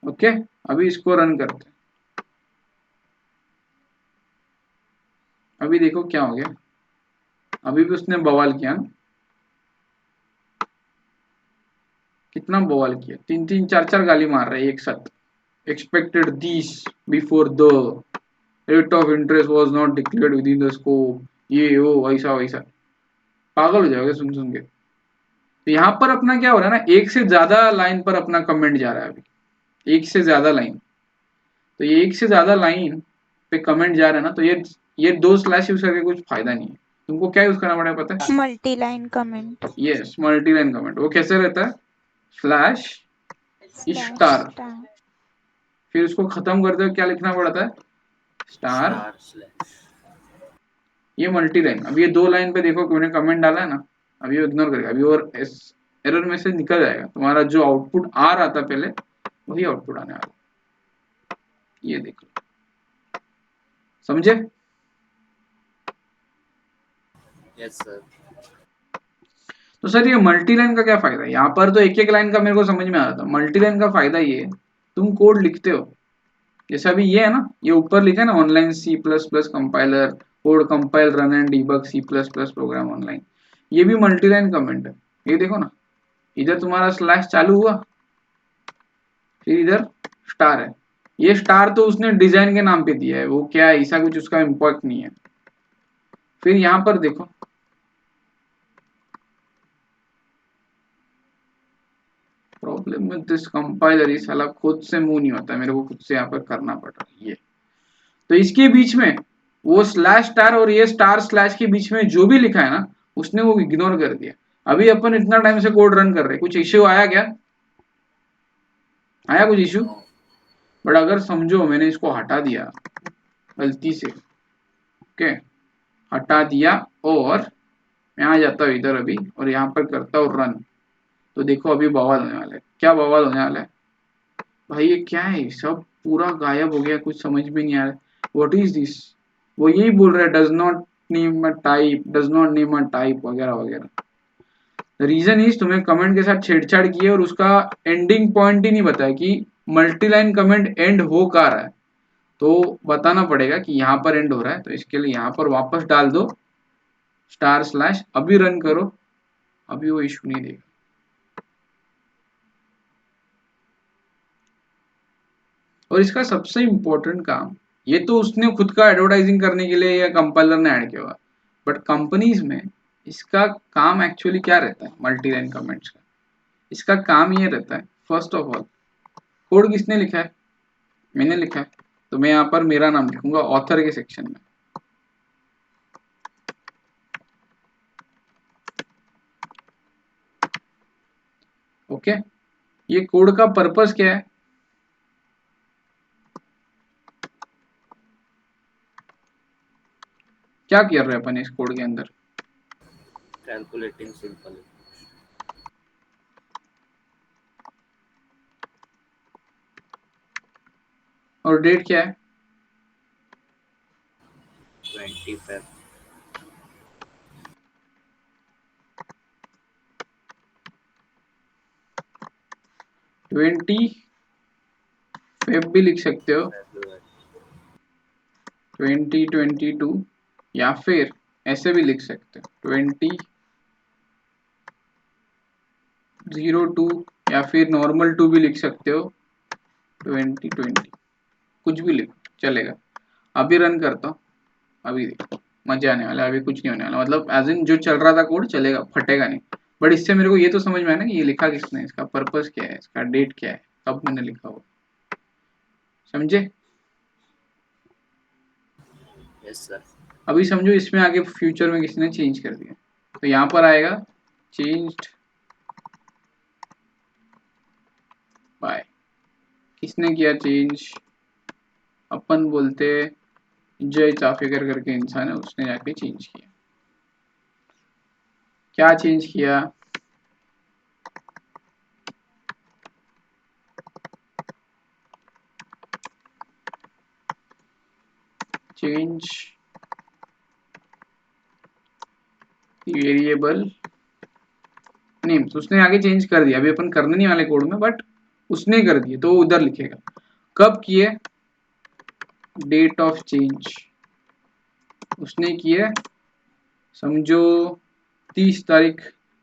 ओके, अभी इसको रन करते हैं। अभी देखो क्या हो गया, अभी भी उसने बवाल किया ना, कितना बवाल किया, 3 4 गाली मार रहा है एक साथ। Expected this before the rate of interest was not declared with in the scope, ये वो ऐसा वैसा। पागल हो जाओगे सुन सुन के। तो यहाँ पर अपना क्या हो रहा है ना, एक से ज्यादा लाइन पर अपना कमेंट जा रहा है। अभी एक से ज्यादा लाइन, तो ये एक से ज्यादा लाइन पे कमेंट जा रहा है ना, तो ये 2 स्लैश यूज करके कुछ फायदा नहीं है। तुमको क्या यूज करना पड़ेगा पता है? Multi line comment. Yes, multi line comment. वो कैसे रहता है? स्लैश स्टार, फिर उसको खत्म करते हुए क्या लिखना पड़ता है? Star slash. ये मल्टी लाइन। अब ये 2 लाइन पे देखो मैंने कमेंट डाला है ना, अभी वो इग्नोर करेगा, अभी और एरर में से निकल जाएगा। तुम्हारा जो आउटपुट आ रहा था पहले, वही आउटपुट आने वाला। ये देखो, समझे? Yes sir. तो सर ये मल्टी लाइन का क्या फायदा है? यहाँ पर तो एक एक लाइन का मेरे को समझ में आ रहा था। मल्टी लाइन का फायदा ये है, तुम कोड लिखते हो, जैसे अभी ये है ना, ये ऊपर लिखा है ना, online C++ compiler, code compile run and debug C++ program online, ये भी मल्टी लाइन कमेंट है। ये देखो ना, इधर तुम्हारा स्लैश चालू हुआ, फिर इधर स्टार है। ये स्टार तो उसने डिजाइन के नाम पे दिया है, वो क्या है ऐसा कुछ उसका इम्पोर्ट नहीं है। फिर यहाँ पर देखो, प्रॉब्लम विद दिस कंपाइलर, ये साला खुद से मूव नहीं होता है, मेरे को खुद से यहाँ पर करना पड़ रहा है। ये तो इसके बीच में वो स्लैश स्टार और ये स्टार स्लैश के बीच में जो भी लिखा है ना, उसने वो इग्नोर कर दिया। अभी अपन इतना टाइम से कोड रन कर रहे हैं, कुछ इश्यू आया क्या? आया कुछ इश्यू? नो बट अगर समझो मैंने इसको हटा दिया गलती से, ओके, हटा दिया और मैं आ जाता हूँ इधर अभी और यहाँ पर करता हूँ रन, तो देखो अभी बवाल होने वाला है। क्या बवाल होने वाला है भाई? ये क्या है, सब पूरा गायब हो गया, कुछ समझ में नहीं आ रहा। What is this? वो यही बोल रहा है does not name a type, does not name a type वगैरह वगैरह। रीजन इज तुम्हें कमेंट के साथ छेड़छाड़ की है और उसका एंडिंग पॉइंट ही नहीं बताया कि मल्टीलाइन कमेंट एंड हो कहाँ रहा है, तो बताना पड़ेगा कि यहाँ पर एंड हो रहा है। तो इसके लिए यहाँ पर वापस डाल दो // अभी रन करो, अभी वो इशू नहीं देगा। और इसका सबसे इम्पोर्टेंट काम, ये तो उसने खुद का एडवर्टाइजिंग करने के लिए या कंपाइलर ने ऐड किया हुआ, बट कंपनीज में इसका काम एक्चुअली क्या रहता है? मल्टी लाइन कमेंट्स का इसका काम ये रहता है, फर्स्ट ऑफ ऑल कोड किसने लिखा है? मैंने लिखा है, तो मैं यहाँ पर मेरा नाम लिखूंगा ऑथर के सेक्शन में। ओके, ये कोड का पर्पस क्या है? क्या कर रहे हैं अपन इस कोड के अंदर? कैलकुलेटिंग सिंपल और डेट क्या है? 25 20 फेब भी लिख सकते हो, February 2022, या फिर ऐसे भी लिख सकते हो 2002, या फिर नॉर्मल 2 भी लिख सकते हो 2020, कुछ भी लिखो चलेगा। अभी रन करता हूँ, अभी देखो मजा आने वाला है, अभी कुछ नहीं होने वाला, मतलब एज इन जो चल रहा था कोड चलेगा, फटेगा नहीं। बट इससे मेरे को ये तो समझ में आया ना कि ये लिखा किसने, इसका पर्पस क्या है, इसका डेट क्या है, कब मैंने लिखा हो, समझे? यस सर अभी समझो इसमें आगे फ्यूचर में किसी ने चेंज कर दिया, तो यहाँ पर आएगा चेंज्ड बाय, किसने किया चेंज? अपन बोलते जय चाफेकर करके इंसान है, उसने जाके चेंज किया। क्या चेंज किया? चेंज वेरिएबल नेम, तो उसने आगे चेंज कर दिया। अभी अपन करने नहीं वाले कोड में, बट उसने कर दिया तो वो उधर लिखेगा। कब किए? डेट ऑफ चेंज उसने किए, समझो 30 तारीख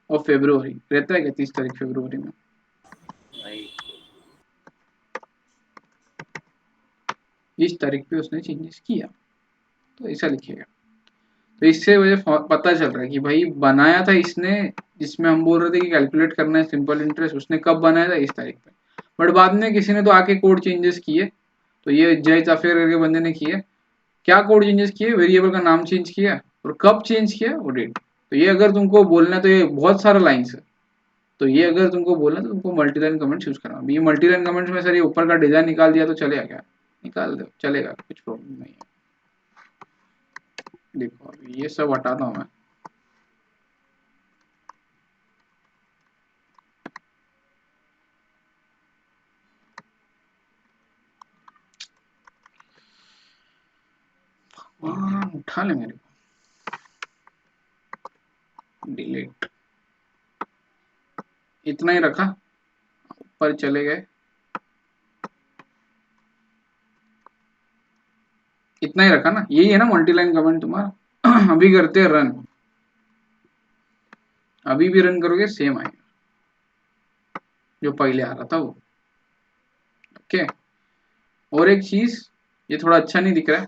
ऑफ फरवरी, रहता है क्या 30 तारीख फरवरी में? नहीं 20 तारीख पे उसने चेंजेस किया, तो ऐसा लिखेगा। तो इससे मुझे पता चल रहा है कि भाई बनाया था इसने, जिसमें हम बोल रहे थे कि कैलकुलेट करना है सिंपल इंटरेस्ट, उसने कब बनाया था? इस तारीख पे। बट बाद में किसी ने तो आके कोड चेंजेस किए, तो ये जय चाफेकर करके बंदे ने किए। क्या कोड चेंजेस किए? वेरिएबल का नाम चेंज किया, और कब चेंज किया? वो डेट। तो ये अगर तुमको बोलना है, तो ये बहुत सारा लाइन्स है, तो ये अगर तुमको बोलना है तो तुमको मल्टीलाइन कमेंट्स यूज करना। ये मल्टीलाइन कमेंट्स में सर ये ऊपर का डिजाइन निकाल दिया तो चलेगा क्या? निकाल दो, चलेगा, कुछ प्रॉब्लम नहीं है। देखो अभी ये सब हटाता हूँ मैं, उठा ले मेरे को, डिलीट, इतना ही रखा, ऊपर चले गए, इतना ही रखा ना, यही है ना मल्टीलाइन कमेंट तुम्हारा। अभी करते हैं रन, अभी भी रन करोगे सेम आएगा जो पहले आ रहा था वो। ओके, और एक चीज, ये थोड़ा अच्छा नहीं दिख रहा है,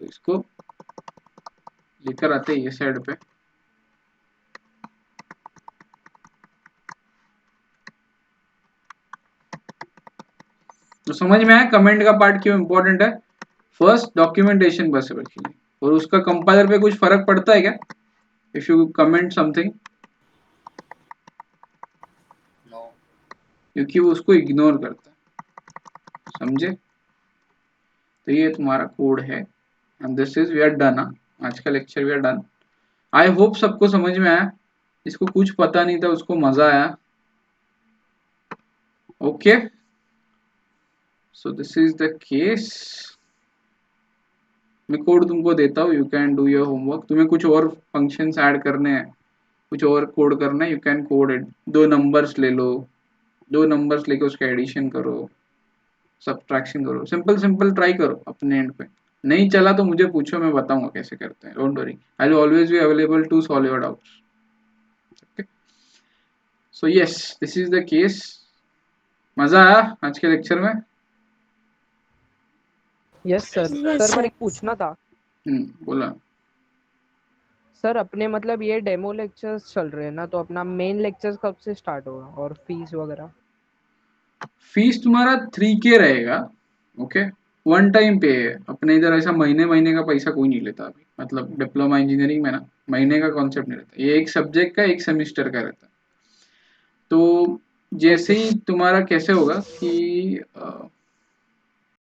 तो इसको लेकर आते हैं ये साइड पे। तो समझ में आया कमेंट का पार्ट क्यों इंपॉर्टेंट है? फर्स्ट डॉक्यूमेंटेशन पॉसिबल के लिए, और उसका कंपाइलर पे कुछ फर्क पड़ता है क्या इफ यू कमेंट समथिंग? क्योंकि वो उसको इग्नोर करता है, समझे? तो ये तुम्हारा कोड है and this is we are done. आज का lecture we are done. I hope सबको समझ में आया, जिसको कुछ पता नहीं था उसको मजा आया। Okay, so this is the case. मैं कोड तुमको देता हूँ, you can do your homework. तुम्हें कुछ और फंक्शंस ऐड करने हैं, कुछ और कोड करना है, you can code it. 2 numbers ले लो, 2 नंबर्स लेके उसका एडिशन करो, सब्ट्रैक्शन करो, सिंपल सिंपल ट्राई करो अपने एंड पे। नहीं चला तो मुझे पूछो, मैं बताऊंगा कैसे करते हैं। Don't worry, I will always be available to solve your doubts. Okay, so yes, this is the case. मजा आया आज के लेक्चर में? Yes sir. Yes, सर पर sir. एक पूछना था बोला। सर, अपने मतलब ये डेमो लेक्चर्स चल रहे हैं ना, तो अपना मेन लेक्चर्स कब से स्टार्ट होगा और फीस वगैरह? फीस तुम्हारा 3K रहेगा। ओके, वन टाइम पे है। अपने इधर ऐसा महीने महीने का पैसा कोई नहीं लेता अभी, मतलब डिप्लोमा इंजीनियरिंग में ना महीने का कॉन्सेप्ट नहीं रहता। ये एक सब्जेक्ट का एक सेमिस्टर का रहता है। तो जैसे ही तुम्हारा कैसे होगा कि